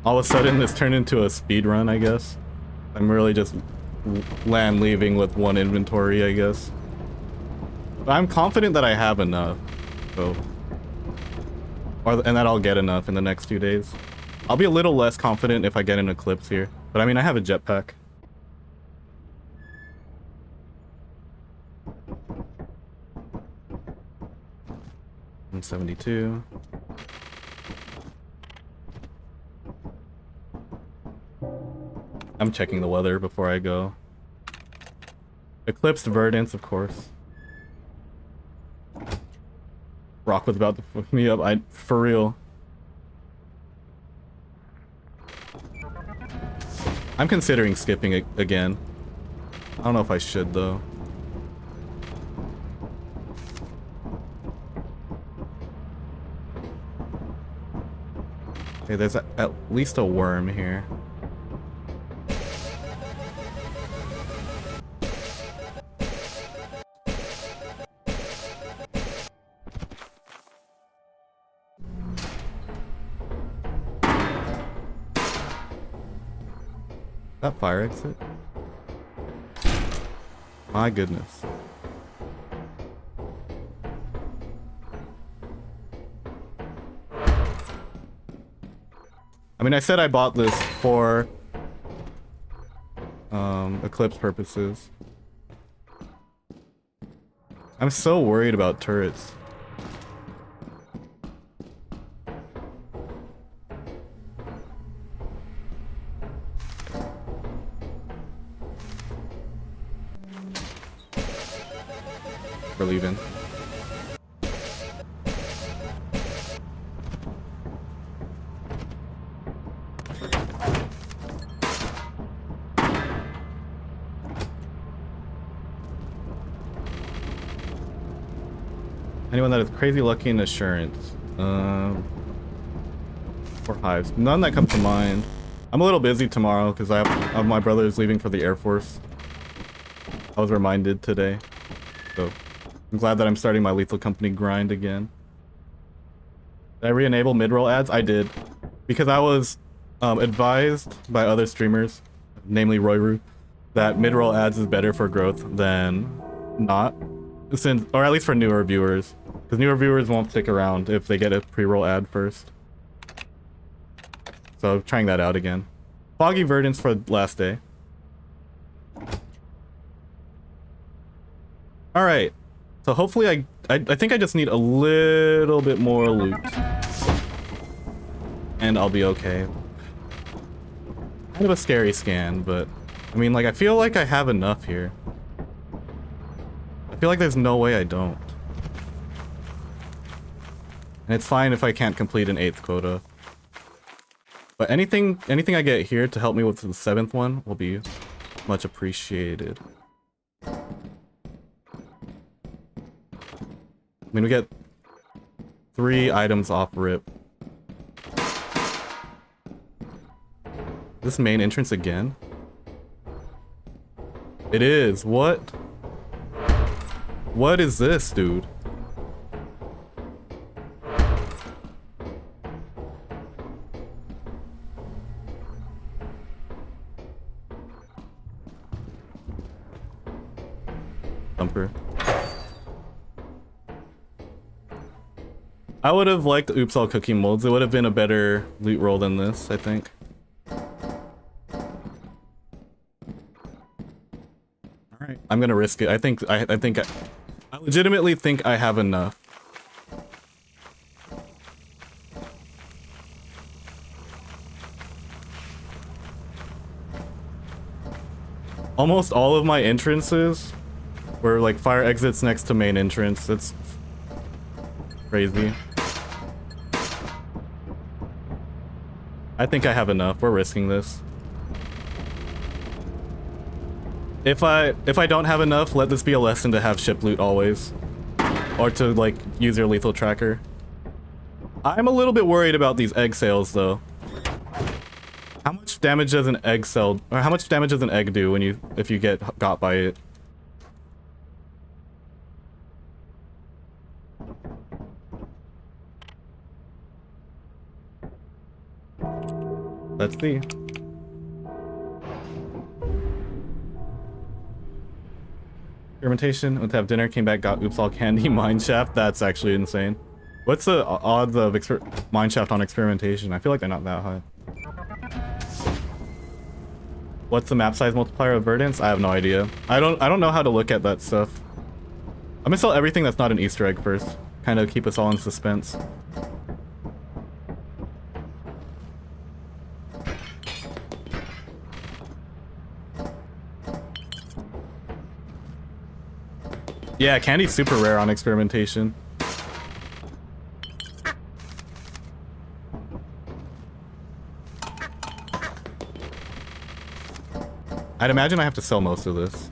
All of a sudden this turned into a speed run, I guess. I'm really just land leaving with one inventory, I guess. But I'm confident that I have enough, so... and that I'll get enough in the next 2 days. I'll be a little less confident if I get an eclipse here. But I mean, I have a jetpack. $172. I'm checking the weather before I go. Eclipsed Verdance, of course. Rock was about to fuck me up. For real. I'm considering skipping it again. I don't know if I should though. Okay, there's at least a worm here. That fire exit? My goodness. I mean, I said I bought this for Eclipse purposes. I'm so worried about turrets. We're leaving. Anyone that is crazy lucky in assurance. Or hives. None that come to mind. I'm a little busy tomorrow because I have my brother is leaving for the Air Force. I was reminded today. So I'm glad that I'm starting my Lethal Company grind again. Did I re-enable mid-roll ads? I did. Because I was advised by other streamers, namely Royru, that mid-roll ads is better for growth than not. Since, or at least for newer viewers. Because newer viewers won't stick around if they get a pre-roll ad first. So I'm trying that out again. Foggy Verdance for last day. Alright. So hopefully I think I just need a little bit more loot. And I'll be okay. Kind of a scary scan, but I mean, like, I feel like I have enough here. I feel like there's no way I don't. And it's fine if I can't complete an 8th quota. But anything I get here to help me with the 7th one will be much appreciated. I mean, we get 3 items off rip. This main entrance again? It is. What? What is this, dude? Thumper. I would have liked Oops All Cookie Molds. It would have been a better loot roll than this, I think. Alright, I'm gonna risk it. I legitimately think I have enough. Almost all of my entrances were like fire exits next to main entrance. It's crazy. I think I have enough. We're risking this. If I don't have enough, let this be a lesson to have ship loot always. Or to, like, use your lethal tracker. I'm a little bit worried about these egg sales, though. How much damage does an egg sell, or how much damage does an egg do when if you get got by it? Let's see. Experimentation, went to have dinner, came back, got oops all candy, mineshaft. That's actually insane. What's the odds of mineshaft on experimentation? I feel like they're not that high. What's the map size multiplier of Verdance? I have no idea. I don't know how to look at that stuff. I'm gonna sell everything that's not an Easter egg first. Kind of keep us all in suspense. Yeah, candy's super rare on experimentation. I'd imagine I have to sell most of this.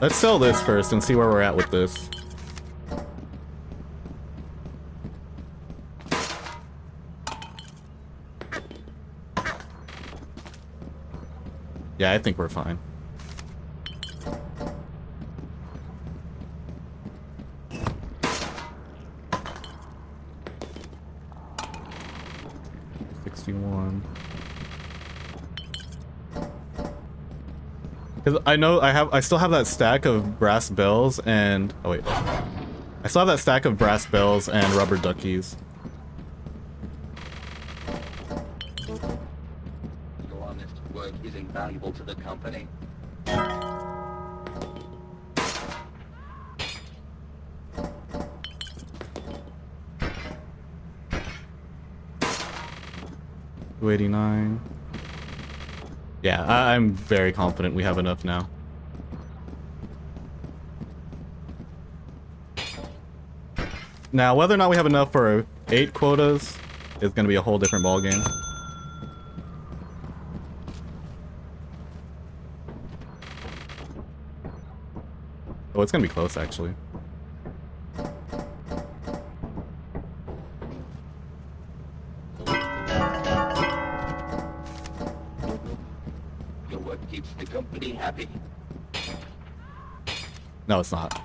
Let's sell this first and see where we're at with this. Yeah, I think we're fine. Because I know I still have that stack of brass bells and oh wait, I still have that stack of brass bells and rubber duckies. Your honest work is invaluable to the company. $289. Yeah, I'm very confident we have enough now. Now, whether or not we have enough for 8 quotas is going to be a whole different ballgame. Oh, it's going to be close, actually. Your work keeps the company happy. No, it's not.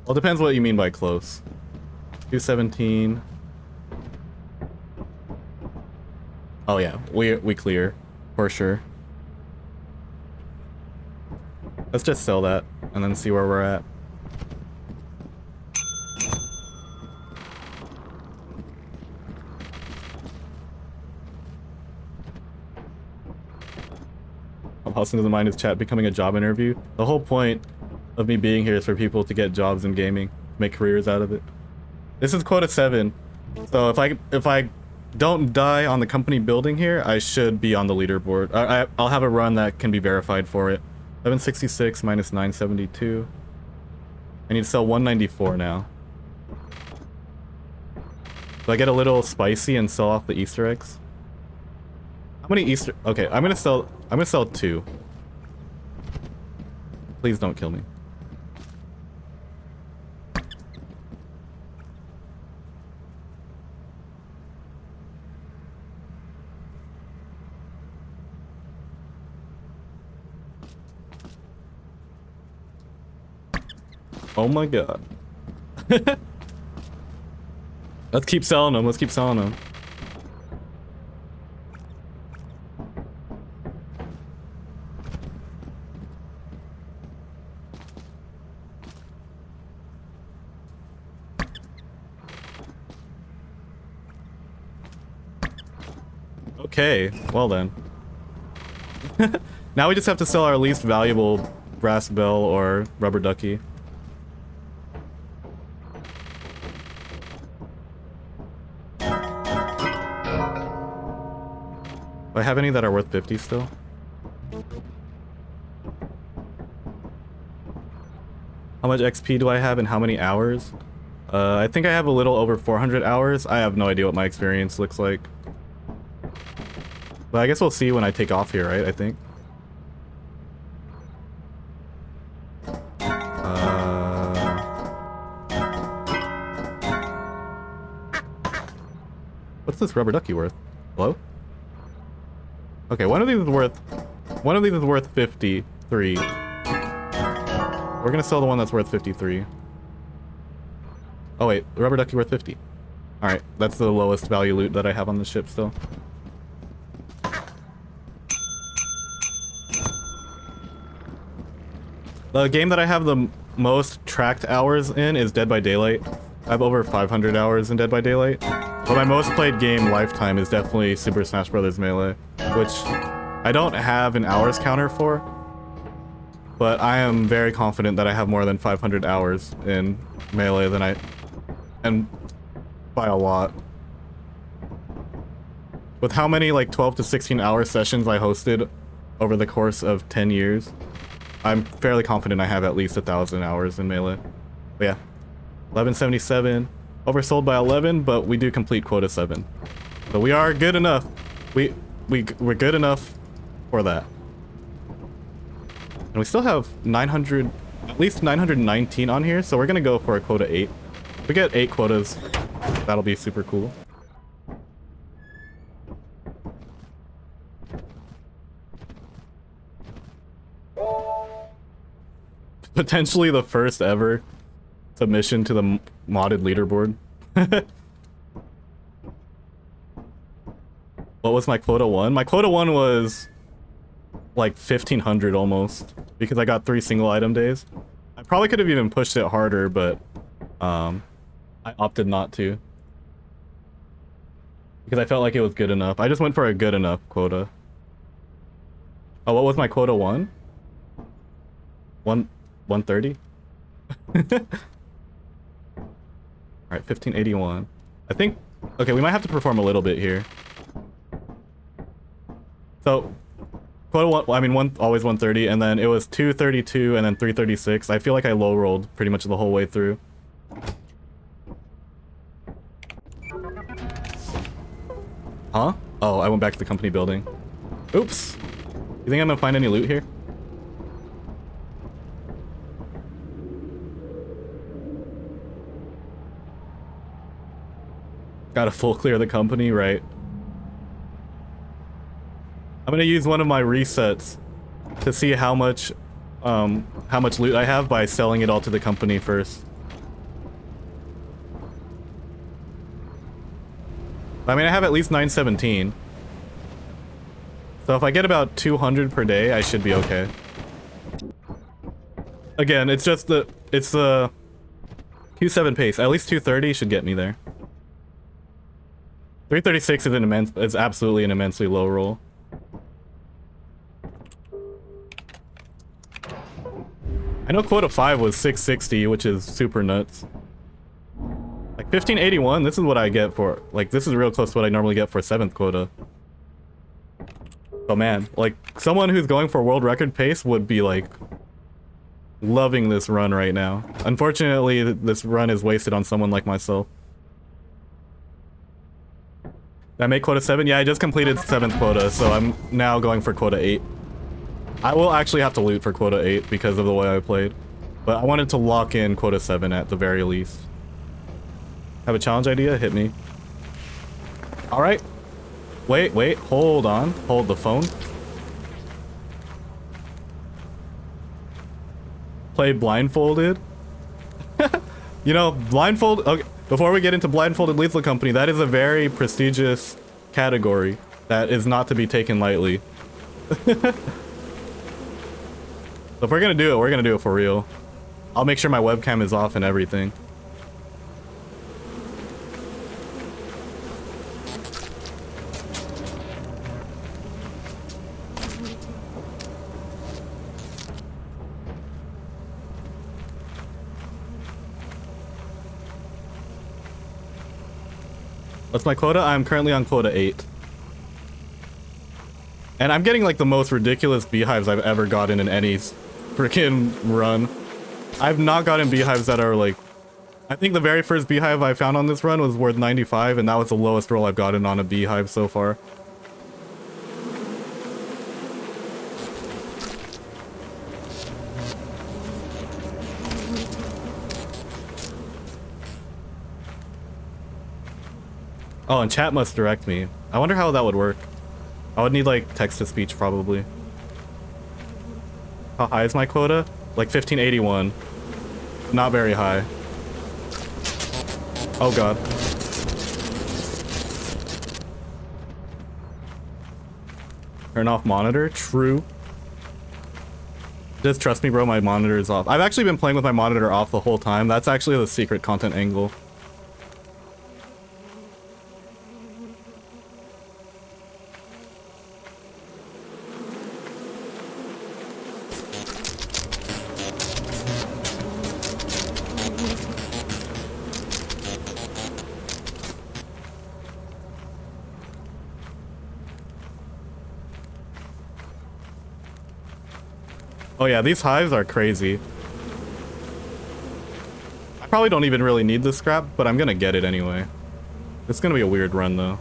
Well, it depends what you mean by close. 217. Oh yeah, we clear for sure. Let's just sell that and then see where we're at. Austin doesn't mind his chat becoming a job interview. The whole point of me being here is for people to get jobs in gaming, make careers out of it. This is quota 7, so if I don't die on the company building here, I should be on the leaderboard. I'll have a run that can be verified for it. 766 minus 972. I need to sell 194 now. Do I get a little spicy and sell off the Easter eggs? How many Easter? Okay, I'm gonna sell 2. Please don't kill me. Oh my god. Let's keep selling them. Let's keep selling them. Okay, well then. Now we just have to sell our least valuable brass bell or rubber ducky. Do I have any that are worth 50 still? How much XP do I have and how many hours? I think I have a little over 400 hours. I have no idea what my experience looks like. But I guess we'll see when I take off here, right? I think. What's this rubber ducky worth? Hello? Okay, one of these is worth 53. We're gonna sell the one that's worth 53. Oh wait, the rubber ducky worth 50. Alright, that's the lowest value loot that I have on the ship still. The game that I have the most tracked hours in is Dead by Daylight. I have over 500 hours in Dead by Daylight. But my most played game lifetime is definitely Super Smash Bros. Melee, which I don't have an hours counter for. But I am very confident that I have more than 500 hours in Melee than and by a lot. With how many like 12 to 16 hour sessions I hosted over the course of 10 years, I'm fairly confident I have at least 1,000 hours in Melee. But yeah, 1177, oversold by 11, but we do complete quota 7. So we are good enough. We're good enough for that. And we still have 900, at least 919 on here, so we're gonna go for a quota 8. If we get 8 quotas, that'll be super cool. Potentially the first ever submission to the modded leaderboard. What was my quota 1? My quota 1 was like 1,500 almost, because I got 3 single item days. probably could have even pushed it harder, but I opted not to. Because I felt like it was good enough. I just went for a good enough quota. Oh, what was my quota 1? 130? Alright, 1581. I think... Okay, we might have to perform a little bit here. So, quota 1, I mean, always 130, and then it was 232 and then 336. I feel like I low rolled pretty much the whole way through. Huh? Oh, I went back to the company building. Oops. You think I'm gonna find any loot here? Got to full clear the company, right? I'm gonna use one of my resets to see how much loot I have by selling it all to the company first. I mean, I have at least 917. So if I get about 200 per day, I should be okay. Again, it's just the Q7 pace. At least 230 should get me there. 336 is absolutely an immensely low roll. I know quota 5 was 660, which is super nuts. Like 1581, this is what I get for, like, this is real close to what I normally get for 7th quota. Oh man, like, someone who's going for world record pace would be, like, loving this run right now. Unfortunately, this run is wasted on someone like myself. Did I make quota 7? Yeah, I just completed 7th quota, so I'm now going for quota 8. I will actually have to loot for quota 8 because of the way I played. But I wanted to lock in quota 7 at the very least. Have a challenge idea? Hit me. Alright. Wait, hold on. Hold the phone. Play blindfolded. You know, blindfold... Okay, before we get into blindfolded lethal company, that is a very prestigious category that is not to be taken lightly. So if we're gonna do it, we're gonna do it for real. I'll make sure my webcam is off and everything. What's my quota? I'm currently on quota 8. And I'm getting like the most ridiculous beehives I've ever gotten in any freaking run. I've not gotten beehives that are like... I think the very first beehive I found on this run was worth 95, and that was the lowest roll I've gotten on a beehive so far. Oh, and chat must direct me. I wonder how that would work. I would need like text-to-speech probably. How high is my quota? Like 1581. Not very high. Oh god. Turn off monitor? True. Just trust me, bro, my monitor is off. I've actually been playing with my monitor off the whole time. That's actually the secret content angle. Oh yeah, these hives are crazy. I probably don't even really need this scrap, but I'm gonna get it anyway. It's gonna be a weird run though.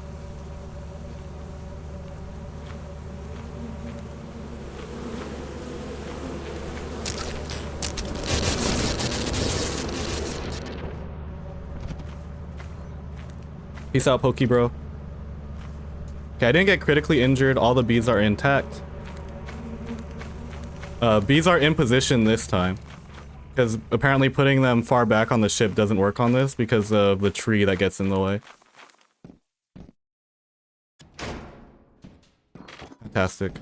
Peace out, Pokey bro. Okay, I didn't get critically injured. All the bees are intact. Bees are in position this time. Because apparently putting them far back on the ship doesn't work on this because of the tree that gets in the way. Fantastic.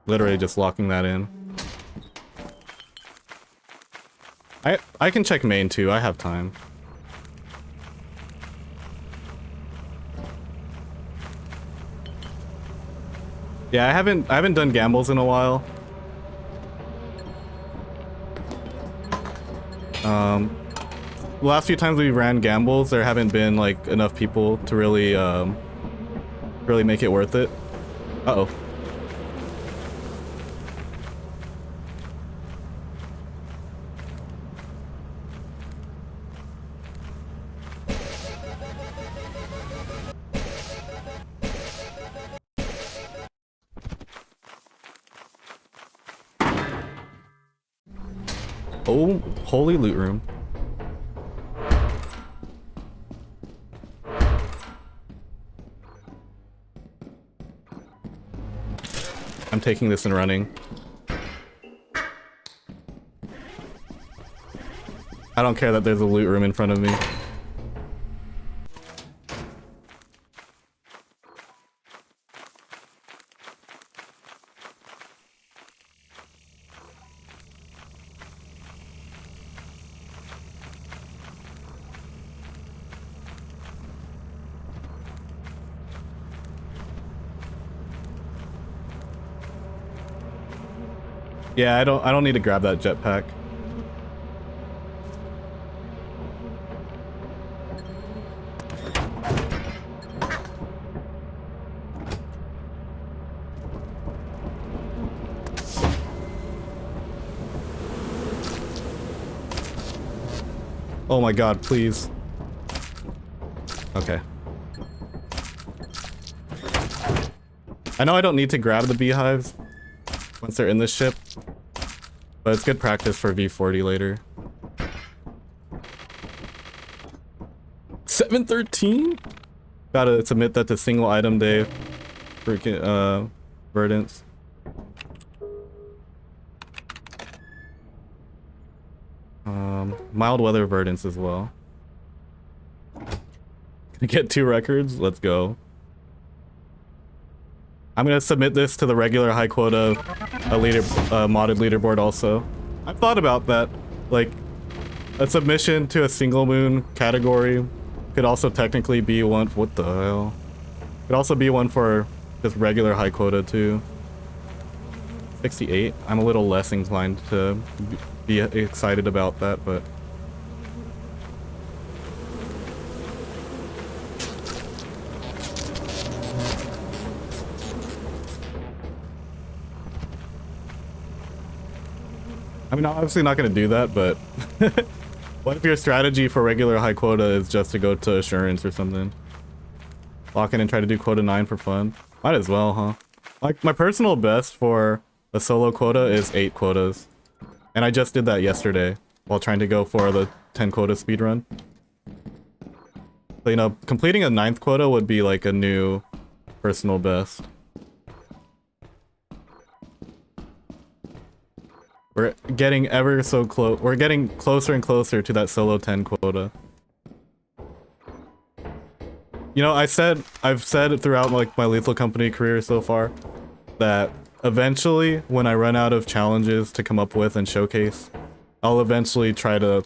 Literally just locking that in. I can check main too, I have time. Yeah, I haven't done gambles in a while. The last few times we ran gambles, there haven't been like enough people to really really make it worth it. Uh-oh. Oh, holy loot room. I'm taking this and running. I don't care that there's a loot room in front of me. Yeah, I don't need to grab that jetpack. Oh my god, please. Okay. I know I don't need to grab the beehives once they're in this ship, but it's good practice for V40 later. 713? Gotta submit that to single item day. Freaking, Verdance. Mild weather Verdance as well. Gonna get 2 records? Let's go. I'm gonna submit this to the regular high quota modded leaderboard also. I've thought about that. Like, a submission to a single moon category could also technically be one. What the hell? Could also be one for just regular high quota too. 68. I'm a little less inclined to be excited about that, but. I mean, I'm obviously not going to do that, but what if your strategy for regular high quota is just to go to assurance or something? Lock in and try to do quota 9 for fun? Might as well, huh? Like, my personal best for a solo quota is 8 quotas. And I just did that yesterday while trying to go for the 10 quota speedrun. So, you know, completing a 9th quota would be like a new personal best. We're getting ever so close. We're getting closer and closer to that solo 10 quota. You know, I've said throughout like my Lethal Company career so far that eventually, when I run out of challenges to come up with and showcase, I'll eventually try to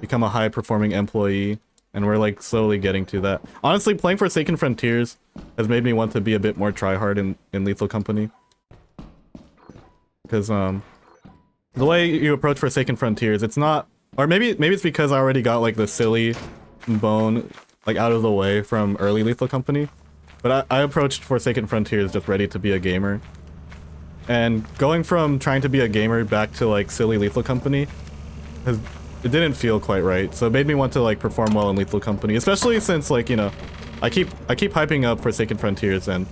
become a high-performing employee, and we're like slowly getting to that. Honestly, playing Forsaken Frontiers has made me want to be a bit more tryhard in Lethal Company. Because the way you approach Forsaken Frontiers, it's not, or maybe it's because I already got like the silly bone like out of the way from early Lethal Company, but I approached Forsaken Frontiers just ready to be a gamer, and going from trying to be a gamer back to like silly Lethal Company, it didn't feel quite right. So it made me want to like perform well in Lethal Company, especially since like, you know, I keep hyping up Forsaken Frontiers, and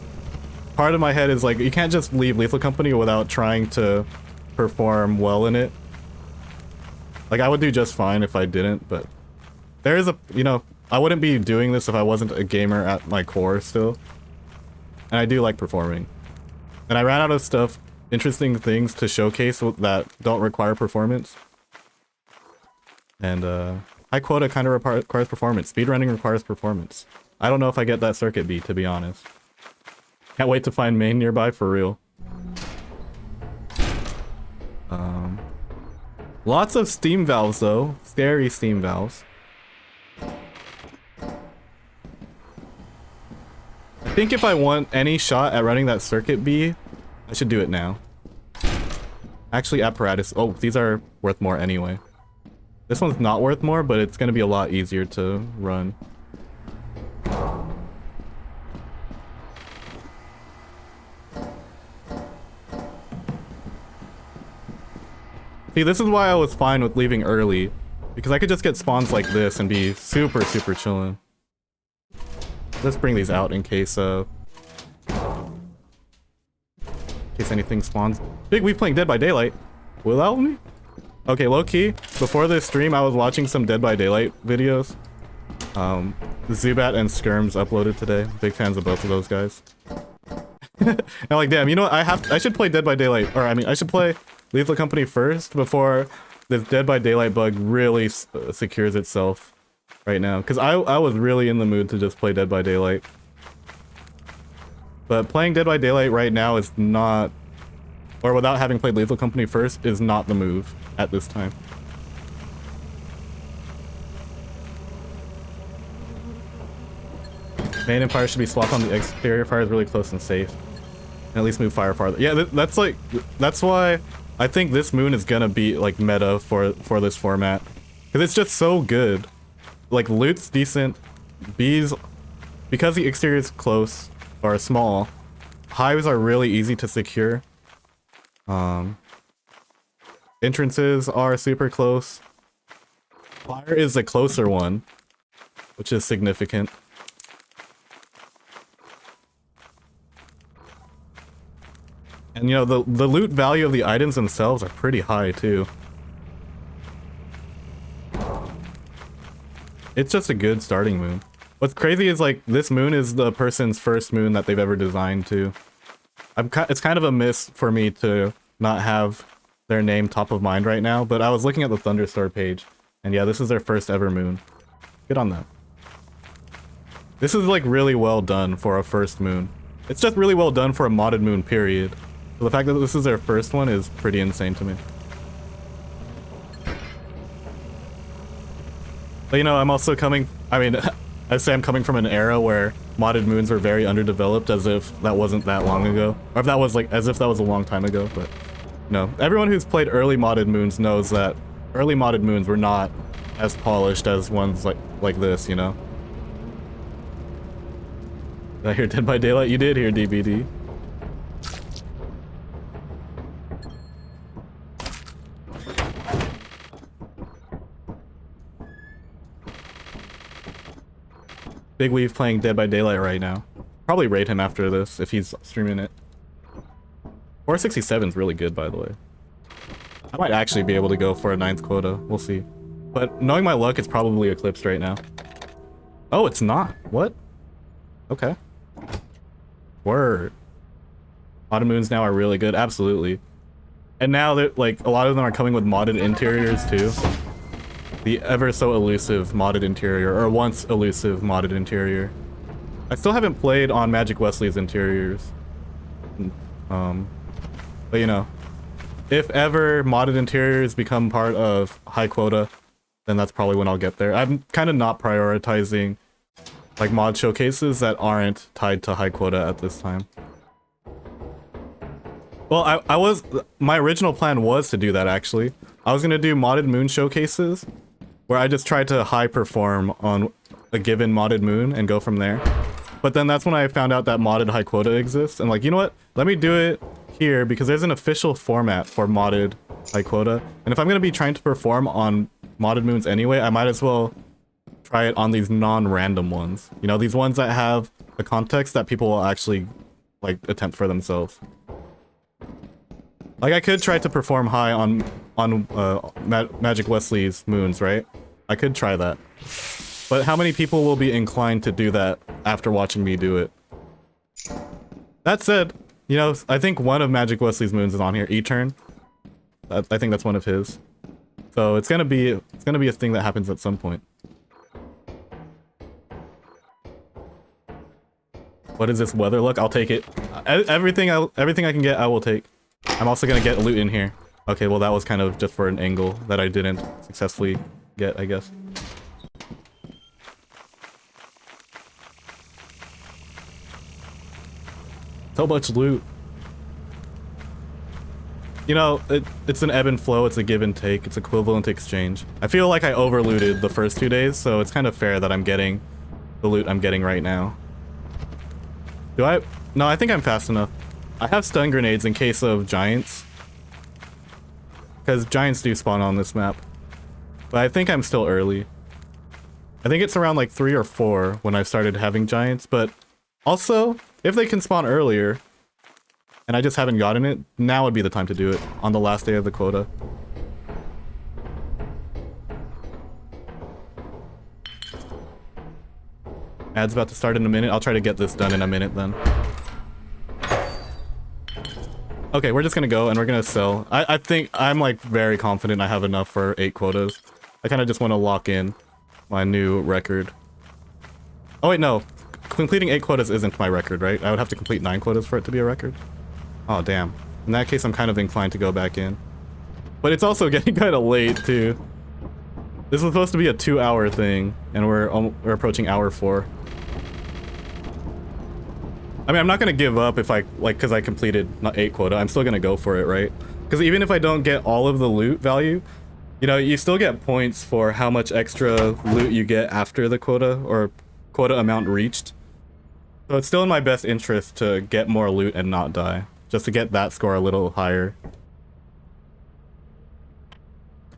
part of my head is like, you can't just leave Lethal Company without trying to perform well in it. Like, I would do just fine if I didn't, but there is a, you know, I wouldn't be doing this if I wasn't a gamer at my core still. And I do like performing. And I ran out of stuff, interesting things to showcase that don't require performance. And high quota kind of requires performance. Speedrunning requires performance. I don't know if I get that circuit beat, to be honest. Can't wait to find main nearby for real. Lots of steam valves though. Scary steam valves. I think if I want any shot at running that circuit B, I should do it now. Actually, apparatus. Oh, these are worth more anyway. This one's not worth more, but it's gonna be a lot easier to run. See, this is why I was fine with leaving early, because I could just get spawns like this and be super chillin'. Let's bring these out in case anything spawns. Big Weave playing Dead by Daylight. Without me? Okay, low-key, before this stream I was watching some Dead by Daylight videos. Zubat and Skirms uploaded today. Big fans of both of those guys. And I'm like, damn, you know what? I should play Dead by Daylight, or I mean, I should play Lethal Company first before this Dead by Daylight bug really secures itself right now. Because I was really in the mood to just play Dead by Daylight. But playing Dead by Daylight right now is not, or without having played Lethal Company first, is not the move at this time. Main and fire should be swapped on the exterior. Fire is really close and safe. And at least move fire farther. Yeah, that's why I think this moon is gonna be like meta for this format. Because it's just so good. Like, loot's decent. Bees, because the exterior is close or small, hives are really easy to secure. Entrances are super close. Fire is the closer one, which is significant. And you know, the loot value of the items themselves are pretty high too. It's just a good starting moon. What's crazy is like this moon is the person's first moon that they've ever designed too. It's kind of a miss for me to not have their name top of mind right now, but I was looking at the Thunderstar page, and yeah, this is their first ever moon. Good on that. This is like really well done for a first moon. It's just really well done for a modded moon, period. So the fact that this is their first one is pretty insane to me. But you know, I'm also coming, I mean, I say I'm coming from an era where modded moons were very underdeveloped, as if that wasn't that long ago. Or if that was like, as if that was a long time ago, but no. Everyone who's played early modded moons knows that early modded moons were not as polished as ones like this, you know? Did I hear Dead by Daylight? You did hear DBD. Big Weave playing Dead by Daylight right now. Probably raid him after this if he's streaming it. 467 is really good, by the way. I might actually be able to go for a 9th quota. We'll see. But knowing my luck, it's probably eclipsed right now. Oh, it's not. What? Okay. Word. Modded moons now are really good. Absolutely. And now they're like, a lot of them are coming with modded interiors too. The ever so elusive modded interior, or once elusive modded interior. I still haven't played on Magic Wesley's interiors. But you know, if ever modded interiors become part of high quota, then that's probably when I'll get there. I'm kind of not prioritizing like mod showcases that aren't tied to high quota at this time. Well, my original plan was to do that actually. I was gonna do modded moon showcases where I just tried to high perform on a given modded moon and go from there. But then that's when I found out that modded high quota exists, and like, you know what? Let me do it here because there's an official format for modded high quota. And if I'm gonna be trying to perform on modded moons anyway, I might as well try it on these non-random ones. You know, these ones that have the context that people will actually like attempt for themselves. Like I could try to perform high on Magic Wesley's moons, right? I could try that. But how many people will be inclined to do that after watching me do it? That said, you know, I think one of Magic Wesley's moons is on here, E-Turn. I think that's one of his. So it's gonna be a thing that happens at some point. What is this weather look? I'll take it. Everything I can get, I will take. I'm also gonna get loot in here. Okay, well that was kind of just for an angle that I didn't successfully get, I guess. So much loot. You know, it's an ebb and flow, it's a give and take, it's equivalent exchange. I feel like I over-looted the first 2 days, so it's kind of fair that I'm getting the loot I'm getting right now. Do I? No, I think I'm fast enough. I have stun grenades in case of giants. Because giants do spawn on this map. But I think I'm still early. I think it's around like 3 or 4 when I started having giants, but also, if they can spawn earlier, and I just haven't gotten it, now would be the time to do it, on the last day of the quota. Ad's about to start in a minute. I'll try to get this done in a minute then. Okay, we're just gonna go and we're gonna sell. I think I'm like very confident I have enough for 8 quotas. I kind of just want to lock in my new record. Oh wait, no. Completing 8 quotas isn't my record, right? I would have to complete 9 quotas for it to be a record. Oh, damn. In that case, I'm kind of inclined to go back in. But it's also getting kind of late, too. This was supposed to be a 2-hour thing, and we're approaching hour 4. I mean, I'm not gonna give up if because I completed not 8 quota. I'm still gonna go for it, right? Because even if I don't get all of the loot value, you know, you still get points for how much extra loot you get after the quota, or quota amount reached. So it's still in my best interest to get more loot and not die, just to get that score a little higher.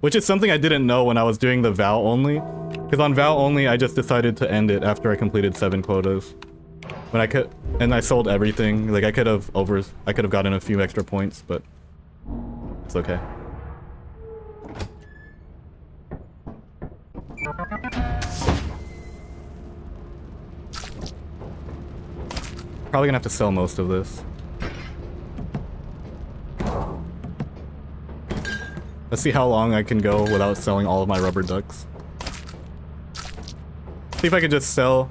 Which is something I didn't know when I was doing the Vow only. Because on Vow only, I just decided to end it after I completed 7 quotas. When I could, and I sold everything. Like I could have gotten a few extra points, but it's okay. Probably gonna have to sell most of this. Let's see how long I can go without selling all of my rubber ducks. See if I can just sell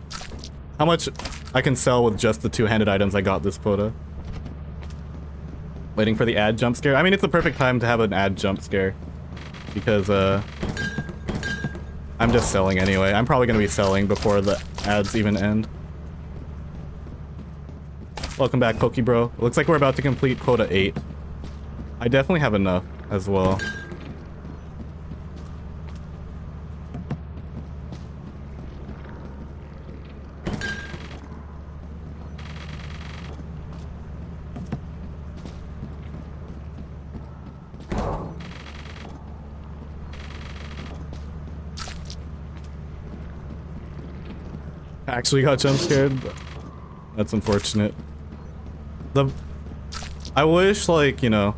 how much I can sell with just the 2-handed items I got this quota. Waiting for the ad jump scare. I mean, it's the perfect time to have an ad jump scare because I'm just selling anyway. I'm probably gonna be selling before the ads even end. Welcome back, Pokebro. It looks like we're about to complete quota 8. I definitely have enough as well. Actually got jump scared. That's unfortunate. I wish, like, you know,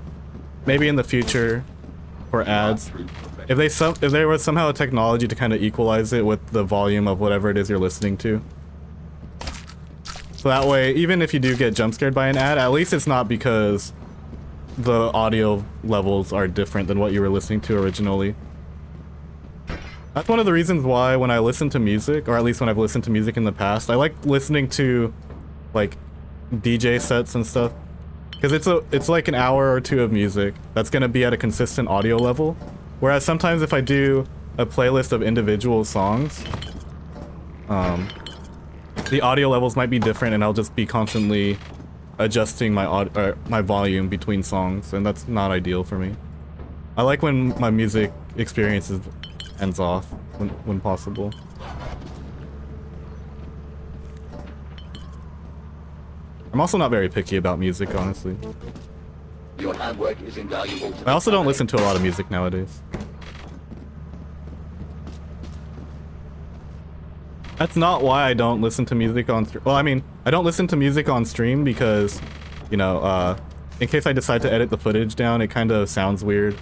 maybe in the future for ads, if there was somehow a technology to kind of equalize it with the volume of whatever it is you're listening to. So that way, even if you do get jump scared by an ad, at least it's not because the audio levels are different than what you were listening to originally. That's one of the reasons why when I listen to music, or at least when I've listened to music in the past, I like listening to, like, DJ sets and stuff. Because it's like an hour or 2 of music that's gonna be at a consistent audio level. Whereas sometimes if I do a playlist of individual songs, the audio levels might be different and I'll just be constantly adjusting my volume between songs, and that's not ideal for me. I like when my music experience ends off when possible. I'm also not very picky about music, honestly. Your handwork is invaluable to I also don't listen to a lot of music nowadays. That's not why I don't listen to music on stream. Well, I mean, I don't listen to music on stream because, you know, in case I decide to edit the footage down, it kind of sounds weird.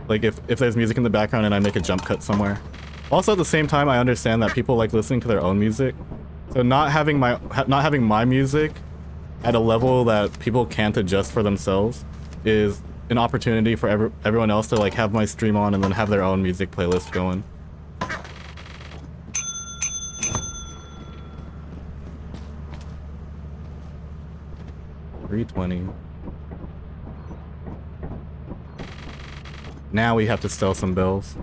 Like if there's music in the background and I make a jump cut somewhere. Also at the same time, I understand that people like listening to their own music. So not having my music at a level that people can't adjust for themselves is an opportunity for everyone else to like have my stream on and then have their own music playlist going. 320. Now we have to sell some bills.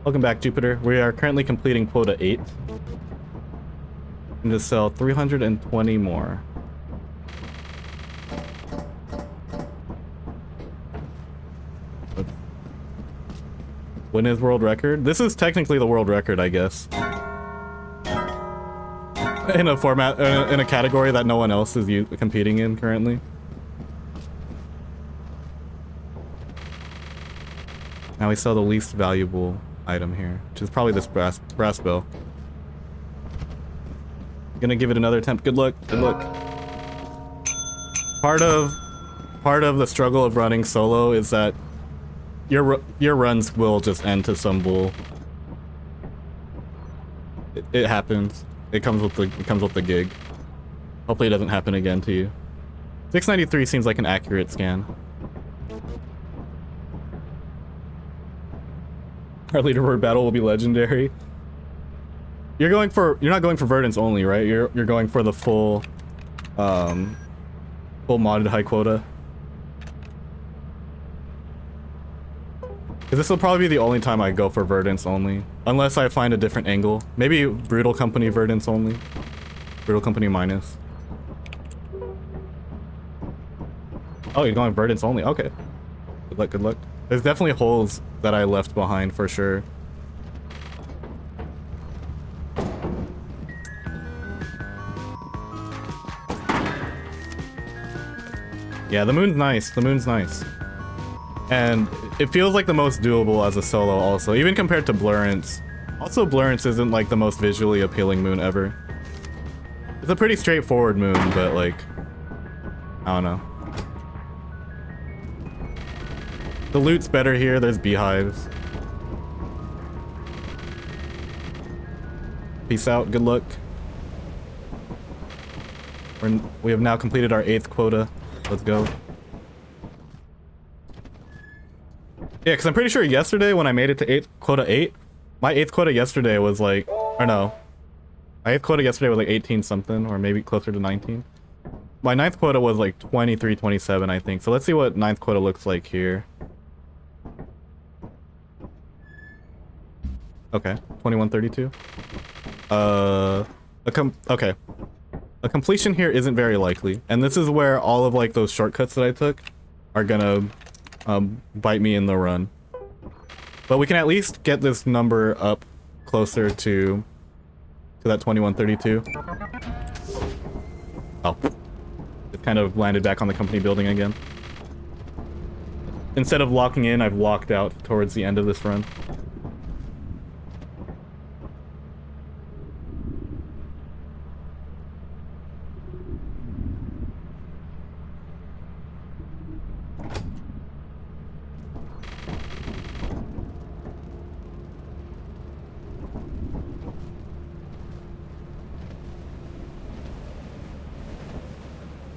Welcome back, Jupiter. We are currently completing quota 8. And to sell 320 more. When is world record? This is technically the world record, I guess. In a format, in a category that no one else is competing in currently. Now we sell the least valuable item here, which is probably this brass bill. Gonna give it another attempt. Good luck. Good luck. Part of the struggle of running solo is that your runs will just end to some bull. It happens. It comes with the gig. Hopefully it doesn't happen again to you. 693 seems like an accurate scan. Our leaderboard battle will be legendary. You're not going for Verdance only, right? You're going for the full modded high quota. Because this will probably be the only time I go for Verdance only. Unless I find a different angle. Maybe Brutal Company Verdance only. Brutal Company minus. Oh, you're going Verdance only. Okay. Good luck, good luck. There's definitely holes that I left behind for sure. Yeah, the moon's nice. The moon's nice. And it feels like the most doable as a solo also, even compared to Blurrance. Also, Blurrance isn't like the most visually appealing moon ever. It's a pretty straightforward moon, but like, I don't know. The loot's better here, there's beehives. Peace out, good luck. We have now completed our 8th quota. Let's go. Yeah, because I'm pretty sure yesterday when I made it to quota 8, my 8th quota yesterday was like, or no. My 8th quota yesterday was like 18 something, or maybe closer to 19. My 9th quota was like 23, 27, I think. So let's see what 9th quota looks like here. Okay, 2132. Okay. A completion here isn't very likely, and this is where all of like those shortcuts that I took are gonna bite me in the run. But we can at least get this number up closer to that 2132. Oh, it kind of landed back on the company building again. Instead of locking in, I've locked out towards the end of this run.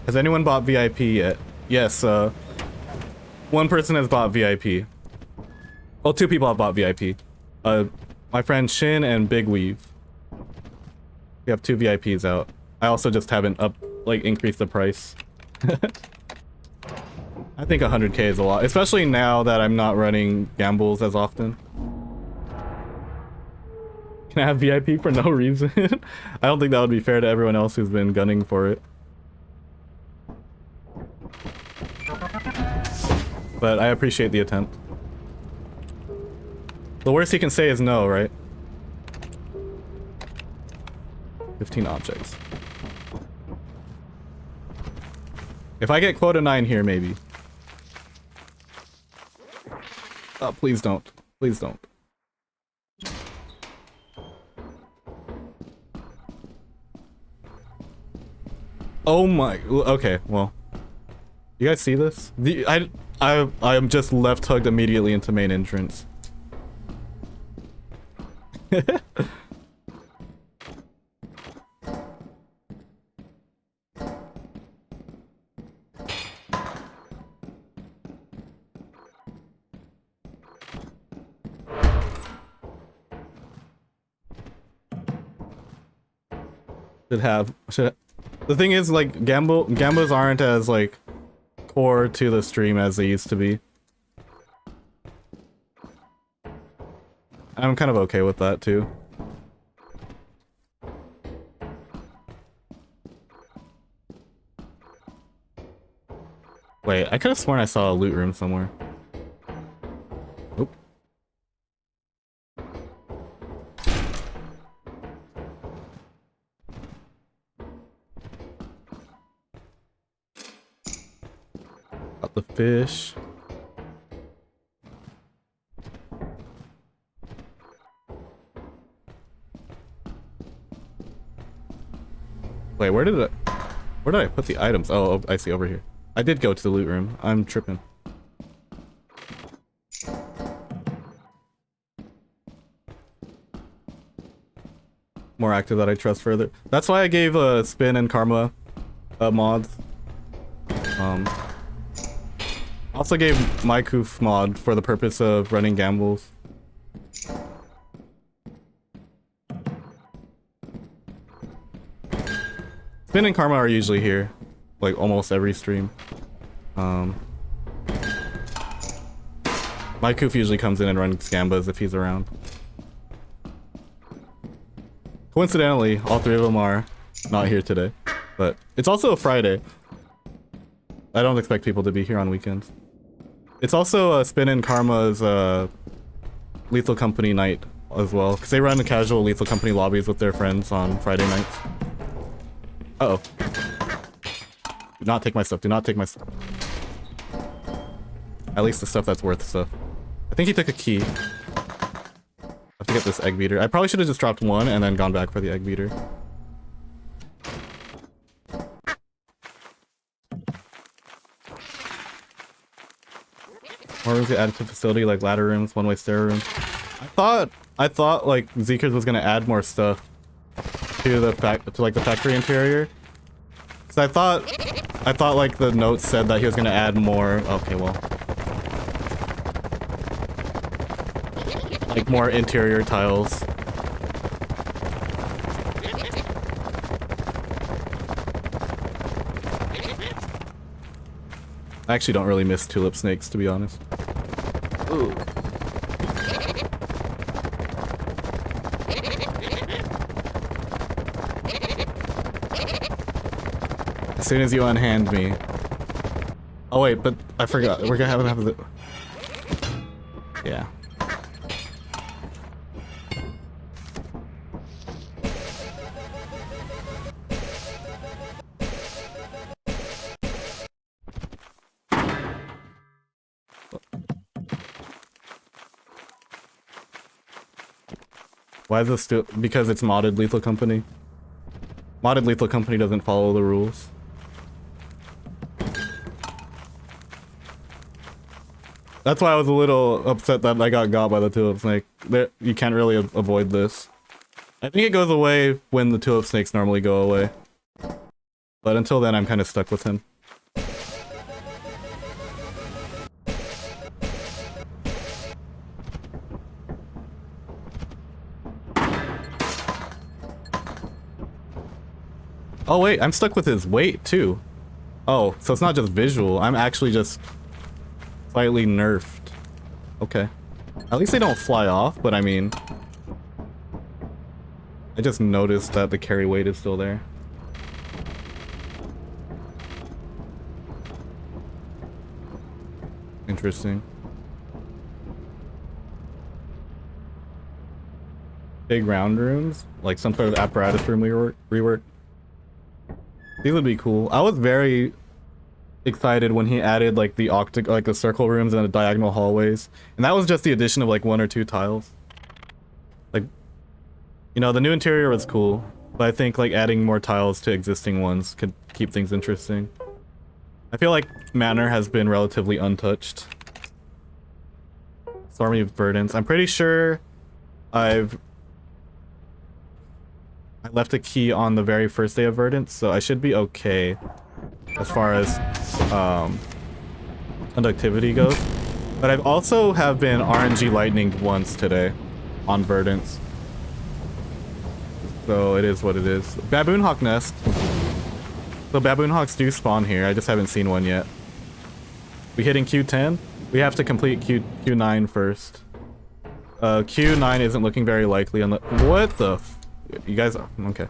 Has anyone bought VIP yet? Yes, one person has bought VIP. Well, 2 people have bought VIP. My friend Shin and Big Weave. We have 2 VIPs out. I also just haven't increased the price. I think 100k is a lot, especially now that I'm not running gambles as often. Can I have VIP for no reason? I don't think that would be fair to everyone else who's been gunning for it. But I appreciate the attempt. The worst he can say is no, right? 15 objects. If I get quota 9 here, maybe. Oh, please don't. Please don't. Oh my... Okay, well. You guys see this? I am just left hooked immediately into main entrance. Should The thing is, like, gambas aren't as, like, core to the stream as they used to be. I'm kind of okay with that, too. Wait, I could have sworn I saw a loot room somewhere. Oop. Got the fish. Wait, where did I put the items? Oh, I see, over here. I did go to the loot room. I'm tripping. More active that I trust further. That's why I gave Spin and Karma mods. Also gave Mycoof mod for the purpose of running gambles. Spin and Karma are usually here, like almost every stream. Mycoof usually comes in and runs gambas if he's around. Coincidentally, all three of them are not here today, but it's also a Friday. I don't expect people to be here on weekends. It's also Spin and Karma's Lethal Company night as well, because they run the casual Lethal Company lobbies with their friends on Friday nights. Uh-oh. Do not take my stuff. Do not take my stuff. At least the stuff that's worth stuff. I think he took a key. I have to get this egg beater. I probably should have just dropped one and then gone back for the egg beater. More rooms get added to the facility, like ladder rooms, one-way stair rooms. I thought like Zeekers was gonna add more stuff to the factory interior. Cause I thought like the notes said that he was gonna add more. Okay, well, like more interior tiles. I actually don't really miss tulip snakes, to be honest. Ooh. As soon as you unhand me. Oh wait, but I forgot. We're gonna have the. Yeah. Why is this still? Because it's modded Lethal Company. Modded Lethal Company doesn't follow the rules. That's why I was a little upset that I got by the tulip snake. You can't really avoid this. I think it goes away when the tulip snakes normally go away. But until then, I'm kind of stuck with him. Oh wait, I'm stuck with his weight too. Oh, so it's not just visual. I'm actually just slightly nerfed. Okay. At least they don't fly off, but I mean, I just noticed that the carry weight is still there. Interesting. Big round rooms, like some sort of apparatus room rework. These would be cool. I was very excited when he added like the the circle rooms and the diagonal hallways, and that was just the addition of like 1 or 2 tiles. Like, you know, the new interior was cool, but I think like adding more tiles to existing ones could keep things interesting. I feel like Manor has been relatively untouched. Stormy Verdance. I'm pretty sure I left a key on the very first day of Verdance, so I should be okay as far as conductivity goes. But I've also have been RNG lightninged once today on Verdance. So it is what it is. Baboon Hawk Nest. So baboon hawks do spawn here. I just haven't seen one yet. We hitting Q10? We have to complete Q9 first. Q9 isn't looking very likely unless— what the f— you guys— okay.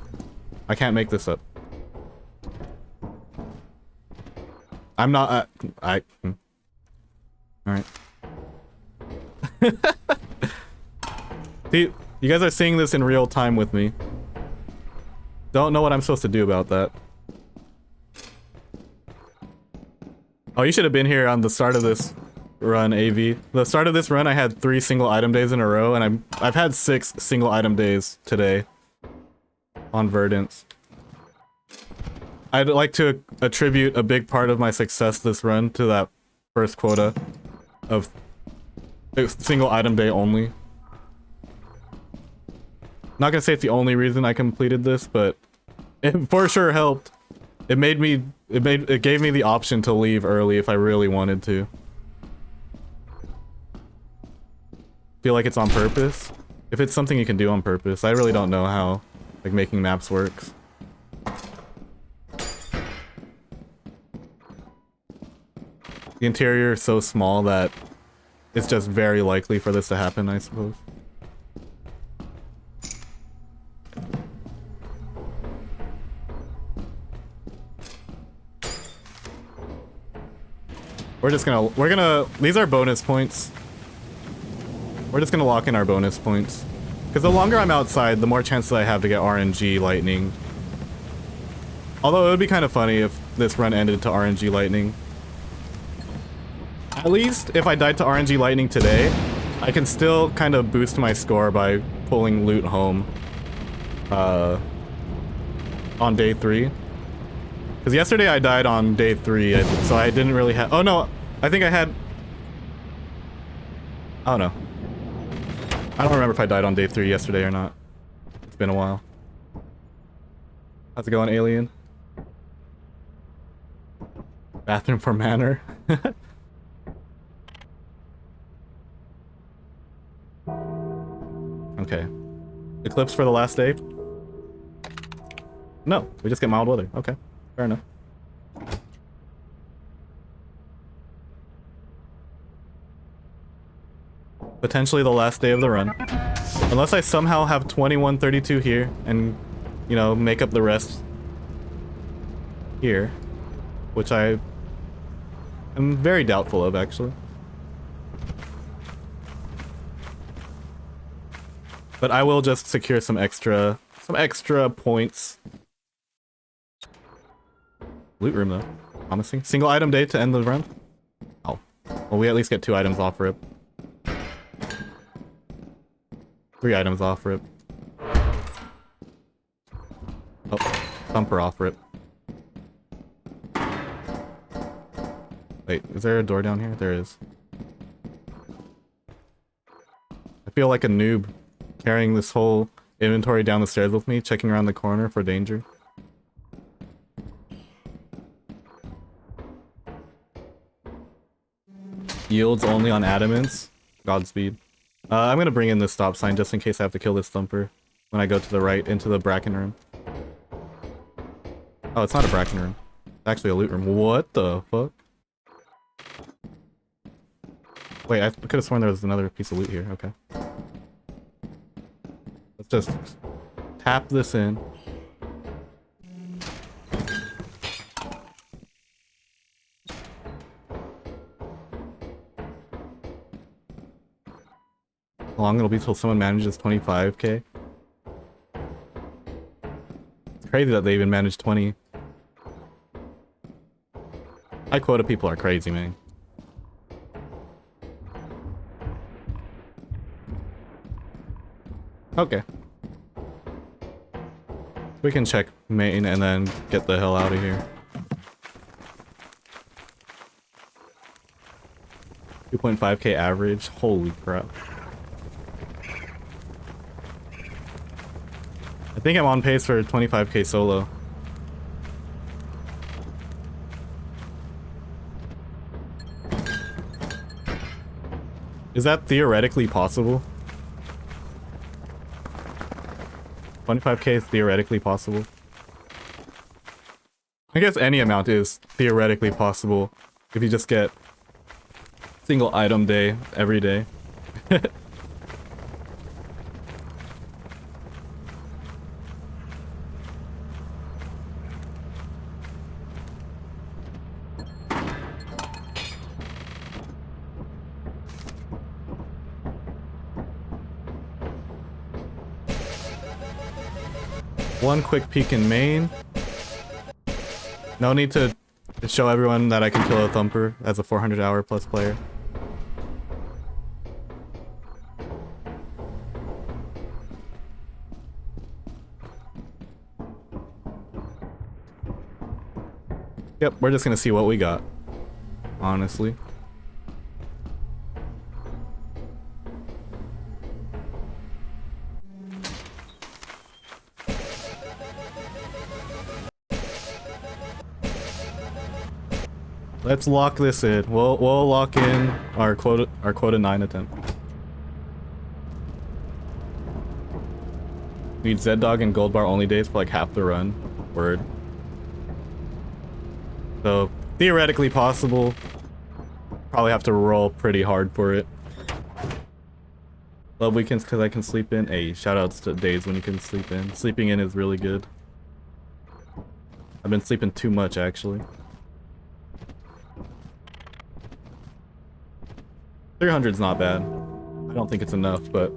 I can't make this up. I'm not— alright. See, you guys are seeing this in real time with me. Don't know what I'm supposed to do about that. Oh, you should have been here on the start of this run, AV. The start of this run, I had 3 single item days in a row, and I've had 6 single item days today on Verdance. I'd like to attribute a big part of my success this run to that first quota of single item day only. Not gonna say it's the only reason I completed this, but it for sure helped. It gave me the option to leave early if I really wanted to. Feel like it's on purpose? If it's something you can do on purpose, I really don't know how like making maps works. The interior is so small that it's just very likely for this to happen, I suppose. These are bonus points. We're just gonna lock in our bonus points. Because the longer I'm outside, the more chances I have to get RNG lightning. Although it would be kind of funny if this run ended to RNG lightning. At least if I died to RNG lightning today, I can still kind of boost my score by pulling loot home on day 3. Because yesterday I died on day 3, so I didn't really have— oh no, I think I had— I don't know. I don't remember if I died on day 3 yesterday or not. It's been a while. How's it going, alien? Bathroom for manor. Okay. Eclipse for the last day? No, we just get mild weather. Okay, fair enough. Potentially the last day of the run. Unless I somehow have 2132 here and, you know, make up the rest here. Which I am very doubtful of, actually. But I will just secure some extra points. Loot room though. Promising. Single item day to end the run? Oh. Well, we at least get 2 items off rip. 3 items off rip. Oh, thumper off rip. Wait, is there a door down here? There is. I feel like a noob carrying this whole inventory down the stairs with me, checking around the corner for danger. Yields only on adamants. Godspeed. I'm gonna bring in this stop sign just in case I have to kill this thumper when I go to the right into the bracken room. Oh, it's not a bracken room. It's actually a loot room. What the fuck? Wait, I could have sworn there was another piece of loot here. Okay. Let's just tap this in. How long it'll be till someone manages 25k? It's crazy that they even managed 20. High quota people are crazy, man. Okay. We can check main and then get the hell out of here. 2.5k average? Holy crap. I think I'm on pace for 25k solo. Is that theoretically possible? 25k is theoretically possible. I I guess any amount is theoretically possible if you just get single item day every day. One quick peek in main. No need to show everyone that I can kill a thumper as a 400-hour plus player. Yep, we're just gonna see what we got, honestly. Let's lock this in. We'll lock in our quota 9 attempt. Need Z-Dog and Gold Bar only days for like half the run. Word. So theoretically possible. Probably have to roll pretty hard for it. Love weekends because I can sleep in. Hey, shoutouts to days when you can sleep in. Sleeping in is really good. I've been sleeping too much actually. 300's not bad. I don't think it's enough, but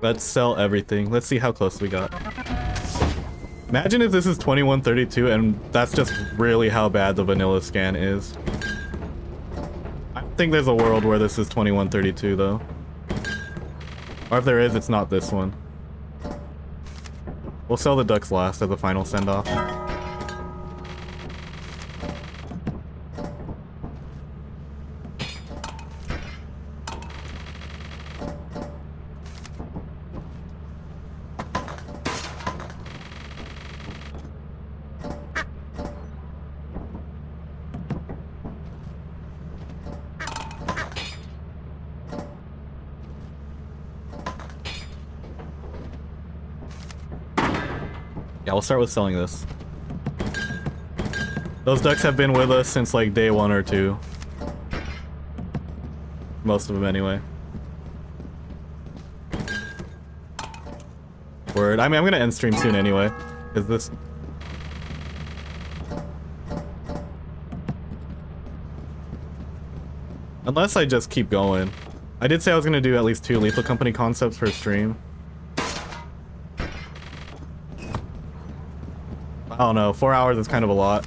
let's sell everything. Let's see how close we got. Imagine if this is 2132 and that's just really how bad the vanilla scan is. I don't think there's a world where this is 2132 though. Or if there is, it's not this one. We'll sell the ducks last as a final send-off. Yeah, we'll start with selling this. Those ducks have been with us since like day 1 or 2. Most of them anyway. Word. I mean, I'm gonna end stream soon anyway. Is this... Unless I just keep going. I did say I was gonna do at least 2 Lethal Company concepts per stream. I don't know, 4 hours is kind of a lot.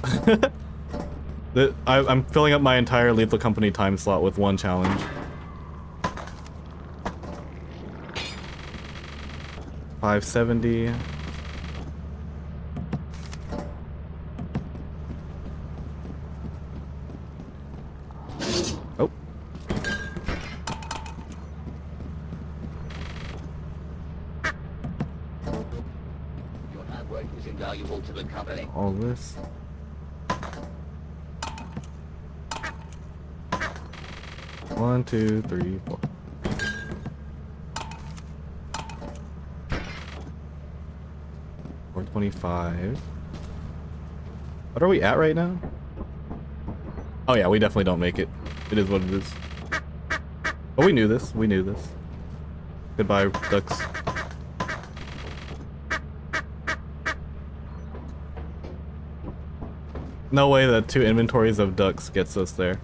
I'm filling up my entire Lethal Company time slot with 1 challenge. $570. Oh. Your hard work is invaluable to the company. All this. One, two, three, four. $425. What are we at right now? Oh yeah, we definitely don't make it. It is what it is. But we knew this. We knew this. Goodbye, ducks. No way that 2 inventories of ducks gets us there.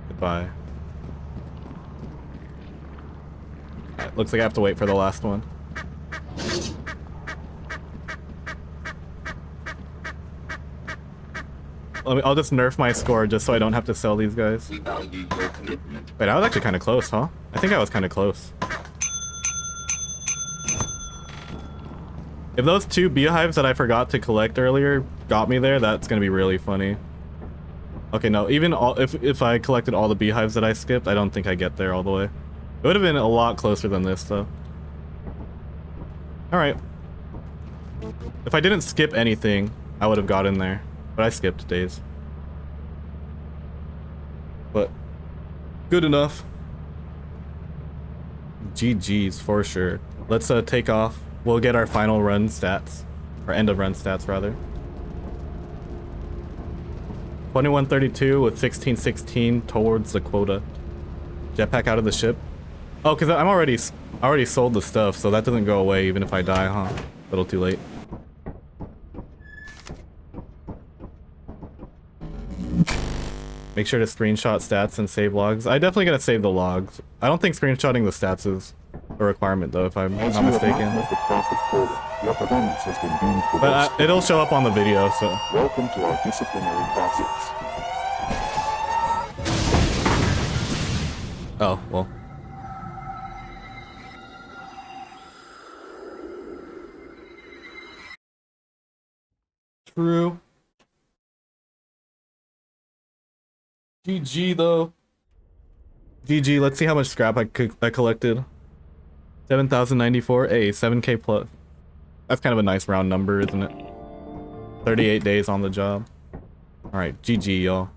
Goodbye. Looks like I have to wait for the last one. I'll just nerf my score just so I don't have to sell these guys. We value your commitment. Wait, I was actually kind of close, huh? I think I was kind of close. If those 2 beehives that I forgot to collect earlier got me there, that's gonna be really funny. Okay, no, even if I collected all the beehives that I skipped, I don't think I get there all the way. It would have been a lot closer than this, though. Alright. If I didn't skip anything, I would have got in there. But I skipped days. But good enough. GG's for sure. Let's take off. We'll get our final run stats. Or end of run stats rather. 2132 with 1616 towards the quota. Jetpack out of the ship. Oh, because I already sold the stuff, so that doesn't go away even if I die, huh? A little too late. Make sure to screenshot stats and save logs. I definitely gotta save the logs. I don't think screenshotting the stats is a requirement though, if I'm not mistaken. But it'll show up on the video, so. Welcome to our disciplinary process. Oh, well. True. GG though. GG, let's see how much scrap I collected. 7,094. Hey, 7k plus. That's kind of a nice round number, isn't it? 38 days on the job. Alright, GG y'all.